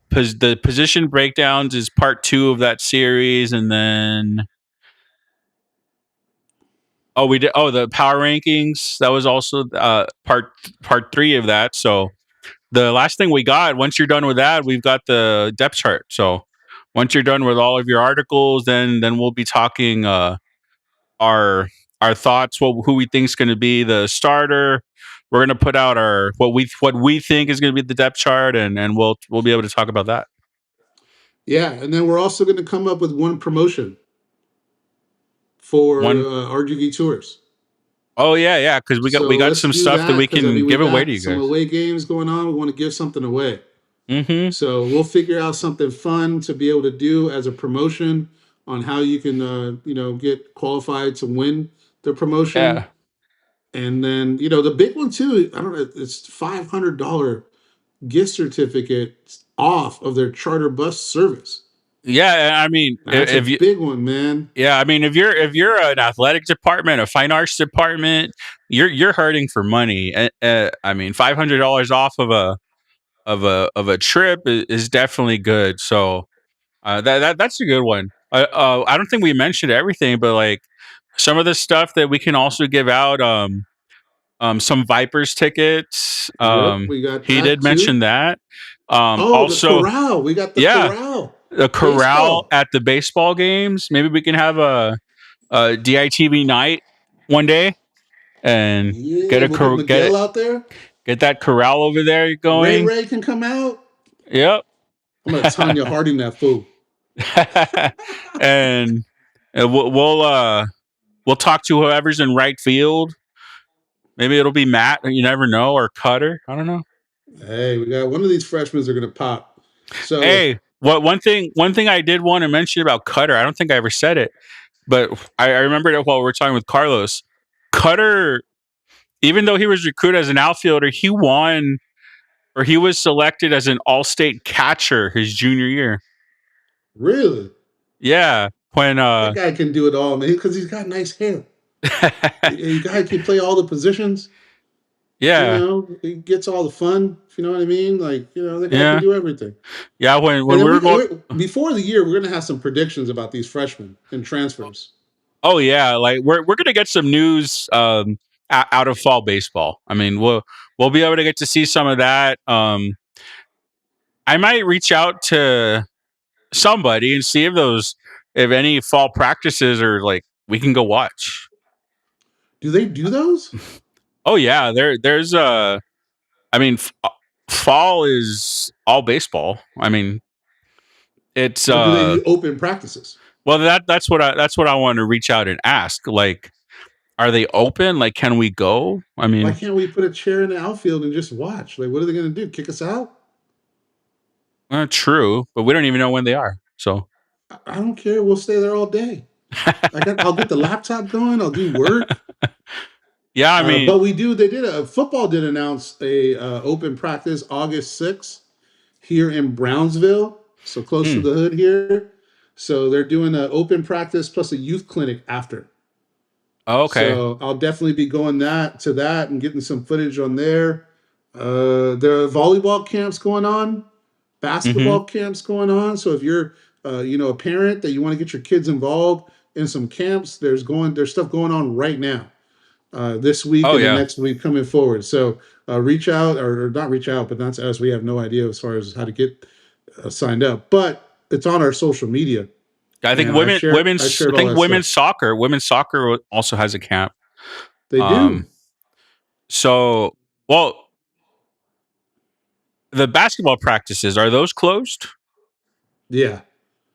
position breakdowns is part 2 of that series, and then we did the power rankings. That was also part 3 of that. So the last thing we got, once you're done with that, we've got the depth chart. So once you're done with all of your articles, then we'll be talking our thoughts, who we think is going to be the starter. We're going to put out our what we think is going to be the depth chart, and we'll be able to talk about that. Yeah, and then we're also going to come up with one promotion for RGV Tours. Oh yeah, because we got some stuff that we can give away to you guys. Some away games going on. We want to give something away. So we'll figure out something fun to be able to do as a promotion on how you can get qualified to win the promotion. Yeah. And then the big one too, I don't know, it's $500 gift certificate off of their charter bus service. Yeah, I mean, that's a big one, man. Yeah, I mean, if you're an athletic department, a fine arts department, you're hurting for money. I mean, $500 off of a trip is definitely good. So that's a good one. I don't think we mentioned everything, but like some of the stuff that we can also give out. Some Vipers tickets. We got he did mention that. Also, the corral. We got the corral. The corral at the baseball games. Maybe we can have a DITV night one day and get Miguel out there. Get that corral over there going. Ray can come out. Yep. I'm gonna Tanya Harding that fool. and we'll talk to whoever's in right field. Maybe it'll be Matt. You never know, or Cutter. I don't know. Hey, we got one of these freshmen are gonna pop. So hey, one thing I did want to mention about Cutter. I don't think I ever said it, but I remembered it while we were talking with Carlos. Cutter, even though he was recruited as an outfielder, he won, or he was selected as an all-state catcher his junior year. Really? Yeah. When that guy can do it all, man, because he's got nice hair. The guy can play all the positions. Yeah. You know, he gets all the fun, if you know what I mean. Like, you know, the guy can do everything. Yeah, when we were going before the year, we're gonna have some predictions about these freshmen and transfers. Oh yeah, like we're gonna get some news out of fall baseball. I mean, we'll be able to get to see some of that. I might reach out to somebody and see if any fall practices are like we can go watch. Do they do those? Oh yeah, there's I mean, fall is all baseball. I mean, it's do they do open practices? Well, that's what I want to reach out and ask. Like, are they open? Like, can we go? I mean, why can't we put a chair in the outfield and just watch? Like, what are they going to do? Kick us out? True, but we don't even know when they are. So I don't care. We'll stay there all day. I'll get the laptop going. I'll do work. Yeah, I mean, but football did announce a open practice August 6th here in Brownsville, so close to the hood here. So they're doing an open practice plus a youth clinic after. Oh, okay. So I'll definitely be going to that and getting some footage on there. There are volleyball camps going on, basketball camps going on. So if you're a parent that you want to get your kids involved in some camps, there's stuff going on right now. This week and the next week coming forward. So reach out or not reach out, but not to us. We have no idea as far as how to get signed up, but it's on our social media. I think women's soccer also has a camp. They do. So, well, the basketball practices, are those closed? Yeah.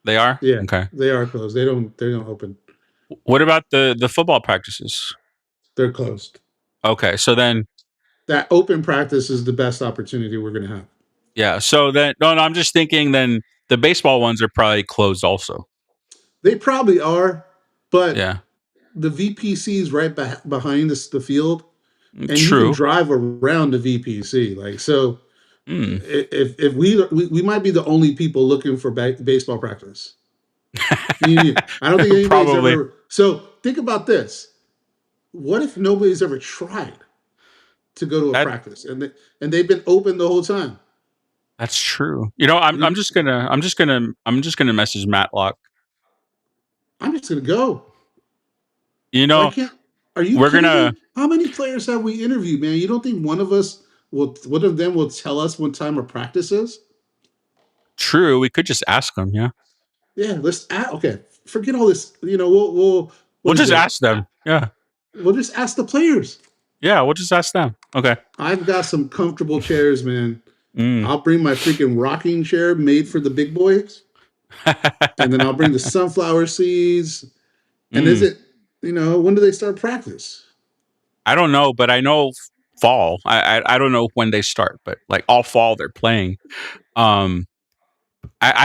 They are? Yeah. Okay. They are closed. They don't open. What about the football practices? They're closed. Okay. So then that open practice is the best opportunity we're going to have. Yeah. So then, no, I'm just thinking then the baseball ones are probably closed also. They probably are, but yeah, the VPC is right behind the field, and True. you can drive around the VPC. Like so, if we might be the only people looking for baseball practice. I don't think anybody's Probably. ever. So think about this: what if nobody's ever tried to go to a practice, and they've been open the whole time? That's true. You know, I'm just gonna message Matlock. I'm just gonna go. You know, are you? How many players have we interviewed, man? You don't think one of them will tell us what time our practice is? True. We could just ask them. Yeah. Yeah. Let's. Okay. Forget all this. You know, we'll just ask them. Yeah. We'll just ask the players. Yeah, we'll just ask them. Okay. I've got some comfortable chairs, man. I'll bring my freaking rocking chair made for the big boys. And then I'll bring the sunflower seeds. And is it, when do they start practice? I don't know, but I know fall. I don't know when they start, but like all fall they're playing. I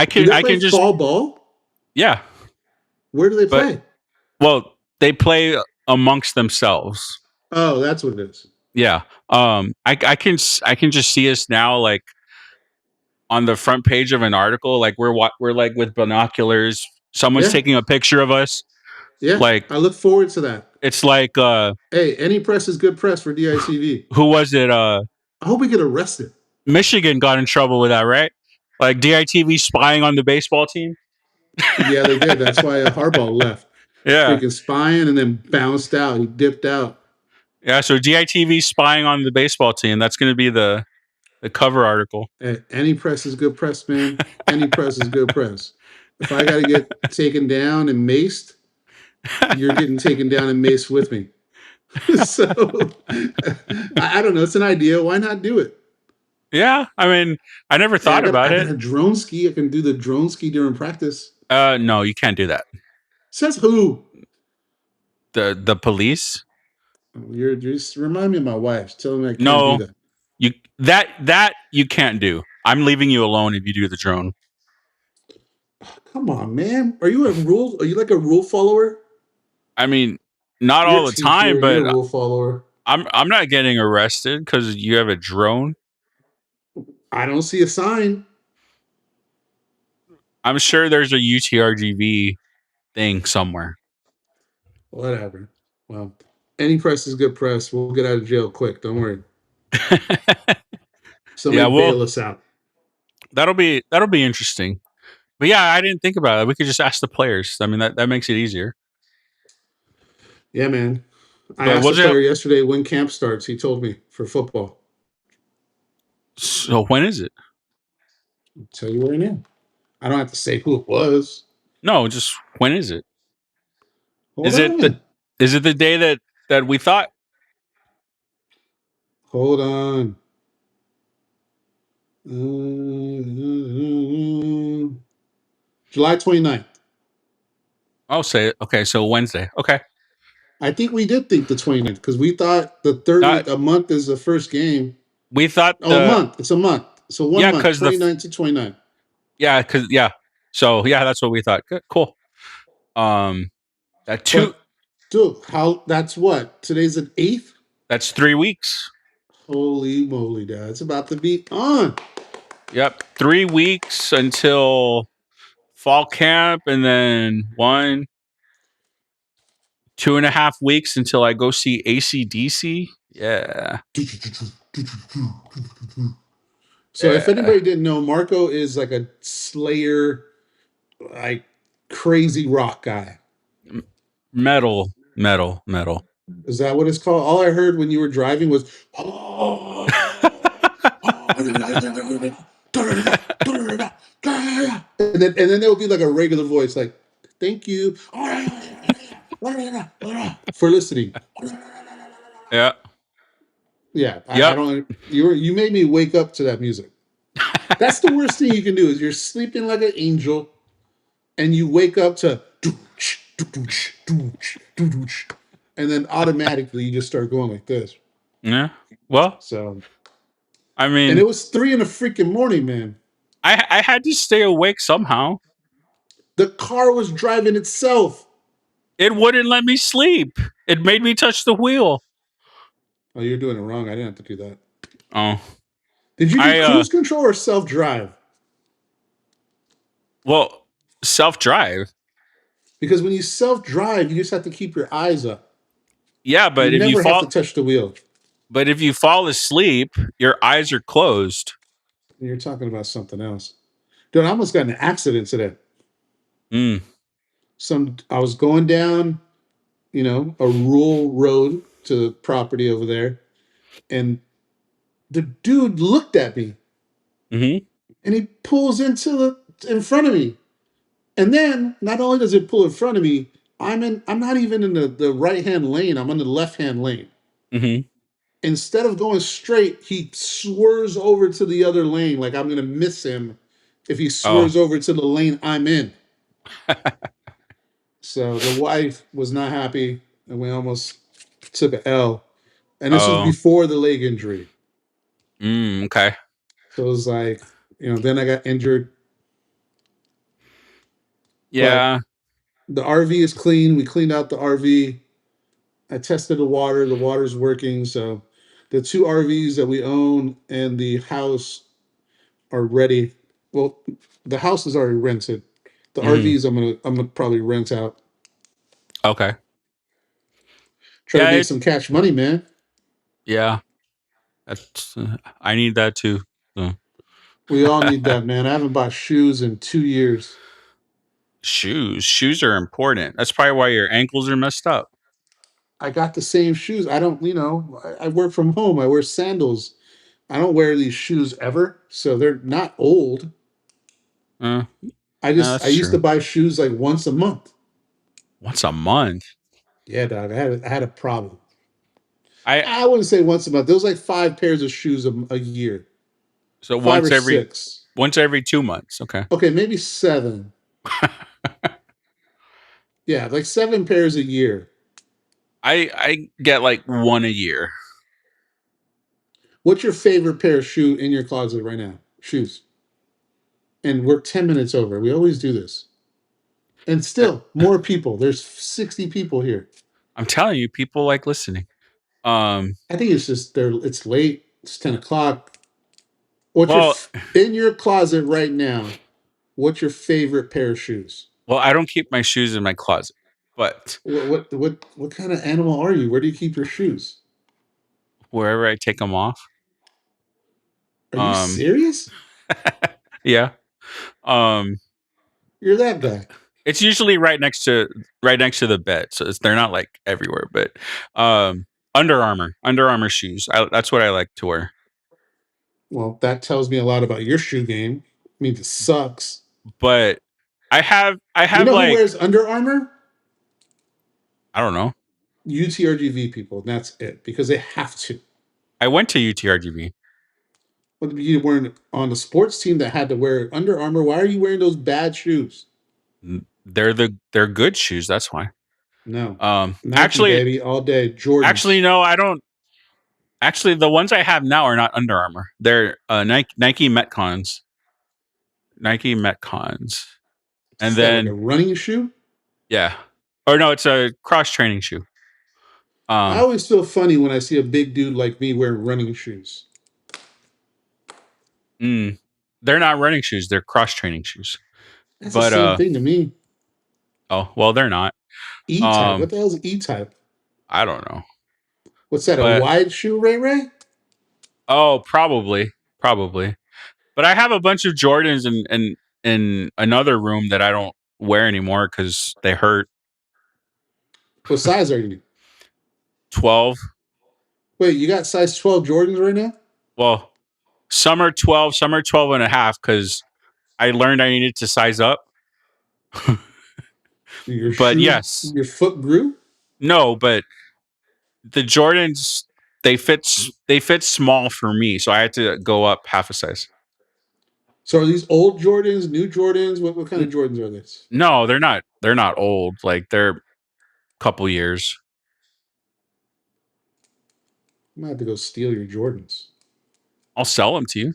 can just fall ball? Yeah. Where do they play? Well, they play amongst themselves. Oh, that's what it is. Yeah. I can just see us now like on the front page of an article, like we're like with binoculars. Someone's taking a picture of us. Yeah. Like I look forward to that. It's like hey, any press is good press for DITV. Who was it? I hope we get arrested. Michigan got in trouble with that, right? Like DITV spying on the baseball team. Yeah, they did. That's why Harbaugh left. Yeah. Freaking spying and then bounced out. He dipped out. Yeah, so DITV spying on the baseball team. That's going to be the cover article. Hey, any press is good press, man. Any press is good press. If I got to get taken down and maced, you're getting taken down and maced with me. So I don't know. It's an idea. Why not do it? Yeah, I mean, I never Hey, thought about I it. got a drone ski. I can do the drone ski during practice. No, you can't do that. Says who? The police. You're just remind me of my wife. Tell me I can't No, do that. that you can't do. I'm leaving you alone if you do the drone. Come on, man. Are you a rule? Are you like a rule follower? I mean, not You're all a the time, teacher, but you're a rule follower. I'm not getting arrested because you have a drone. I don't see a sign. I'm sure there's a UTRGV thing somewhere. Whatever. Well, any press is good press. We'll get out of jail quick. Don't worry. Somebody bail us out. That'll be interesting. But yeah, I didn't think about it. We could just ask the players. I mean, that makes it easier. Yeah, man. I But asked the player yesterday when camp starts. He told me for football. So when is it? I'll tell you right now. I don't have to say who it was. No, just when is it? Is it the day that we thought? Hold on. July 29th. I'll say it. Okay, so Wednesday. Okay. I think we did think the 29th because we thought the third week, a month is the first game. We thought a month. It's a month. So 1 month, 29th to 29th. Yeah, So yeah, that's what we thought. Good, cool. Dude, that's what? Today's the 8th? That's 3 weeks. Holy moly, Dad. It's about to be on. Yep. 3 weeks until fall camp, and then 2.5 weeks until I go see AC/DC. Yeah. So if anybody didn't know, Marco is like a Slayer, like crazy rock guy. Metal. Is that what it's called? All I heard when you were driving was, oh. and then there would be like a regular voice, like, thank you for listening. Yeah. Yeah. I don't. You made me wake up to that music. That's the worst thing you can do is you're sleeping like an angel, and you wake up to, and then automatically you just start going like this. Yeah. Well. So. I mean, and it was 3 in the freaking morning, man. I had to stay awake somehow. The car was driving itself. It wouldn't let me sleep. It made me touch the wheel. Oh, you're doing it wrong. I didn't have to do that. Oh. Did you do cruise control or self-drive? Well, self-drive. Because when you self-drive, you just have to keep your eyes up. Yeah, but you never have to touch the wheel. But if you fall asleep, your eyes are closed. You're talking about something else. Dude, I almost got in an accident today. I was going down, a rural road to the property over there, and the dude looked at me, and he pulls in front of me, and then not only does it pull in front of me, I'm not even in the right hand lane. I'm in the left hand lane. Instead of going straight, he swerves over to the other lane, like I'm gonna miss him if he swerves over to the lane I'm in. So the wife was not happy, and we almost took an L. And this was before the leg injury. Okay. So it was like, then I got injured. Yeah. But the RV is clean. We cleaned out the RV. I tested the water. The water's working. So the 2 RVs that we own and the house are ready. Well, the house is already rented. The RVs I'm gonna probably rent out. Okay. Try to make some cash money, man. Yeah. That's I need that too. So. We all need that, man. I haven't bought shoes in 2 years. Shoes are important. That's probably why your ankles are messed up. I got the same shoes. I don't, I work from home. I wear sandals. I don't wear these shoes ever, so they're not old. I used to buy shoes like once a month. Once a month? Yeah, dog. I had a problem. I wouldn't say once a month. There was like 5 pairs of shoes a year. So 5 or once 6. every 2 months. Okay. Okay, maybe 7. Yeah, like 7 pairs a year. I get like one a year. What's your favorite pair of shoe in your closet right now? Shoes. And we're 10 minutes over. We always do this. And still, more people. There's 60 people here. I'm telling you, people like listening. I think it's just it's late. It's 10 o'clock. What's Well, in your closet right now? What's your favorite pair of shoes? well, I don't keep my shoes in my closet, but What kind of animal are you? Where do you keep your shoes? wherever I take them off. Are you serious? Yeah. You're that guy. It's usually right next to the bed, so they're not like everywhere. But Under Armour shoes. That's what I like to wear. Well, that tells me a lot about your shoe game. It means it sucks. But I have You know who like, wears Under Armour? I don't know. UTRGV people, and that's it, because they have to. I went to UTRGV. What you weren't on the sports team that had to wear Under Armour? Why are you wearing those bad shoes? They're good shoes. That's why. No. Nike, Actually, baby, all day. Jordan. Actually, no, I don't. Actually, the ones I have now are not Under Armour. They're Nike Metcons. Nike Metcons. And then like a running shoe. Yeah. Or no, it's a cross training shoe. I always feel funny when I see a big dude like me wearing running shoes. They're not running shoes. They're cross training shoes. That's the same thing to me. Oh, well, they're not. E-type. What the hell is E-type? I don't know. What's that? A wide shoe, Ray? Oh, probably. But I have a bunch of Jordans in another room that I don't wear anymore because they hurt. What size are you? 12. Wait, you got size 12 Jordans right now? Well, some are 12, some are 12 and a half because I learned I needed to size up. Yes. Your foot grew? No, but the Jordans, they fit small for me, so I had to go up half a size. So are these old Jordans, new Jordans? What kind of Jordans are these? No, they're not. They're not old. Like, they're a couple years. I might have to go steal your Jordans. I'll sell them to you.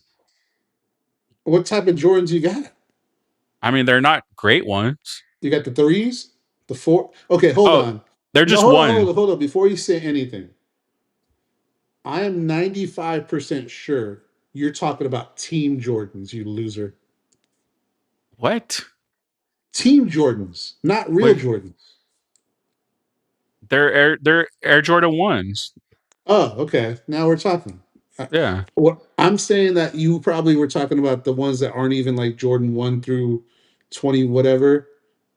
What type of Jordans you got? I mean, they're not great ones. You got the 3s? The 4? Okay, hold on. They're just one. Hold on. Before you say anything, I am 95% sure you're talking about Team Jordans, you loser. What? Team Jordans, not real Jordans. They're Air Jordan 1s. Oh, okay. Now we're talking. Yeah. What I'm saying that you probably were talking about the ones that aren't even like Jordan 1 through 20 whatever.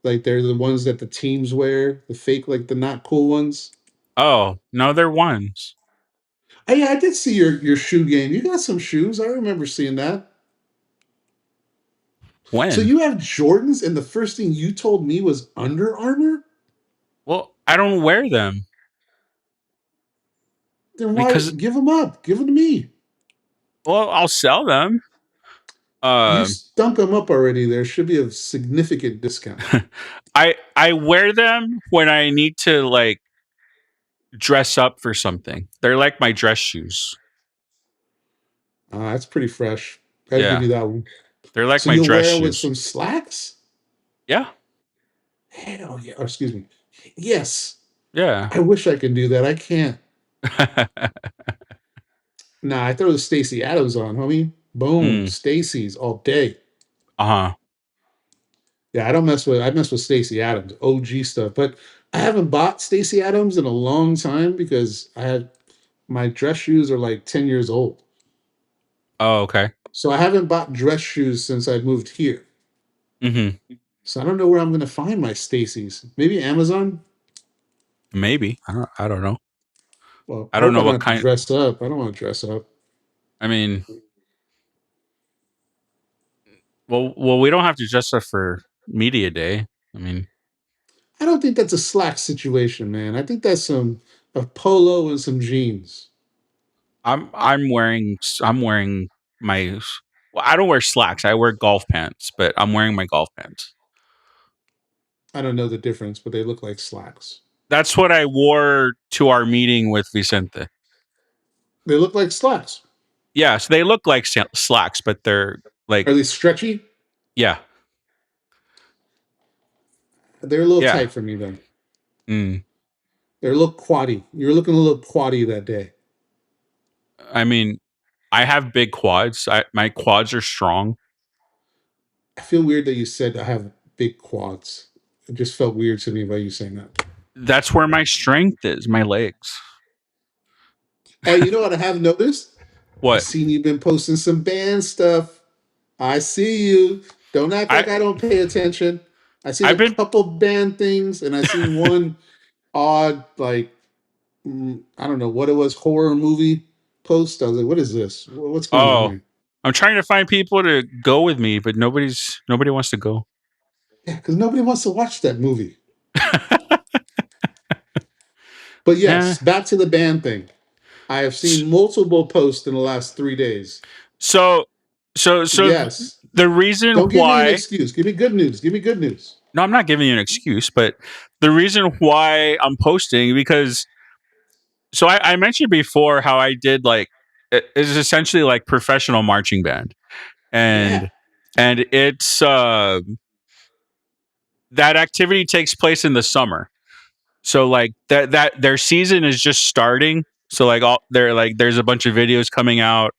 Like they're the ones that the teams wear, the fake, like the not cool ones. Oh, no, they're 1s. Oh, yeah, I did see your shoe game. You got some shoes. I remember seeing that. When? So you have Jordans, and the first thing you told me was Under Armour? Well, I don't wear them. Then why give them up? Give them to me. Well, I'll sell them. You stunk them up already. There should be a significant discount. I wear them when I need to like dress up for something. They're like my dress shoes. That's pretty fresh. Gotta give you that one. They're like my dress shoes. Wear with some slacks? Yeah. Hell yeah. Or, excuse me. Yes. Yeah. I wish I could do that. I can't. Nah, I throw the Stacey Adams on, homie. Boom. Stacey's all day. Uh-huh. Yeah, I mess with Stacey Adams, OG stuff. But I haven't bought Stacey Adams in a long time because my dress shoes are like 10 years old. Oh, okay. So I haven't bought dress shoes since I moved here. Mm-hmm. So I don't know where I'm going to find my Stacey's. Maybe Amazon? Maybe. I don't know. Well, I don't know what kind. Dress up. I don't want to dress up. I mean, well, we don't have to dress up for media day. I mean, I don't think that's a slack situation, man. I think that's some A polo and some jeans. I'm wearing my. Well, I don't wear slacks. I wear golf pants, but I'm wearing my golf pants. I don't know the difference, but they look like slacks. That's what I wore to our meeting with Vicente. They look like slacks. Yeah, so they look like slacks, but they're like, Are they stretchy? yeah, They're a little yeah. tight for me though. Mm. They're a little quaddy. You're looking a little quaddy that day. I mean, I have big quads. My quads are strong. I feel weird that you said I have big quads. It just felt weird to me by you saying that. That's where my strength is, my legs. Hey, you know what I have noticed? I What? seen you've been posting some band stuff. I see you. Don't act like I don't pay attention. I seen I've a been couple band things, and I seen one odd, like, I don't know what it was, horror movie post. I was like, what is this? What's going on here? I'm trying to find people to go with me, but nobody wants to go. Yeah, because nobody wants to watch that movie. But yes, back to the band thing. I have seen multiple posts in the last 3 days. So yes. The reason Don't give me an why excuse. Give me good news. Give me good news. No, I'm not giving you an excuse, but the reason why I'm posting because so I mentioned before how I did like it is essentially like professional marching band. And it's that activity takes place in the summer. So like that their season is just starting. So like there's a bunch of videos coming out.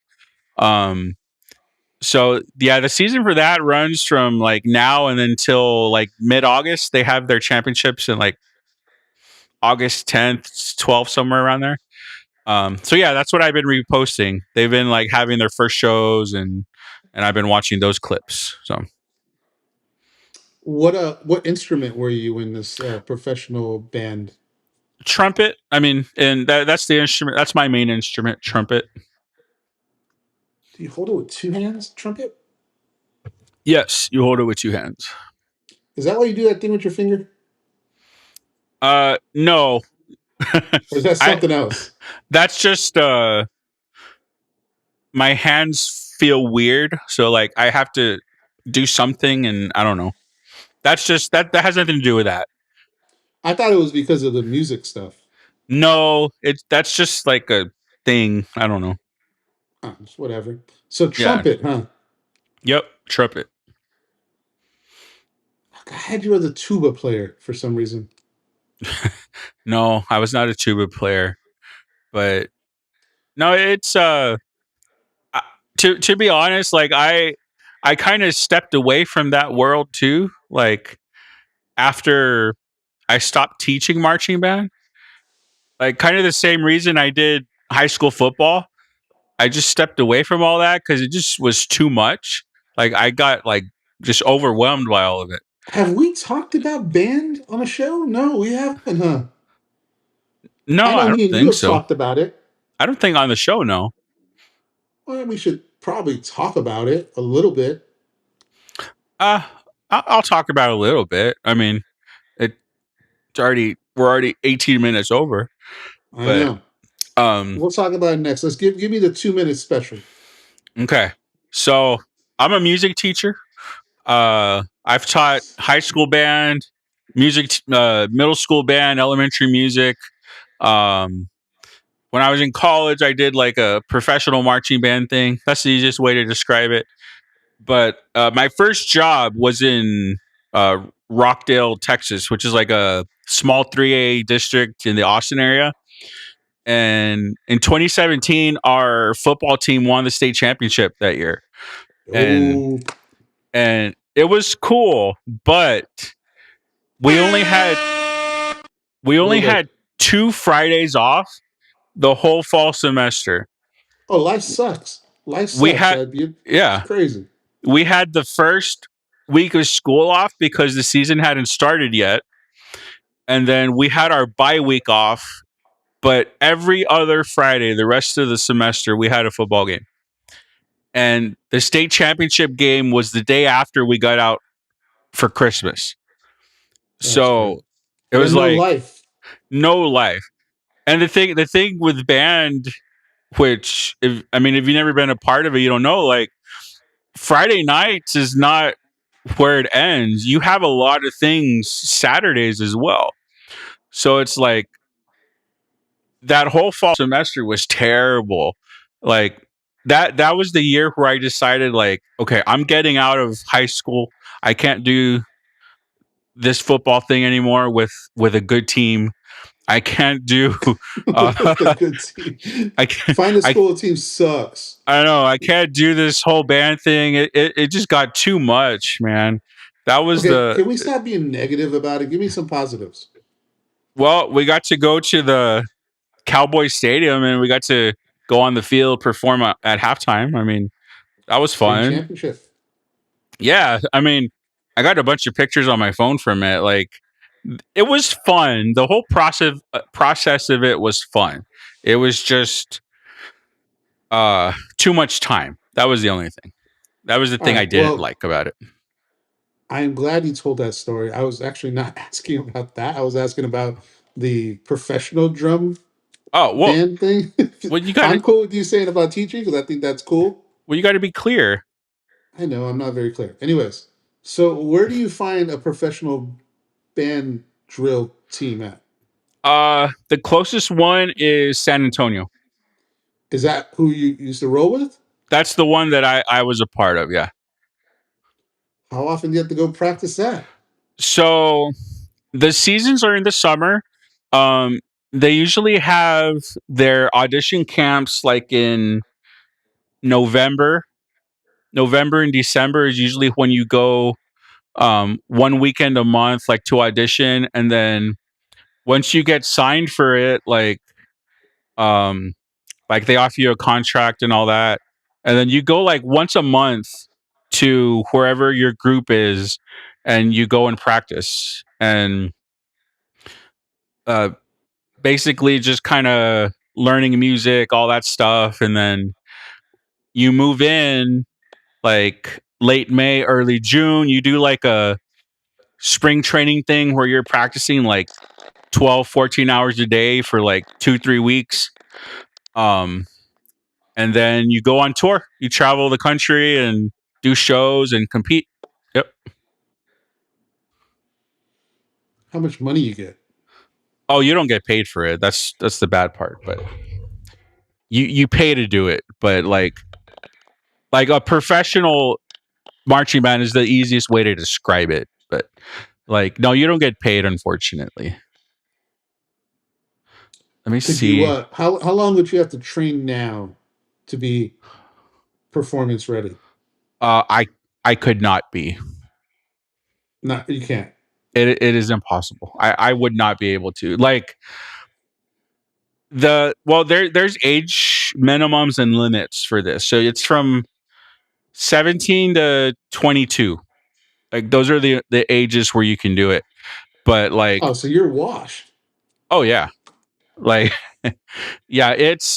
So yeah, the season for that runs from like now and until like mid-August. They have their championships in like August 10th, 12th, somewhere around there. So yeah, that's what I've been reposting. They've been like having their first shows and I've been watching those clips. So what instrument were you in this professional band? trumpet. I mean, and that's the instrument. That's my main instrument, trumpet. Do you hold it with two hands, trumpet? Yes, you hold it with two hands. Is that why you do that thing with your finger? No. Or is that something else? That's just my hands feel weird, so like I have to do something, and I don't know. That's just that has nothing to do with that. I thought it was because of the music stuff. No, that's just like a thing. I don't know. Oh, just whatever. So trumpet, huh? Yep, trumpet. I had you as a tuba player for some reason. No, I was not a tuba player, but no, it's to be honest, like I kind of stepped away from that world too. Like after I stopped teaching marching band, like kind of the same reason I did high school football. I just stepped away from all that because it just was too much. Like I got like just overwhelmed by all of it. Have we talked about band on a show? No, we haven't, huh? No, I know I don't me and you think have so. talked about it. I don't think on the show, no. Well, we should probably talk about it a little bit. I'll talk about it a little bit. I mean, we're already 18 minutes over. I know. We'll talk about it next. Let's give me the 2-minute special. Okay. So I'm a music teacher. I've taught high school band, music, middle school band, elementary music. When I was in college, I did like a professional marching band thing. That's the easiest way to describe it. But my first job was in Rockdale, Texas, which is like a small 3A district in the Austin area. And in 2017, our football team won the state championship that year. And it was cool, but we only had 2 Fridays off the whole fall semester. Oh, life sucks. Life sucks. It's crazy. We had the first week of school off because the season hadn't started yet. And then we had our bye week off, but every other Friday, the rest of the semester, we had a football game. And the state championship game was the day after we got out for Christmas. So it was like no life. No life. And the thing with band, which if you've never been a part of it, you don't know. Like Friday nights is not where it ends. You have a lot of things Saturdays as well. So it's like that whole fall semester was terrible. Like that was the year where I decided, like, okay, I'm getting out of high school. I can't do this football thing anymore with a good team. I can't do The good team. I can't Find a school team sucks. I know I can't do this whole band thing. It just got too much, man. That was Can we stop being negative about it? Give me some positives. well, we got to go to the Cowboy Stadium and we got to go on the field, perform at halftime. I mean, that was State fun. championship. Yeah, I got a bunch of pictures on my phone from it. Like, it was fun. The whole process of it was fun. It was just too much time. That was the only thing. That was the thing I didn't like about it. I'm glad you told that story. I was actually not asking about that. I was asking about the professional drum band thing. Well, I'm cool with you saying about teaching because I think that's cool. Well, you got to be clear. I know I'm not very clear. Anyways, so where do you find a professional band drill team at? The closest one is San Antonio. Is that who you used to roll with? That's the one that I was a part of, yeah. How often do you have to go practice that? So the seasons are in the summer. They usually have their audition camps like in November. November and December is usually when you go 1 weekend a month, like, to audition, and then once you get signed for it, like they offer you a contract and all that, and then you go like once a month to wherever your group is, and you go and practice, and basically just kind of learning music, all that stuff, and then you move in like late May, early June. You do like a spring training thing where you're practicing like 12, 14 hours a day for like 2-3 weeks. And then you go on tour. You travel the country and do shows and compete. Yep. How much money you get? Oh, you don't get paid for it. That's the bad part. But you pay to do it. But like a professional marching band is the easiest way to describe it. But like, no, you don't get paid, unfortunately. Let me see. How long would you have to train now to be performance ready? I could not be. No, you can't. It is impossible. I would not be able to. Like there's age minimums and limits for this. So it's from 17 to 22. Like those are the ages where you can do it. But like, oh, so you're washed. Oh yeah. Like yeah, it's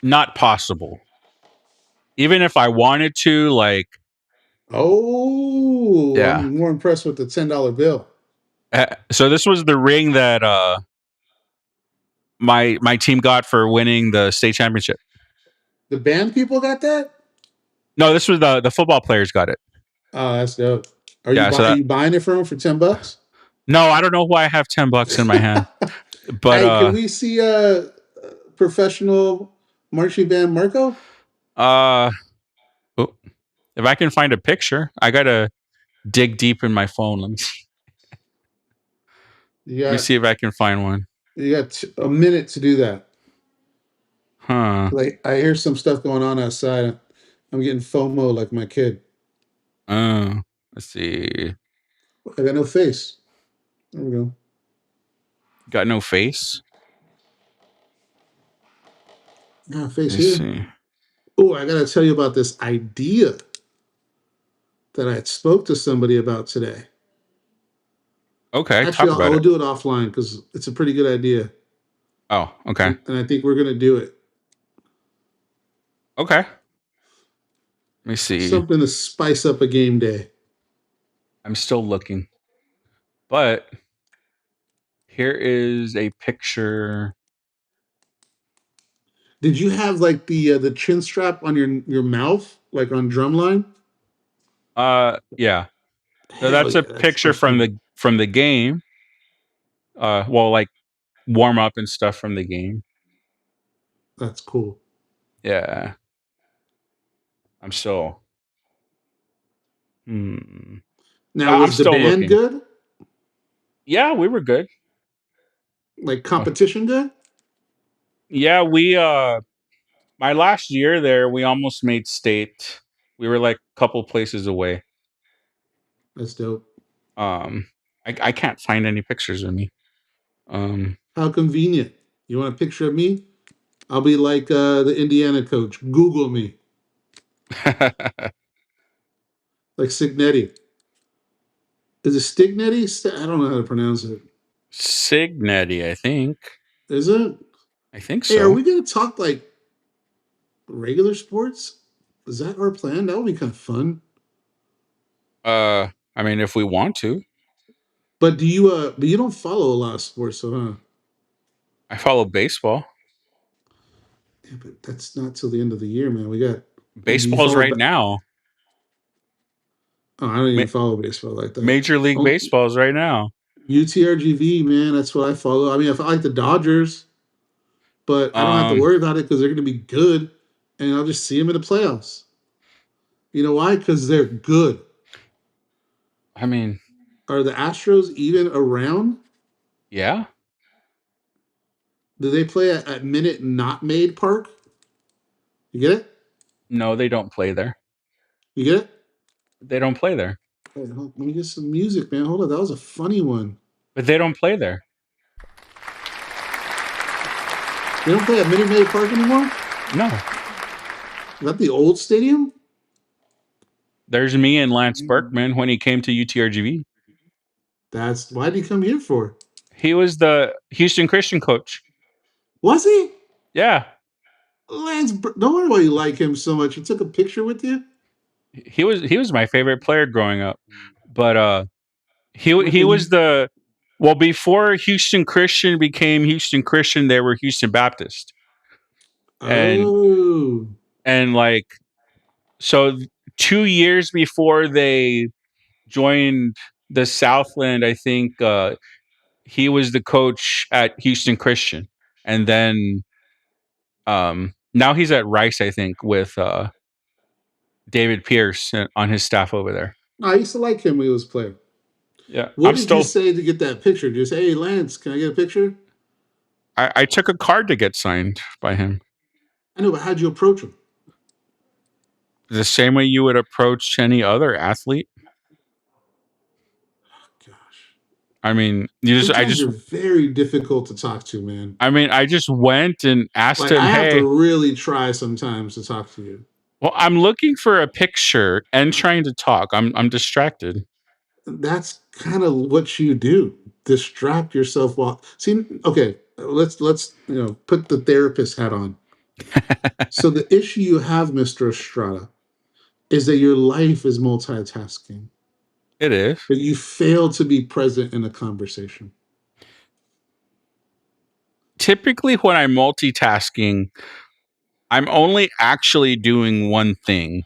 not possible. Even if I wanted to, like. Oh, yeah. I'm more impressed with the $10 bill. So this was the ring that my team got for winning the state championship. The band people got that? No, this was the football players got it. Oh, that's dope. Are you buying it from them for $10? No, I don't know why I have $10 in my hand. But hey, can we see a professional marching band Marco? If I can find a picture, I gotta dig deep in my phone. Let me see. Let me see if I can find one. You got a minute to do that. Huh. Like, I hear some stuff going on outside. I'm getting FOMO like my kid. Oh, let's see. I got no face. There we go. Got no face? No face here. Oh, I gotta tell you about this idea that I spoke to somebody about today. Okay, actually, I'll do it offline because it's a pretty good idea. Oh, okay. And I think we're gonna do it. Okay. Let me see. Something to spice up a game day. I'm still looking. But Here is a picture. Did you have like the chin strap on your mouth, like on Drumline? Yeah. So Hell that's a yeah, that's picture fucking. from the game. Well, like warm up and stuff from the game. That's cool. Yeah. I'm still. Hmm. Now, I'm was the still band looking. good? Yeah, we were good. Like competition good? Yeah, we my last year there, we almost made state. We were like a couple places away. That's dope. I can't find any pictures of me. How convenient. You want a picture of me? I'll be like the Indiana coach. Google me. Like Signetti. Is it Stignetti? I don't know how to pronounce it. Signetti, I think. Is it? I think Hey, are so. we going to talk like regular sports? Is that our plan? That would be kind of fun. I mean, if we want to. But but you don't follow a lot of sports, so huh? I follow baseball. Yeah, but that's not till the end of the year, man. Do you Baseball's follow? right now. Oh, I don't even Ma- follow baseball like that. Major League Oh, Baseball's right now. UTRGV, man, that's what I follow. I mean, I like the Dodgers, but I don't have to Um, worry about it because they're going to be good, and I'll just see them in the playoffs. You know why? Because they're good. I mean, Are the Astros even around? yeah. Do they play at Minute Not Made Park? You get it? No, they don't play there. You get it? They don't play there. Hey, let me get some music, man. Hold on, that was a funny one. But they don't play there. They don't play at Minute Maid Park anymore? No. Is that the old stadium? There's me and Lance Berkman when he came to UTRGV. That's why did he come here for? He was the Houston Christian coach. Was he? Yeah. No wonder why you like him so much. He took a picture with you. He was my favorite player growing up. But he Michael, was the well before Houston Christian became Houston Christian, they were Houston Baptist. Oh. And like so 2 years before they joined the Southland, I think he was the coach at Houston Christian. And then now he's at Rice, I think, with David Pierce on his staff over there. I used to like him when he was playing. Yeah. What did you say to get that picture? Did you say, "Hey, Lance, can I get a picture?" I took a card to get signed by him. I know, but how'd you approach him? The same way you would approach any other athlete. Gosh. I mean, Sometimes you're very difficult to talk to, man. I mean, I just went and asked him, I have hey. to really try sometimes to talk to you. Well, I'm looking for a picture and trying to talk. I'm distracted. That's kind of what you do. Distract yourself while okay, let's put the therapist hat on. So the issue you have, Mr. Estrada, is that your life is multitasking. It is. But you fail to be present in a conversation. Typically when I'm multitasking, I'm only actually doing one thing.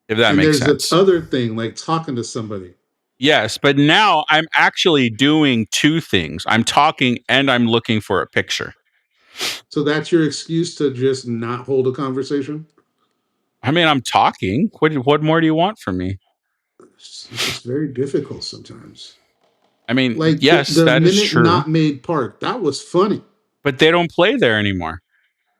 If that makes sense. There's this other thing, like talking to somebody. Yes, but now I'm actually doing two things. I'm talking and I'm looking for a picture. So that's your excuse to just not hold a conversation? I mean, I'm talking. What more do you want from me? It's just very difficult sometimes. I mean, like yes, the that is Minute true. Not Made Park. That was funny. But they don't play there anymore.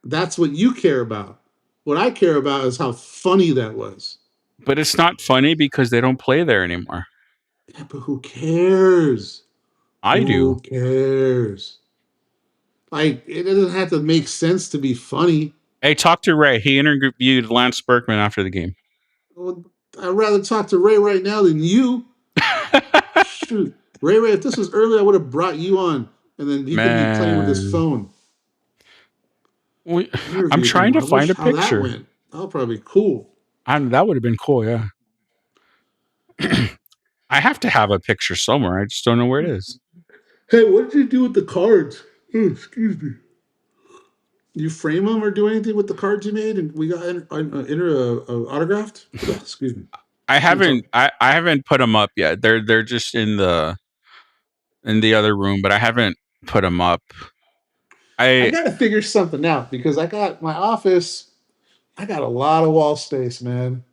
That's what you care about. What I care about is how funny that was. But it's not funny because they don't play there anymore. Yeah, but who cares? I do. Who cares? Like, it doesn't have to make sense to be funny. Hey, talk to Ray. He interviewed Lance Berkman after the game. Well, I'd rather talk to Ray right now than you. Shoot. Ray, if this was earlier, I would have brought you on, and then he could be playing with his phone. I'm trying to find a picture. That would probably be cool. That would have been cool, yeah. I have to have a picture somewhere. I just don't know where it is. Hey, what did you do with the cards? Oh, excuse me. You frame them or do anything with the cards you made, and we got autographed? Excuse me. I Can't talk. haven't put them up yet. They're just in the other room, but I haven't put them up. I got to figure something out because I got my office. I got a lot of wall space, man.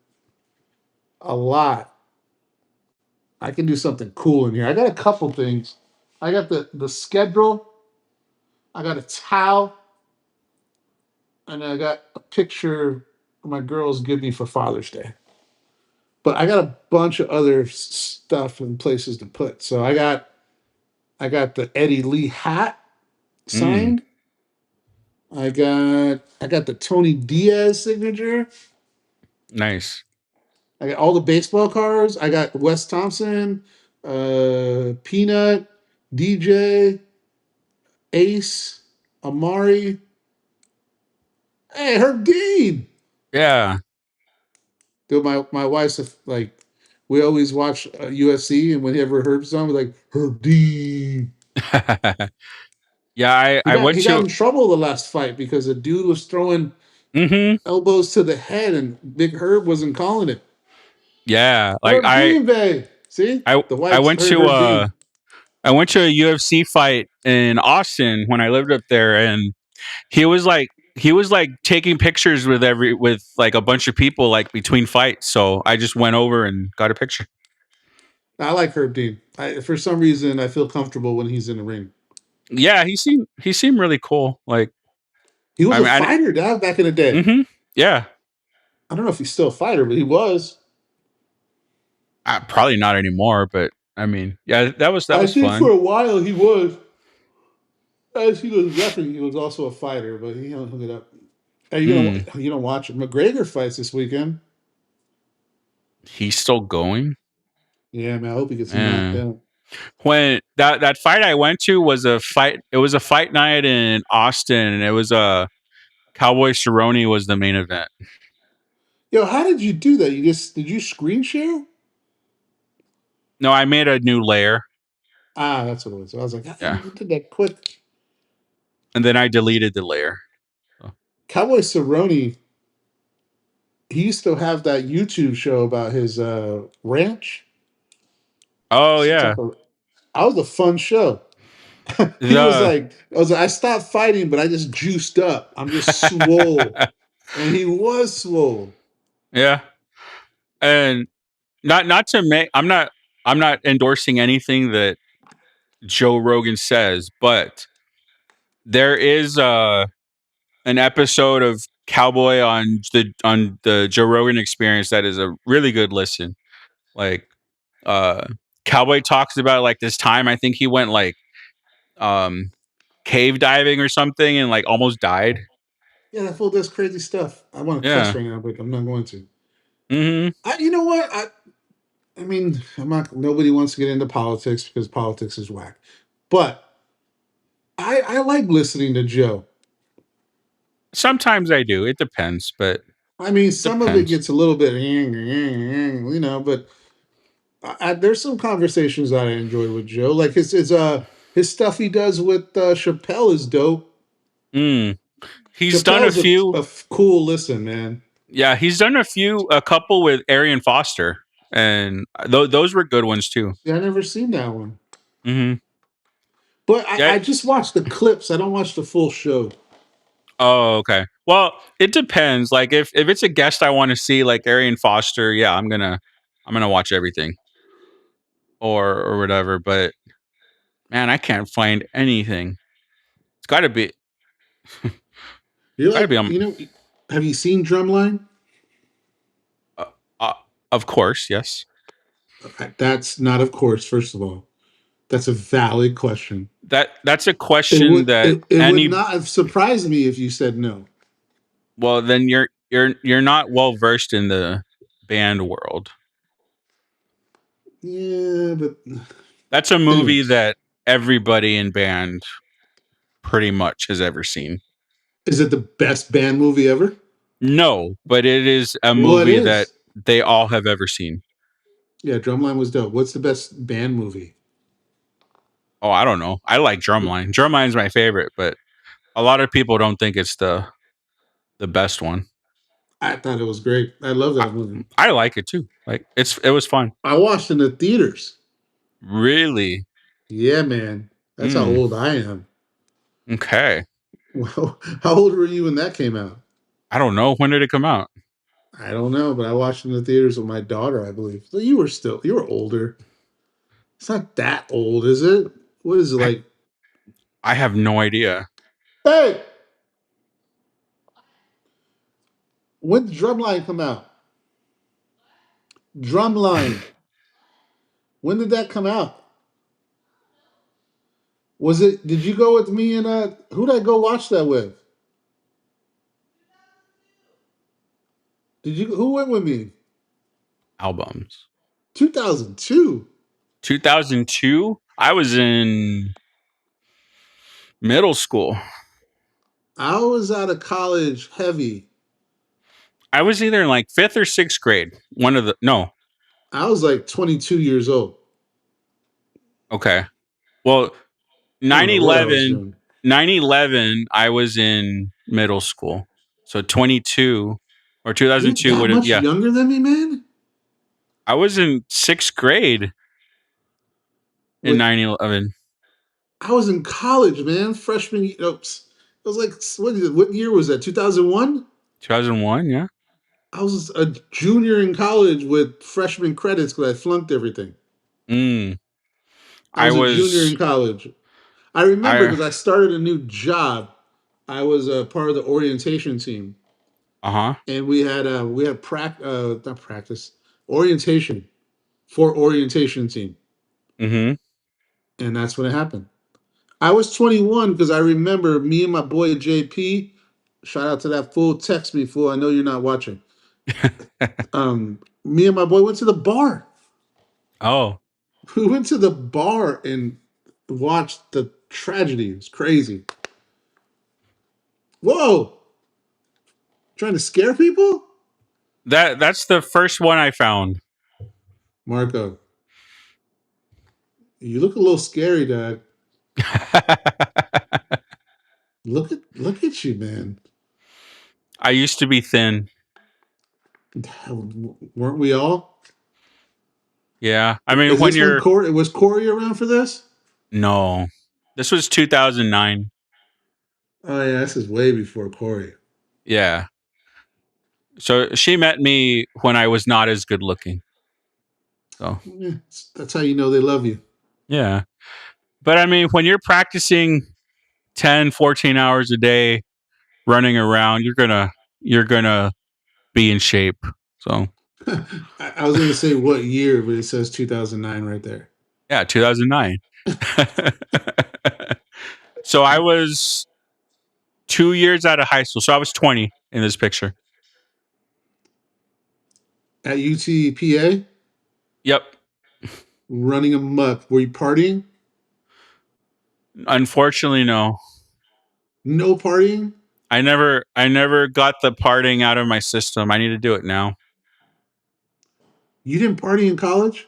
A lot. I can do something cool in here. I got a couple things. I got the schedule. I got a towel, and I got a picture my girls give me for Father's Day. But I got a bunch of other stuff and places to put. So I got the Eddie Lee hat signed. I got the Tony Diaz signature. Nice. I got all the baseball cards. I got Wes Thompson, Peanut, DJ, Ace, Amari. Hey, Herb Dean. Yeah. Dude, my wife's like, we always watch UFC, and whenever Herb's on, we're like, Herb Dean. Yeah, I went He got to. in trouble the last fight because a dude was throwing elbows to the head, and Big Herb wasn't calling it. Yeah, like Herb Dean, babe. See, the I wife's went Herb to Dean. I went to a UFC fight in Austin when I lived up there, and he was like taking pictures with like a bunch of people like between fights. So I just went over and got a picture. I like Herb Dean. For some reason, I feel comfortable when he's in the ring. Yeah, he seemed really cool. Like He was I a mean, fighter, Dad, back in the day. Yeah. I don't know if he's still a fighter, but he was. Probably not anymore, but I mean, yeah, that was I think fun. for a while he was. As he was refereeing, he was also a fighter, but he hung it up. Hey, you don't watch it? McGregor fights this weekend. He's still going. Yeah, man. I hope he gets knocked down. When that fight I went to was a fight. It was a fight night in Austin, and it was Cowboy Cerrone was the main event. Yo, how did you do that? Did you screen share? No, I made a new layer. Ah, that's what it was. I was like, Yeah. you did that quick. And then I deleted the layer. So. Cowboy Cerrone, he used to have that YouTube show about his ranch. Oh yeah, that was a fun show. He was like, I stopped fighting, but I just juiced up. I'm just swole. And he was swole. Yeah. And not to make I'm not endorsing anything that Joe Rogan says, but there is an episode of Cowboy on the Joe Rogan Experience that is a really good listen. Like Cowboy talks about like this time I think he went like cave diving or something and like almost died. Yeah, that fool does crazy stuff. I want to cuss right now, but I'm not going to. You know what? I mean, I'm not. Nobody wants to get into politics because politics is whack. But I like listening to Joe. Sometimes I do. It depends, but I mean, some of it gets a little bit, you know. But there's some conversations that I enjoy with Joe, like his stuff he does with Chappelle is dope. He's done a few. A cool listen, man. Yeah, he's done a couple with Arian Foster, and those were good ones too. Yeah, I never seen that one. But I just watch the clips. I don't watch the full show. Oh, okay. Well, it depends. Like if it's a guest I want to see, like Arian Foster, yeah, I'm gonna watch everything, or whatever. But man, I can't find anything. It's got to be. You know, have you seen Drumline? Of course, yes. That's not of course. First of all, that's a valid question. That's a question would not have surprised me if you said no. Well, then you're not well versed in the band world. Yeah, but that's a movie that everybody in band pretty much has ever seen. Is it the best band movie ever? No, but it is a movie that they all have ever seen. Yeah, Drumline was dope. What's the best band movie? Oh, I don't know. I like Drumline. Drumline's my favorite, but a lot of people don't think it's the best one. I thought it was great. I love that movie. I like it too. Like it was fun. I watched in the theaters. Really? Yeah, man. That's how old I am. Okay. Well, how old were you when that came out? I don't know. When did it come out? I don't know, but I watched in the theaters with my daughter, I believe. So you were older. It's not that old, is it? What is it like? I have no idea. Hey! When did Drumline come out? Drumline. When did that come out? Did you go with me and who did I go watch that with? Who went with me? Albums. 2002. 2002? I was in middle school. I was out of college heavy. I was either in like 5th or 6th grade. No. I was like 22 years old. Okay. Well, I don't know what I was doing. 9/11, I was in middle school. So 22 or 2002 You're would have, much younger than me, man? I was in 6th grade in 9/11. I was in college, man. Freshman year. It was like, what year was that? 2001? 2001, yeah. I was a junior in college with freshman credits because I flunked everything. I was a junior in college. I remember because I started a new job. I was a part of the orientation team. And we had not practice, orientation for orientation team. And that's when it happened. I was 21 because I remember me and my boy JP. Shout out to that fool. Text me, fool. I know you're not watching. Me and my boy went to the bar. Oh. We went to the bar and watched the tragedy. It was crazy. Whoa. Trying to scare people? That's the first one I found. Marco, you look a little scary, Dad. Look at you, man. I used to be thin. Weren't we all? Yeah. I mean, was Corey around for this? No. This was 2009. Oh yeah, this is way before Corey. Yeah. So she met me when I was not as good looking. So yeah, that's how you know they love you. Yeah. But I mean, when you're practicing 10, 14 hours a day running around, you're gonna be in shape. So I was gonna say what year, but it says 2009 right there. Yeah, 2009. So I was 2 years out of high school. So I was 20 in this picture. At UTPA? Yep. Running amok. Were you partying? Unfortunately, no. No partying? I never got the partying out of my system. I need to do it now. You didn't party in college?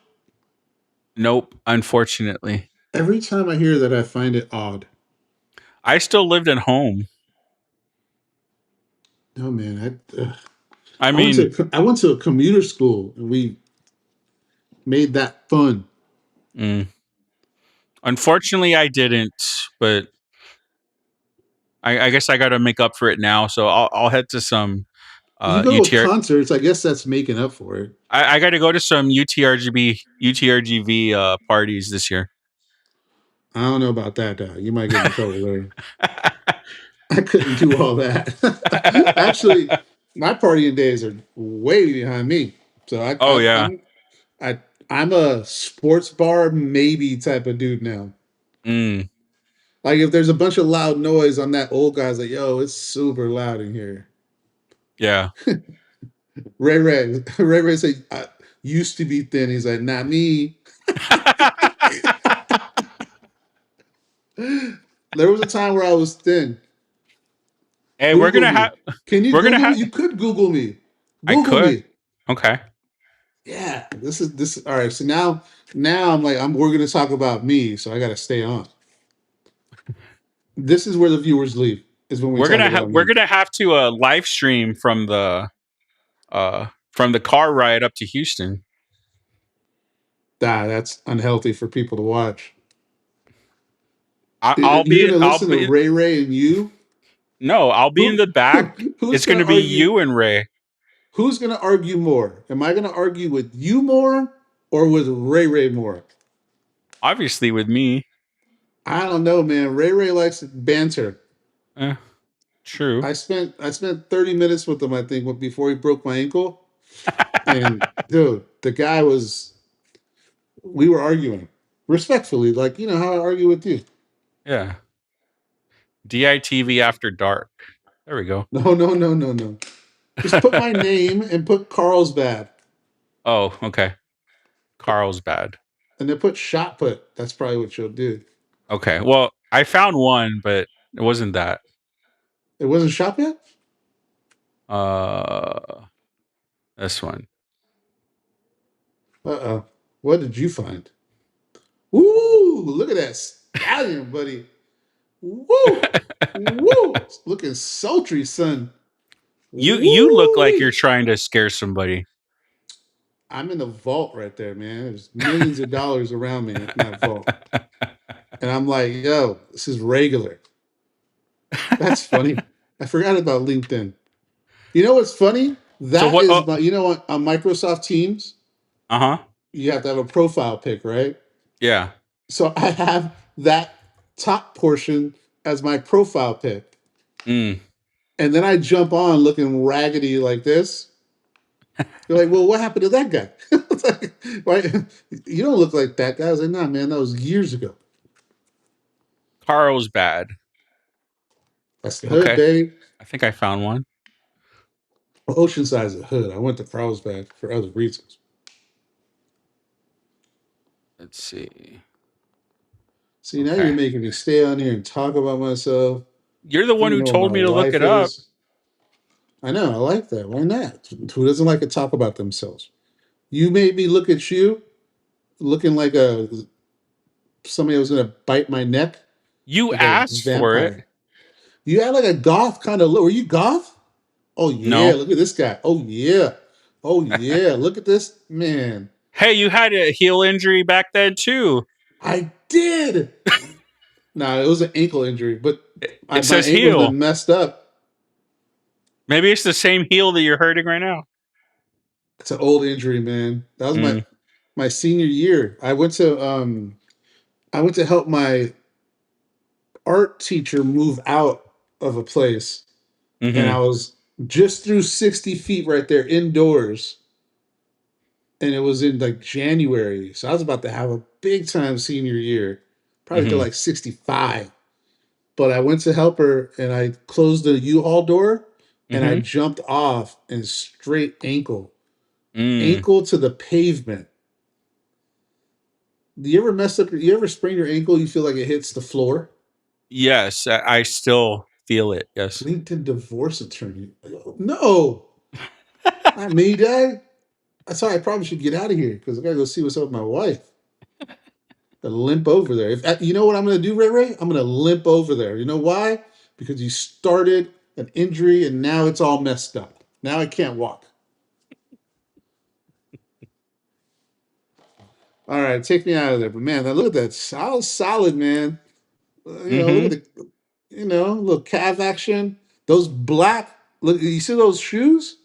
Nope, unfortunately. Every time I hear that, I find it odd. I still lived at home. No, man. I went to a commuter school, and we made that fun. Unfortunately, I didn't, but I guess I got to make up for it now. So I'll head to some you go to concerts. I guess that's making up for it. I got to go to some UTRGV parties this year. I don't know about that, though. You might get in trouble there. I couldn't do all that. Actually, my partying days are way behind me. So I'm a sports bar maybe type of dude now. Like if there's a bunch of loud noise, I'm that old guy's like, yo, it's super loud in here. Yeah. Ray said, I used to be thin. He's like, not me. There was a time where I was thin. Hey, we're gonna have. Can you? You could Google me. I could. Me. Okay. Yeah, this. All right, so now I'm like we're gonna talk about me, so I got to stay on. This is where the viewers leave. Is when we talk about we're me. gonna have to live stream from the car ride up to Houston. That's unhealthy for people to watch. I'll You're be gonna I'll listen to be Ray Ray and you. no, I'll be in the back. Who's It's gonna gonna be argue? you and Ray. Who's gonna argue more? Am I gonna argue with you more or with Ray Ray more? Obviously with me. I don't know, man. Ray Ray likes banter. True. I spent 30 minutes with him, I think, before he broke my ankle. And dude, the guy we were arguing respectfully, like you know how I argue with you. Yeah. DITV after dark. There we go. No. Just put my name and put Carlsbad. Oh, okay. Carlsbad. And then put shot put. That's probably what you'll do. Okay. Well, I found one, but it wasn't that. It wasn't shot yet? This one. Uh-oh. What did you find? Woo! Look at that stallion, buddy. Woo! Woo! It's looking sultry, son. You look like Woo-wee. you're trying to scare somebody. I'm in the vault right there, man. There's millions of dollars around me in that vault. And I'm like, yo, this is regular. That's funny. I forgot about LinkedIn. You know what's funny? That what- is my, you know what, on Microsoft Teams, you have to have a profile pic, right? Yeah. So I have that top portion as my profile pic. Mm. And then I jump on looking raggedy like this. You're like, well, what happened to that guy? It's like, right? You don't look like that guy. I was like, nah, man, that was years ago. Carlsbad. That's the hood, Okay. baby. I think I found one. Well, Oceanside's the hood. I went to Carlsbad for other reasons. Let's see. See, now you're making me stay on here and talk about myself. You're the one who told me to look it up. I know. I like that. Why not? Who doesn't like to talk about themselves? You made me look at you looking like somebody was going to bite my neck. You like asked for it. You had like a goth kind of look. Were you goth? Oh, yeah. No. Look at this guy. Oh, yeah. Oh, yeah. Look at this. Man. Hey, you had a heel injury back then, too. I did. No, it was an ankle injury, but it says my ankle's heel. been messed up. Maybe it's the same heel that you're hurting right now. It's an old injury, man. That was my senior year. I went to help my art teacher move out of a place, and I was just through 60 feet right there indoors, and it was in like January, so I was about to have a big time senior year, probably to like 65. But I went to help her, and I closed the U-Haul door, and I jumped off and straight ankle to the pavement. Do you ever mess up? You ever sprain your ankle? You feel like it hits the floor? Yes, I still feel it. Yes. LinkedIn divorce attorney. No, not me, Dad. That's why I probably should get out of here because I gotta go see what's up with my wife. Gotta limp over there. If you know what I'm gonna do, Ray Ray, I'm gonna limp over there. You know why? Because you started an injury and now it's all messed up. Now I can't walk. All right, take me out of there. But man, look at that solid, man. You know, look at the, little calf action. Those black. Look, you see those shoes?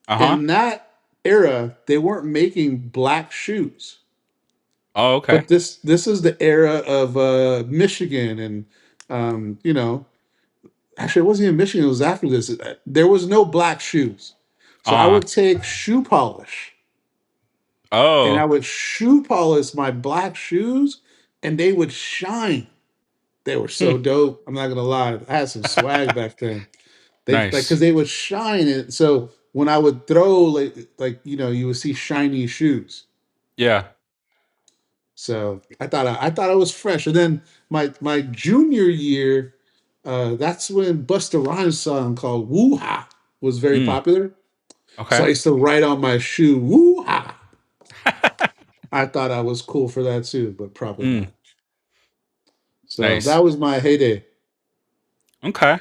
In that era, they weren't making black shoes. Oh, okay. But this is the era of Michigan, and actually, it wasn't even Michigan. It was after this. There was no black shoes, so I would take shoe polish. And I would shoe polish my black shoes, and they would shine. They were so dope. I'm not gonna lie. I had some swag back then. Nice. Because they would shine it. So when I would throw, you would see shiny shoes. Yeah. So I thought it was fresh. And then my junior year, that's when Busta Rhymes song called "Woo Ha" was very popular. Okay. So I used to write on my shoe "Woo Ha." I thought I was cool for that too, but probably Mm, not. So nice. that was my heyday. Okay.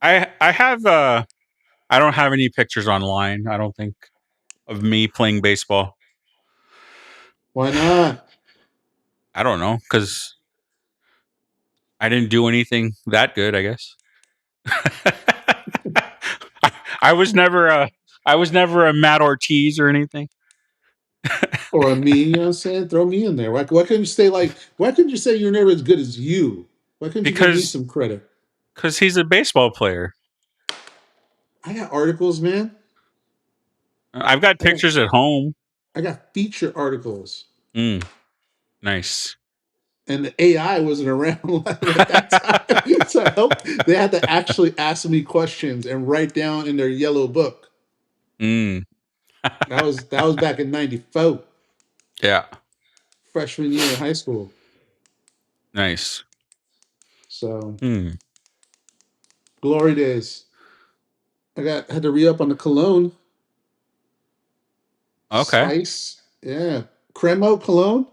I have I don't have any pictures online, I don't think, of me playing baseball. Why not? I don't know, because I didn't do anything that good, I guess. I was never a Matt Ortiz or anything. Or me, you know what I'm saying? Throw me in there. Why couldn't you say like? Why couldn't you say you're never as good as you? Why couldn't you give me Because some credit? he's a baseball player. I got articles, man. I've got I got pictures at home. I got feature articles, Mm, nice. and the AI wasn't around at that time, so help. They had to actually ask me questions and write down in their yellow book. Mm, That was back in '94, yeah, freshman year of high school. nice. So Mm, glory days. Had to re up on the cologne. okay. Spice, yeah. Cremo cologne,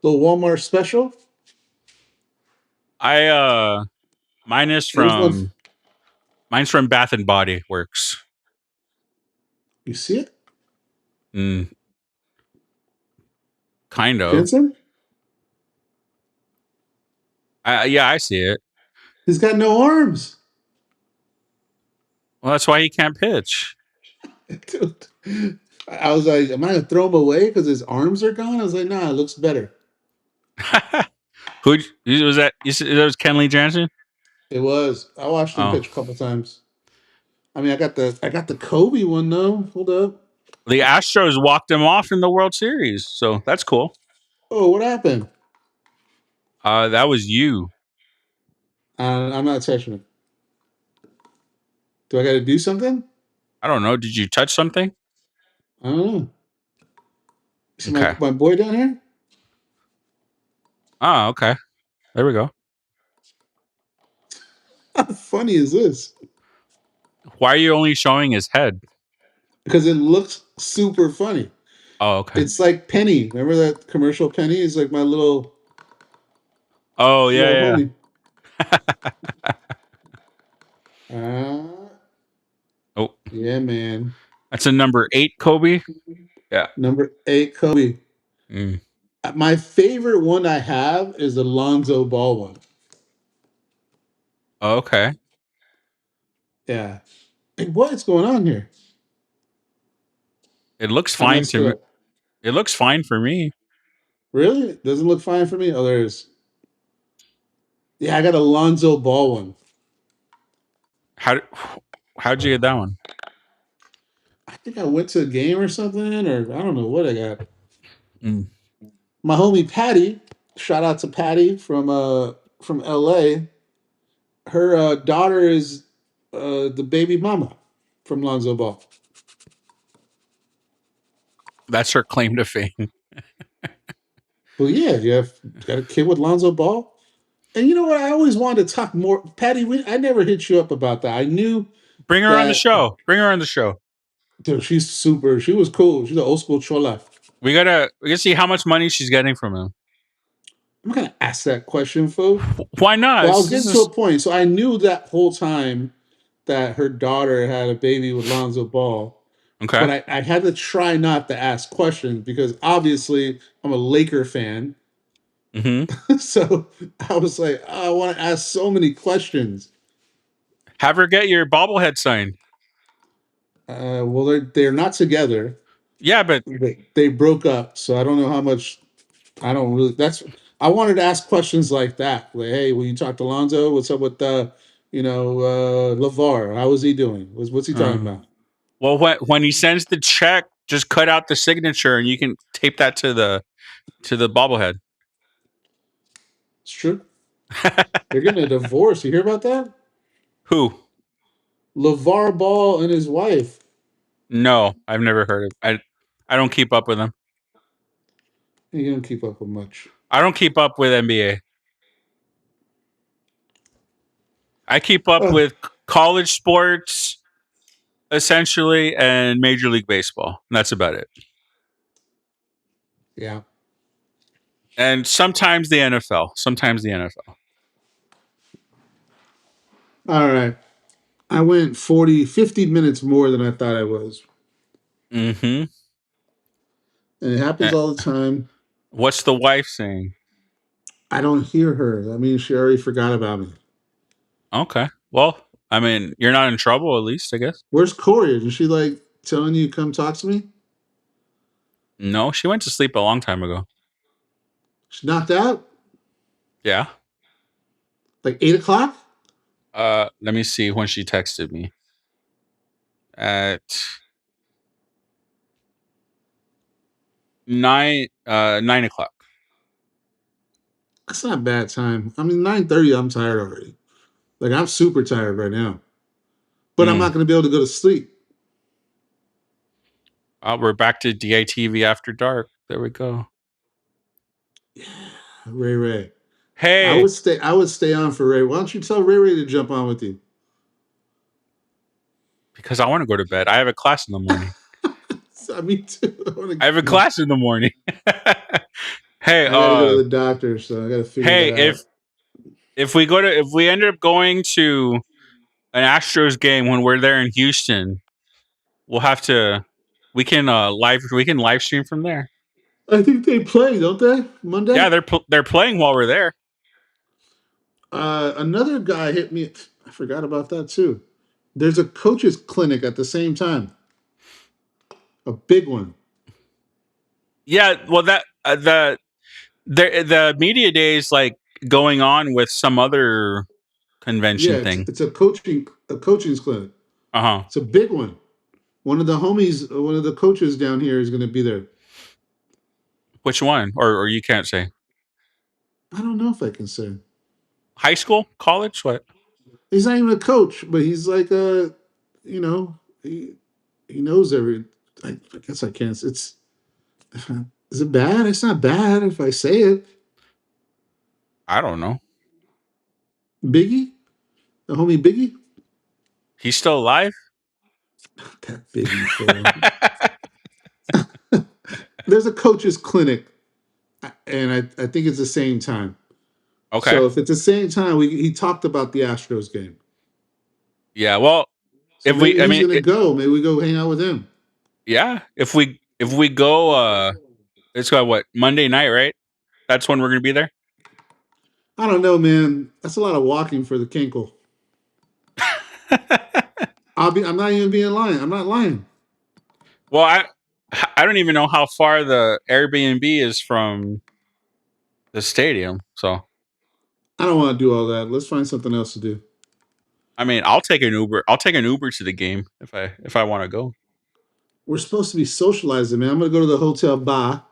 little Walmart special. I mine is There's one. from mine's from Bath and Body Works. You see it, Mm, kind of. Vincent? Yeah, I see it. He's got no arms. Well, that's why he can't pitch. Dude. I was like, am I gonna throw him away because his arms are gone? I was like, nah, it looks better. Who was that? That was Kenley Jansen. It was. I watched him Oh, pitch a couple times. I mean, I got the Kobe one though. Hold up. the Astros walked him off in the World Series, so that's cool. Oh, what happened? That was you. I'm not touching it. Do I got to do something? I don't know. Did you touch something? I don't know. See my, Okay. my boy down here? Oh, okay. There we go. How funny is this? Why are you only showing his head? Because it looks super funny. Oh, okay. It's like Penny. Remember that commercial Penny? It's like my little Oh, yeah. homie. Ah, Oh, yeah, man. that's a number 8 Kobe. Yeah. Number 8, Kobe. Mm. My favorite one I have is the Lonzo Ball one. Oh, okay. Yeah. Hey, what's going on here? It looks I fine messed to it me. up. It looks fine for me. Really? It doesn't look fine for me? Oh, there it is. Yeah, I got a Lonzo Ball one. How'd you get that one? I think I went to a game or something, or I don't know what I got. Mm. My homie Patty, shout out to Patty from LA. Her daughter is the baby mama from Lonzo Ball. That's her claim to fame. Well, yeah, you have got a kid with Lonzo Ball. And you know what? I always wanted to talk more. Patty, I never hit you up about that. I knew Bring her on the that, show. Bring her on the show. dude, she was cool. She's an old school chola. We gotta see how much money she's getting from him. I'm not going to ask that question, fool. Why not? Well, I was getting to a point. So I knew that whole time that her daughter had a baby with Lonzo Ball. Okay. But I had to try not to ask questions because obviously I'm a Laker fan. Mm-hmm. So I was like, oh, I want to ask so many questions. Have her get your bobblehead signed. Well, they're not together. Yeah, but They broke up, so I don't know how much. I don't really. I wanted to ask questions like that. Like, hey, will you talk to Lonzo? What's up with LeVar? How is he doing? What's he talking about? Well, when he sends the check, just cut out the signature, and you can tape that to the bobblehead. It's true. They're getting a divorce. You hear about that? Who? LeVar Ball and his wife. No, I've never heard of. I don't keep up with them. You don't keep up with much. I don't keep up with NBA. I keep up with college sports, essentially, and Major League Baseball. And that's about it. Yeah. And sometimes the NFL. Sometimes the NFL. All right. I went 50 minutes more than I thought I was. Mm-hmm. And it happens all the time. What's the wife saying? I don't hear her. That means she already forgot about me. Okay. Well, I mean, you're not in trouble, at least, I guess. Where's Corey? Is she like telling you come talk to me? No, she went to sleep a long time ago. She knocked out? Yeah. Like 8 o'clock? Let me see when she texted me. At 9 o'clock. That's not a bad time. I mean, 9:30, I'm tired already. Like, I'm super tired right now. But I'm not going to be able to go to sleep. We're back to DITV After Dark. There we go. Yeah, Ray. Hey. I would stay on for Ray. Why don't you tell Ray to jump on with you? Because I want to go to bed. I have a class in the morning. Me too. I have a class in the morning. Hey, I gotta go to the doctor, so I gotta figure that out. If we end up going to an Astros game when we're there in Houston, we'll have to we can live stream from there. I think they play, don't they? Monday? Yeah, they're playing while we're there. Another guy hit me. I forgot about that too. There's a coaches clinic at the same time. A big one. Yeah, well that the media day is like going on with some other convention thing. It's a coaching's clinic. Uh-huh. It's a big one. One of the coaches down here is going to be there. Which one? Or you can't say? I don't know if I can say. High school? College? What? He's not even a coach, but he's like he knows I guess I can't. Is it bad? It's not bad if I say it. I don't know. Biggie? The homie Biggie? He's still alive? That Biggie fool. There's a coach's clinic, and I think it's the same time. Okay. So if it's the same time, he talked about the Astros game. Yeah, well, so he's gonna go. Maybe we go hang out with him. Yeah, if we go, it's got what, Monday night, right? That's when we're gonna be there. I don't know, man. That's a lot of walking for the Kinkle. I'm not even being lying. I'm not lying. Well, I don't even know how far the Airbnb is from the stadium, so I don't want to do all that. Let's find something else to do. I mean, I'll take an Uber. I'll take an Uber to the game if I want to go. We're supposed to be socializing, man. I'm gonna go to the hotel bar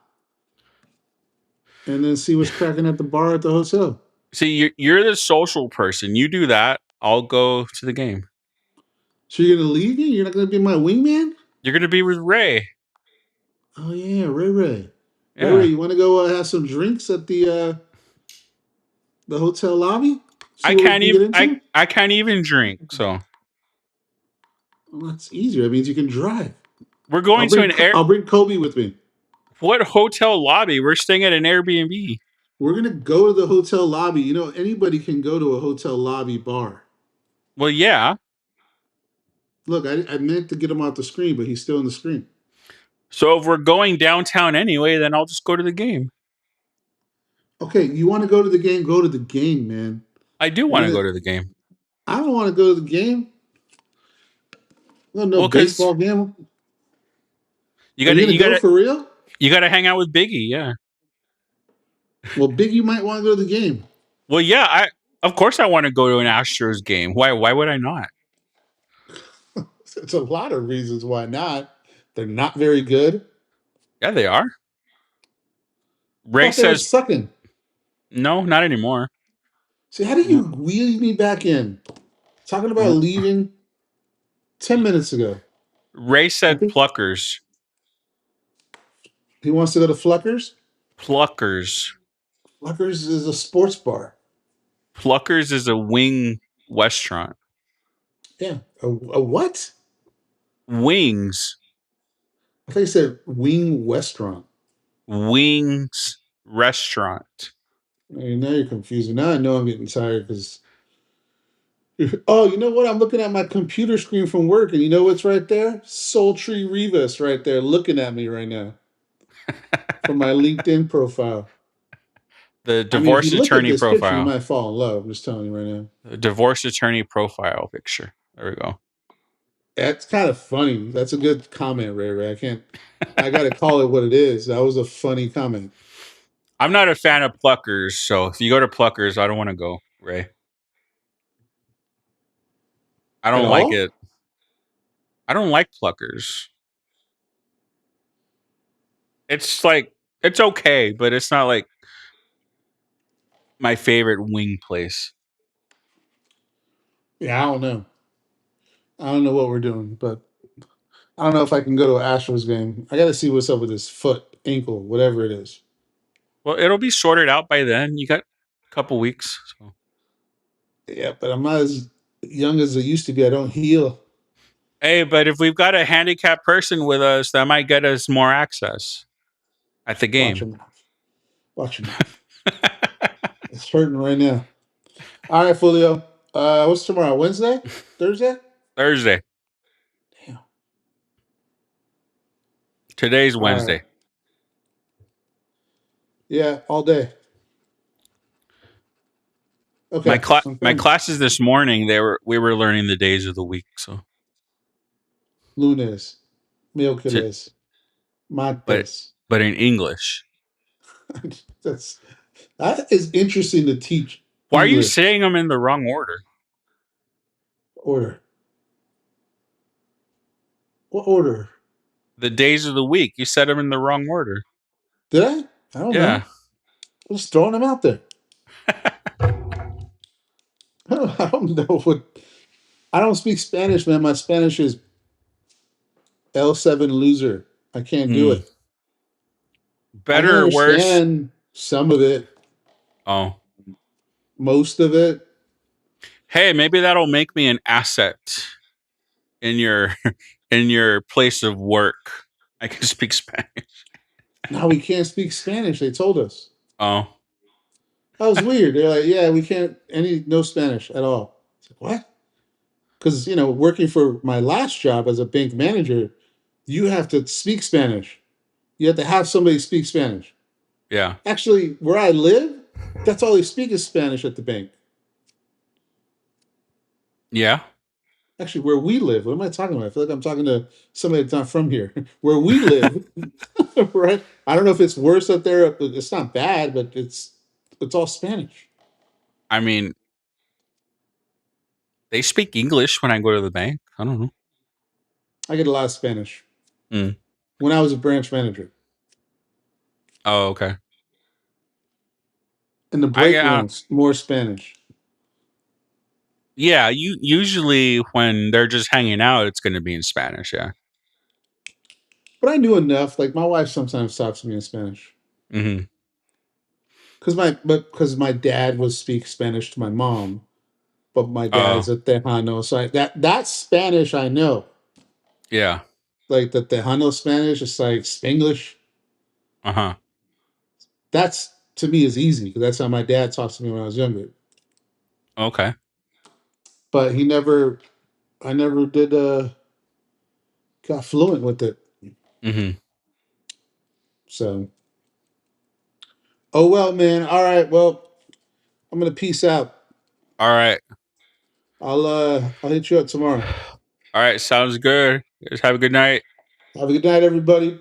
and then see what's cracking at the bar at the hotel. See, you're the social person. You do that. I'll go to the game. So you're gonna leave me? You're not gonna be my wingman? You're gonna be with Ray. Oh yeah, Ray. Yeah. Ray, you want to go have some drinks at the hotel lobby? I can't even drink. So well, that's easier. That means you can drive. We're going I'll bring Kobe with me. What hotel lobby? We're staying at an Airbnb. We're gonna go to the hotel lobby. You know, anybody can go to a hotel lobby bar. Well, yeah. Look, I meant to get him off the screen, but he's still on the screen. So if we're going downtown anyway, then I'll just go to the game. Okay, you want to go to the game? Go to the game, man. I do want to go to the game. I don't want to go to the game. No baseball game. You gotta go for real? You gotta hang out with Biggie, yeah. Well, Biggie might want to go to the game. Well, yeah, of course I want to go to an Astros game. Why would I not? It's a lot of reasons why not. They're not very good. Yeah, they are. Ray says sucking. No, not anymore. See, how do you wheel me back in? Talking about leaving 10 minutes ago. Ray said Pluckers. He wants to go to Fluckers? Pluckers. Fluckers is a sports bar. Pluckers is a wing restaurant. Yeah. A what? Wings. I thought you said wing restaurant. wings restaurant. Hey, now you're confusing. Now I know I'm getting tired because. Oh, you know what? I'm looking at my computer screen from work, and you know what's right there? Sultry Rivas right there looking at me right now from my LinkedIn profile. The I mean, if you divorce look at attorney this picture, you profile. might fall in love. I'm just telling you right now. The divorce attorney profile picture. There we go. That's kind of funny. That's a good comment, Ray Ray. I got to call it what it is. That was a funny comment. I'm not a fan of Pluckers, so if you go to Pluckers, I don't want to go, Ray. I At don't like all? it. I don't like Pluckers. It's like, it's okay, but it's not like my favorite wing place. Yeah, I don't know. I don't know what we're doing, but I don't know if I can go to an Astros game. I got to see what's up with this foot, ankle, whatever it is. Well, it'll be sorted out by then. You got a couple weeks. So. Yeah, but I'm not as young as I used to be. I don't heal. Hey, but if we've got a handicapped person with us, that might get us more access at the Watch your game. mouth. Watch your mouth. It's hurting right now. All right, Julio. What's tomorrow? Wednesday? Thursday? Thursday. Damn. Today's All Wednesday. right. Yeah, all day. Okay. My classes this morning, we were learning the days of the week. So Lunes, to, miércoles, martes. but in English. That is interesting to teach. Why are you English saying them in the wrong order? order. What order? The days of the week. You said them in the wrong order. Did I? I don't know. I'm just throwing them out there. I don't know what. I don't speak Spanish, man. My Spanish is L7 loser. I can't do it. Better I can or worse? understand some of it. Oh. Most of it. Hey, maybe that'll make me an asset in your place of work. I can speak Spanish. No, we can't speak Spanish. They told us. Oh. That was weird. They're like, yeah, we can't no Spanish at all. It's like, what? Because working for my last job as a bank manager, you have to speak Spanish. You have to have somebody speak Spanish. Yeah. Actually, where I live, that's all they speak is Spanish at the bank. Yeah. Actually, where we live, what am I talking about? I feel like I'm talking to somebody that's not from here. Where we live, right? I don't know if it's worse up there. It's not bad, but it's all Spanish. I mean, they speak English when I go to the bank. I don't know. I get a lot of Spanish. Mm. When I was a branch manager. Oh, okay. In the break rooms, more Spanish. Yeah, usually when they're just hanging out, it's going to be in Spanish. Yeah. But I knew enough. Like my wife sometimes talks to me in Spanish. Mm-hmm. Because my dad would speak Spanish to my mom, but my dad's a Tejano, so that Spanish I know. Yeah. Like the Tejano Spanish, it's like Spanglish. Uh-huh. That's to me is easy because that's how my dad talks to me when I was younger. Okay. But I never did got fluent with it. Mm-hmm. So oh well, man. All right, well, I'm gonna peace out. All right. I'll hit you up tomorrow. All right. Sounds good. Just have a good night. Have a good night, everybody.